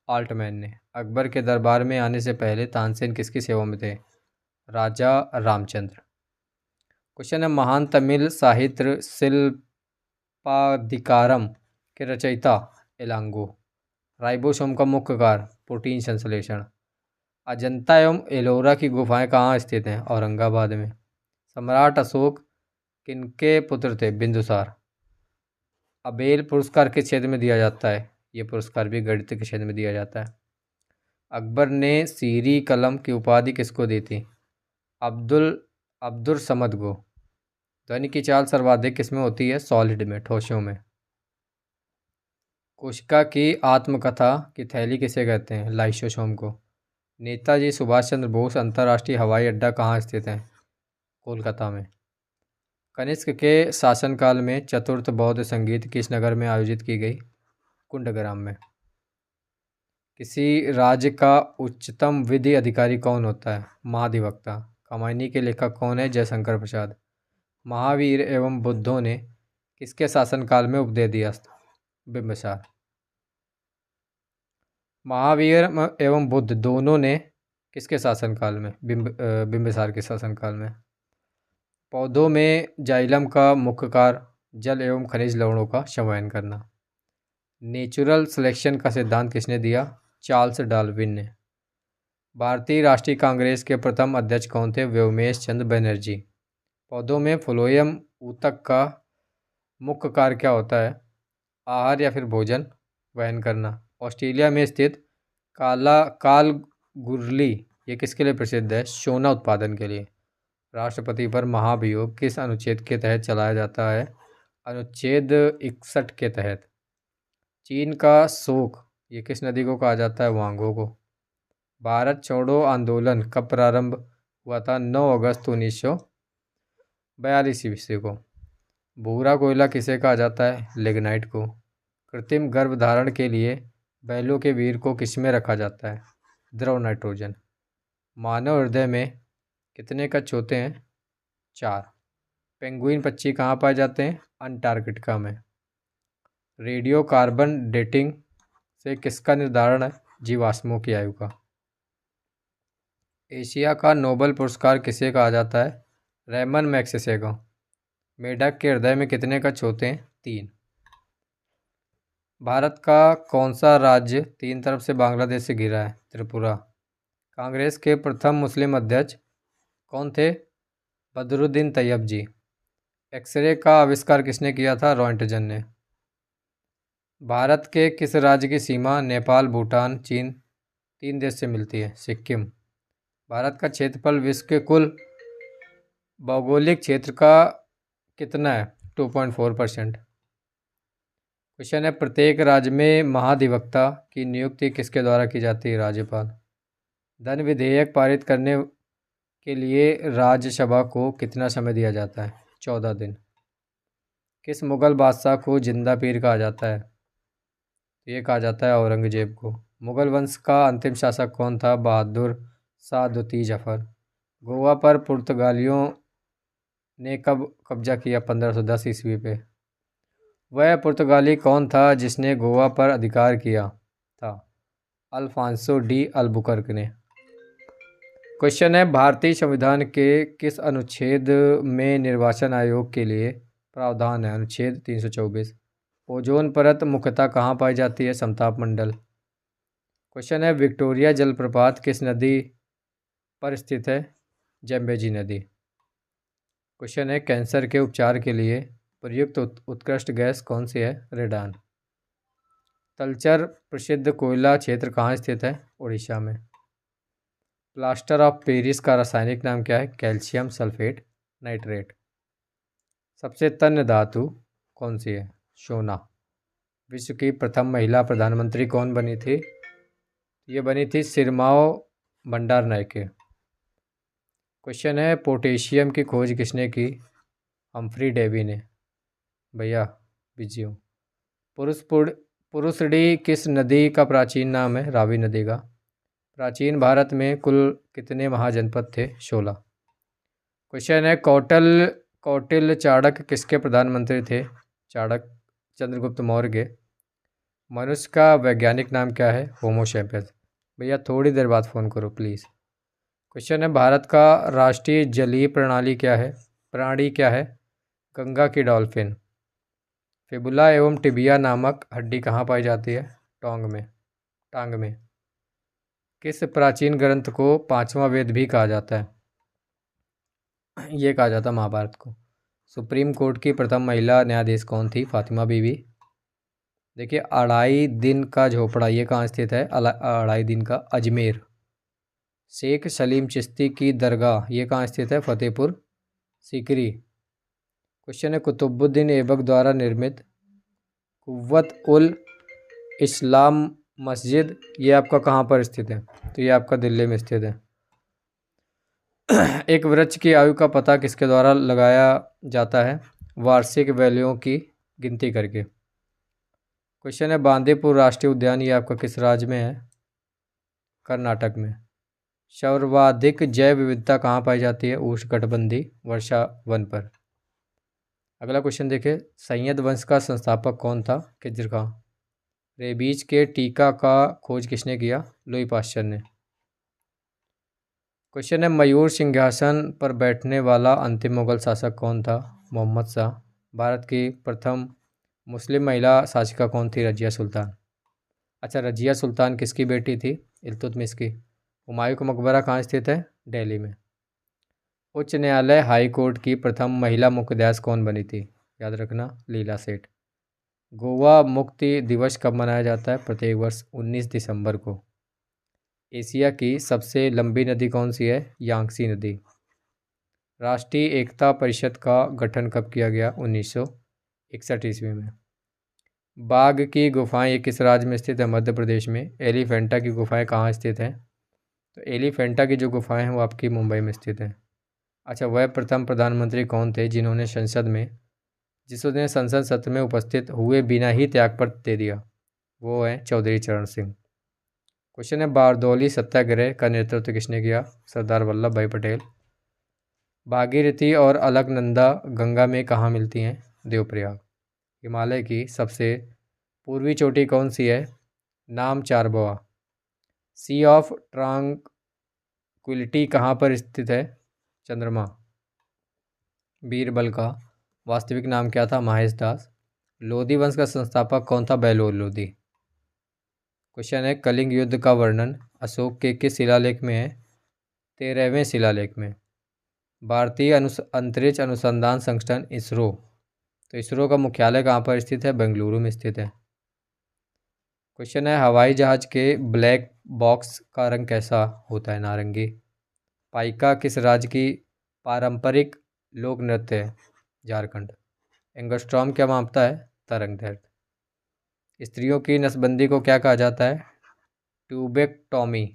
आल्टमैन ने। अकबर के दरबार में आने से पहले तानसेन किसकी सेवा में थे? राजा रामचंद्र। क्वेश्चन है, महान तमिल साहित्य शिल्पाधिकारम के रचयिता एलांगो। राइबोसोम का मुख्य कार्य प्रोटीन संश्लेषण। अजंता एवं एलोरा की गुफाएं कहाँ स्थित हैं? औरंगाबाद में। सम्राट अशोक किनके पुत्र थे? बिंदुसार। अबेल पुरस्कार किस क्षेत्र में दिया जाता है? ये पुरस्कार भी गणित के क्षेत्र में दिया जाता है। अकबर ने सीरी कलम की उपाधि किसको दी थी? अब्दुल समद को। ध्वनि की चाल सर्वाधिक किसमें होती है? सॉलिड में, ठोसों में। कोशिका की आत्मकथा की थैली किसे कहते हैं? लाइसोसोम को। नेताजी सुभाष चंद्र बोस अंतर्राष्ट्रीय हवाई अड्डा कहाँ स्थित है? कोलकाता में। कनिष्क के शासनकाल में चतुर्थ बौद्ध संगीत किस नगर में आयोजित की गई? कुंडग्राम में। किसी राज्य का उच्चतम विधि अधिकारी कौन होता है? महाधिवक्ता। कामायनी के लेखक कौन है? जयशंकर प्रसाद। महावीर एवं बुद्धों ने किसके शासनकाल में उपदेश दिया? बिंबिसार। महावीर एवं बुद्ध दोनों ने किसके शासनकाल में? बिंबिसार के शासनकाल में। पौधों में जाइलम का मुख्य कार्य जल एवं खनिज लवणों का संवहन करना। नेचुरल सिलेक्शन का सिद्धांत किसने दिया? चार्ल्स डार्विन ने। भारतीय राष्ट्रीय कांग्रेस के प्रथम अध्यक्ष कौन थे? व्योमेश चंद्र बनर्जी। पौधों में फ्लोएम ऊतक का मुख्य कार्य क्या होता है? आहार या फिर भोजन वहन करना। ऑस्ट्रेलिया में स्थित कालगुरली ये किसके लिए प्रसिद्ध है? सोना उत्पादन के लिए। राष्ट्रपति पर महाभियोग किस अनुच्छेद के तहत चलाया जाता है? अनुच्छेद 61 के तहत। चीन का शोक ये किस नदी को कहा जाता है? वांगो को। भारत छोड़ो आंदोलन कब प्रारंभ हुआ था? 9 अगस्त 1942 ईस्वी को। भूरा कोयला किसे कहा जाता है? लिग्नाइट को। कृत्रिम गर्भधारण के लिए बैलों के वीर को किसमें रखा जाता है? द्रव नाइट्रोजन। मानव हृदय में कितने कक्ष होते हैं? 4। पेंगुइन पक्षी कहाँ पाए जाते हैं? अंटार्कटिका में। रेडियो कार्बन डेटिंग से किसका निर्धारण है? जीवाश्मों की आयु का। एशिया का नोबेल पुरस्कार किसे कहा जाता है? रेमन मैग्सेसे को। मेढक के हृदय में कितने कक्ष होते हैं? 3। भारत का कौन सा राज्य 3 तरफ से बांग्लादेश से घिरा है? त्रिपुरा। कांग्रेस के प्रथम मुस्लिम अध्यक्ष कौन थे? बदरुद्दीन तैयब जी। एक्सरे का आविष्कार किसने किया था? रॉयटजन ने। भारत के किस राज्य की सीमा नेपाल, भूटान, चीन 3 देश से मिलती है? सिक्किम। भारत का क्षेत्रफल विश्व के कुल भौगोलिक क्षेत्र का कितना है? 2.4%। क्वेश्चन है, प्रत्येक राज्य में महाधिवक्ता की नियुक्ति किसके द्वारा की जाती है? राज्यपाल। धन विधेयक पारित करने के लिए राज्यसभा को कितना समय दिया जाता है? 14 दिन। किस मुगल बादशाह को जिंदा पीर कहा जाता है? ये कहा जाता है औरंगजेब को। मुगल वंश का अंतिम शासक कौन था? बहादुर शाह द्वितीय जफर। गोवा पर पुर्तगालियों ने कब कब्जा किया? 1510 ईस्वी पे। वह पुर्तगाली कौन था जिसने गोवा पर अधिकार किया था? अल्फांसो डी अल्बुकर्क ने। क्वेश्चन है, भारतीय संविधान के किस अनुच्छेद में निर्वाचन आयोग के लिए प्रावधान है? अनुच्छेद 324। ओजोन परत मुख्यतः कहाँ पाई जाती है? समताप मंडल। क्वेश्चन है, विक्टोरिया जलप्रपात किस नदी पर स्थित है? जैम्बेजी नदी। क्वेश्चन है, कैंसर के उपचार के लिए प्रयुक्त उत्कृष्ट गैस कौन सी है? रेडान। तलचर प्रसिद्ध कोयला क्षेत्र कहाँ स्थित है? उड़ीसा में। प्लास्टर ऑफ पेरिस का रासायनिक नाम क्या है? Calcium sulphate nitrate. सबसे तन्य धातु कौन सी है? सोना। विश्व की प्रथम महिला प्रधानमंत्री कौन बनी थी? ये बनी थी सिरमाओ भंडार नायके। क्वेश्चन है, पोटेशियम की खोज किसने की? हम्फ्री डेवी ने। भैया बिजी हूँ। पुरुषड़ी किस नदी का प्राचीन नाम है? रावी नदी का। प्राचीन भारत में कुल कितने महाजनपद थे? 16। क्वेश्चन है, कौटिल्य चाणक्य किसके प्रधानमंत्री थे? चाणक्य चंद्रगुप्त मौर्य। मनुष्य का वैज्ञानिक नाम क्या है? Homo sapiens. भैया थोड़ी देर बाद फ़ोन करो प्लीज़। क्वेश्चन है, भारत का राष्ट्रीय जलीय प्राणी क्या है? गंगा की डॉल्फिन। फिबुला एवं टिबिया नामक हड्डी कहाँ पाई जाती है? टांग में। किस प्राचीन ग्रंथ को 5वां वेद भी कहा जाता है? ये कहा जाता महाभारत को। सुप्रीम कोर्ट की प्रथम महिला न्यायाधीश कौन थी? फातिमा बीवी। देखिए, अढ़ाई दिन का झोपड़ा ये कहाँ स्थित है? अढ़ाई दिन का अजमेर। शेख सलीम चिश्ती की दरगाह ये कहाँ स्थित है? फतेहपुर सीकरी। क्वेश्चन है, कुतुबुद्दीन ऐबक द्वारा निर्मित कुव्वत उल इस्लाम मस्जिद ये आपका कहाँ पर स्थित है? तो ये आपका दिल्ली में स्थित है। एक वृक्ष की आयु का पता किसके द्वारा लगाया जाता है? वार्षिक वैल्यूओं की गिनती करके। क्वेश्चन है, बांदीपुर राष्ट्रीय उद्यान ये आपका किस राज्य में है? कर्नाटक में। सर्वाधिक जैव विविधता कहाँ पाई जाती है? उष्णकटिबंधीय वर्षा वन पर। अगला क्वेश्चन देखिए, सैयद वंश का संस्थापक कौन था? खिज्र खां। रेबीज के टीका का खोज किसने किया? लुई पाश्चर ने। क्वेश्चन है, मयूर सिंहासन पर बैठने वाला अंतिम मुगल शासक कौन था? मोहम्मद शाह। भारत की प्रथम मुस्लिम महिला शासिका कौन थी? रजिया सुल्तान। अच्छा, रजिया सुल्तान किसकी बेटी थी? इल्तुतमिश की। हुमायूं का मकबरा कहाँ स्थित है? दिल्ली में। उच्च न्यायालय हाई कोर्ट की प्रथम महिला मुख्याधीश कौन बनी थी? याद रखना, लीला सेठ। गोवा मुक्ति दिवस कब मनाया जाता है? प्रत्येक वर्ष 19 दिसंबर को। एशिया की सबसे लंबी नदी कौन सी है? यांगसी नदी। राष्ट्रीय एकता परिषद का गठन कब किया गया? 1961 ईस्वी में। बाघ की गुफाएं ये किस राज्य में स्थित है? मध्य प्रदेश में। एलिफेंटा की गुफाएं कहाँ स्थित हैं? तो एलिफेंटा की जो गुफाएं हैं वो आपकी मुंबई में स्थित हैं। अच्छा, वह प्रथम प्रधानमंत्री कौन थे जिन्होंने संसद सत्र में उपस्थित हुए बिना ही त्यागपत्र दे दिया? वो है चौधरी चरण सिंह। क्वेश्चन है, बारदौली सत्याग्रह का नेतृत्व किसने किया? सरदार वल्लभ भाई पटेल। भागीरथी और अलकनंदा गंगा में कहाँ मिलती हैं? देवप्रयाग। हिमालय की सबसे पूर्वी चोटी कौन सी है? नाम चारबोआ। सी ऑफ क्विलिटी कहाँ पर स्थित है? चंद्रमा। बीरबल का वास्तविक नाम क्या था? महेश दास। लोधी वंश का संस्थापक कौन था? बहलोल लोधी। क्वेश्चन है कलिंग युद्ध का वर्णन अशोक के किस शिलालेख में है? 13वें शिलालेख में। भारतीय अंतरिक्ष अनुसंधान संगठन इसरो, तो इसरो का मुख्यालय कहाँ पर स्थित है? बेंगलुरु में स्थित है। क्वेश्चन है हवाई जहाज के ब्लैक बॉक्स का रंग कैसा होता है? नारंगी। पाइका किस राज्य की पारंपरिक लोक नृत्य है? झारखंड। एंगस्ट्रॉम क्या मापता है? तरंगदैर्घ्य। स्त्रियों की नसबंदी को क्या कहा जाता है? ट्यूबेक्टॉमी।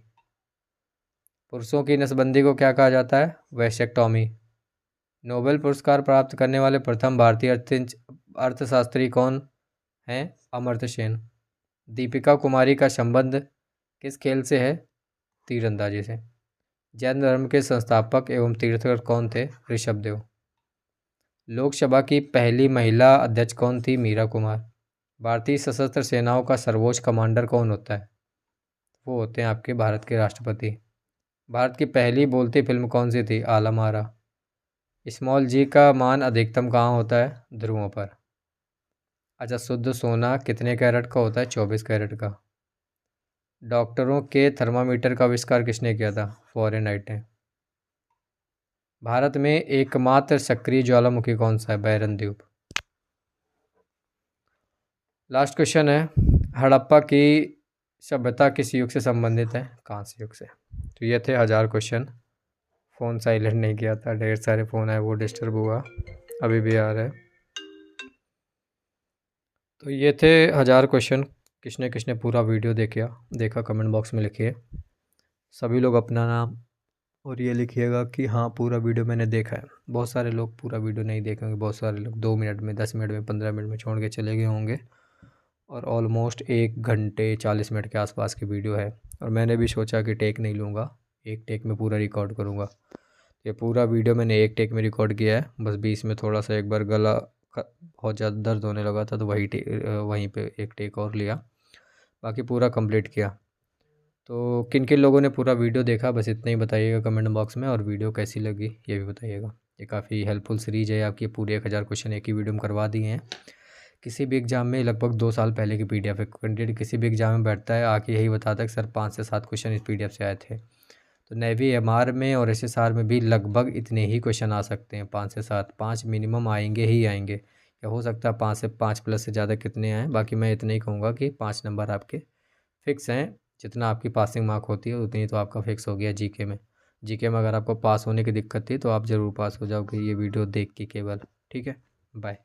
पुरुषों की नसबंदी को क्या कहा जाता है? वैसेक्टॉमी। नोबेल पुरस्कार प्राप्त करने वाले प्रथम भारतीय अर्थशास्त्री कौन हैं? अमर्त्य सेन। दीपिका कुमारी का संबंध किस खेल से है? तीरंदाजी से। जैन धर्म के संस्थापक एवं तीर्थकर कौन थे? ऋषभदेव। लोकसभा की पहली महिला अध्यक्ष कौन थी? मीरा कुमार। भारतीय सशस्त्र सेनाओं का सर्वोच्च कमांडर कौन होता है? वो होते हैं आपके भारत के राष्ट्रपति। भारत की पहली बोलती फिल्म कौन सी थी? आलम आरा। स्मॉल जी का मान अधिकतम कहाँ होता है? ध्रुवों पर। अच्छा, शुद्ध सोना कितने कैरेट का होता है? 24 कैरेट का। डॉक्टरों के थर्मामीटर का आविष्कार किसने किया था? फॉरेनहाइट ने। भारत में एकमात्र सक्रिय ज्वालामुखी कौन सा है? बैरन द्वीप। लास्ट क्वेश्चन है हड़प्पा की सभ्यता किस युग से संबंधित है? कांस्य युग से। तो ये थे 1000 क्वेश्चन। फ़ोन साइलेंट नहीं किया था, ढेर सारे फ़ोन आए वो डिस्टर्ब हुआ, अभी भी आ रहा है। तो ये थे 1000 क्वेश्चन। किसने किसने पूरा वीडियो देखा कमेंट बॉक्स में लिखिए। सभी लोग अपना नाम और ये लिखिएगा कि हाँ पूरा वीडियो मैंने देखा है। बहुत सारे लोग पूरा वीडियो नहीं देखेंगे, बहुत सारे लोग 2 मिनट में, 10 मिनट में, 15 मिनट में छोड़ के चले गए होंगे। और ऑलमोस्ट 1 घंटे 40 मिनट के आसपास की वीडियो है। और मैंने भी सोचा कि टेक नहीं लूँगा, एक टेक में पूरा रिकॉर्ड करूँगा। ये पूरा वीडियो मैंने एक टेक में रिकॉर्ड किया है, बस बीच में थोड़ा सा एक बार गला बहुत ज़्यादा दर्द होने लगा था तो वहीं पे एक टेक और लिया, बाकी पूरा कंप्लीट किया। तो किन किन लोगों ने पूरा वीडियो देखा बस इतना ही बताइएगा कमेंट बॉक्स में, और वीडियो कैसी लगी ये भी बताइएगा। ये काफ़ी हेल्पफुल सीरीज़ है आपकी, पूरे 1000 क्वेश्चन एक ही वीडियो में करवा दिए हैं। किसी भी एग्ज़ाम में लगभग 2 साल पहले की PDF है। कैंडिडेट किसी भी एग्ज़ाम में बैठता है आके यही बताता है कि सर 5 से 7 क्वेश्चन इस PDF से आए थे। तो नेवी MR में और SSR में भी लगभग इतने ही क्वेश्चन आ सकते हैं, 5 से 7, 5 मिनिमम आएंगे ही आएंगे, या हो सकता है 5 से 5 प्लस से ज़्यादा कितने आएँ। बाकी मैं इतना ही कहूँगा कि 5 नंबर आपके फ़िक्स हैं। जितना आपकी पासिंग मार्क होती है उतनी तो आपका फ़िक्स हो गया जीके में। जीके में अगर आपको पास होने की दिक्कत थी तो आप ज़रूर पास हो जाओगे ये वीडियो देख के केवल। ठीक है, बाय।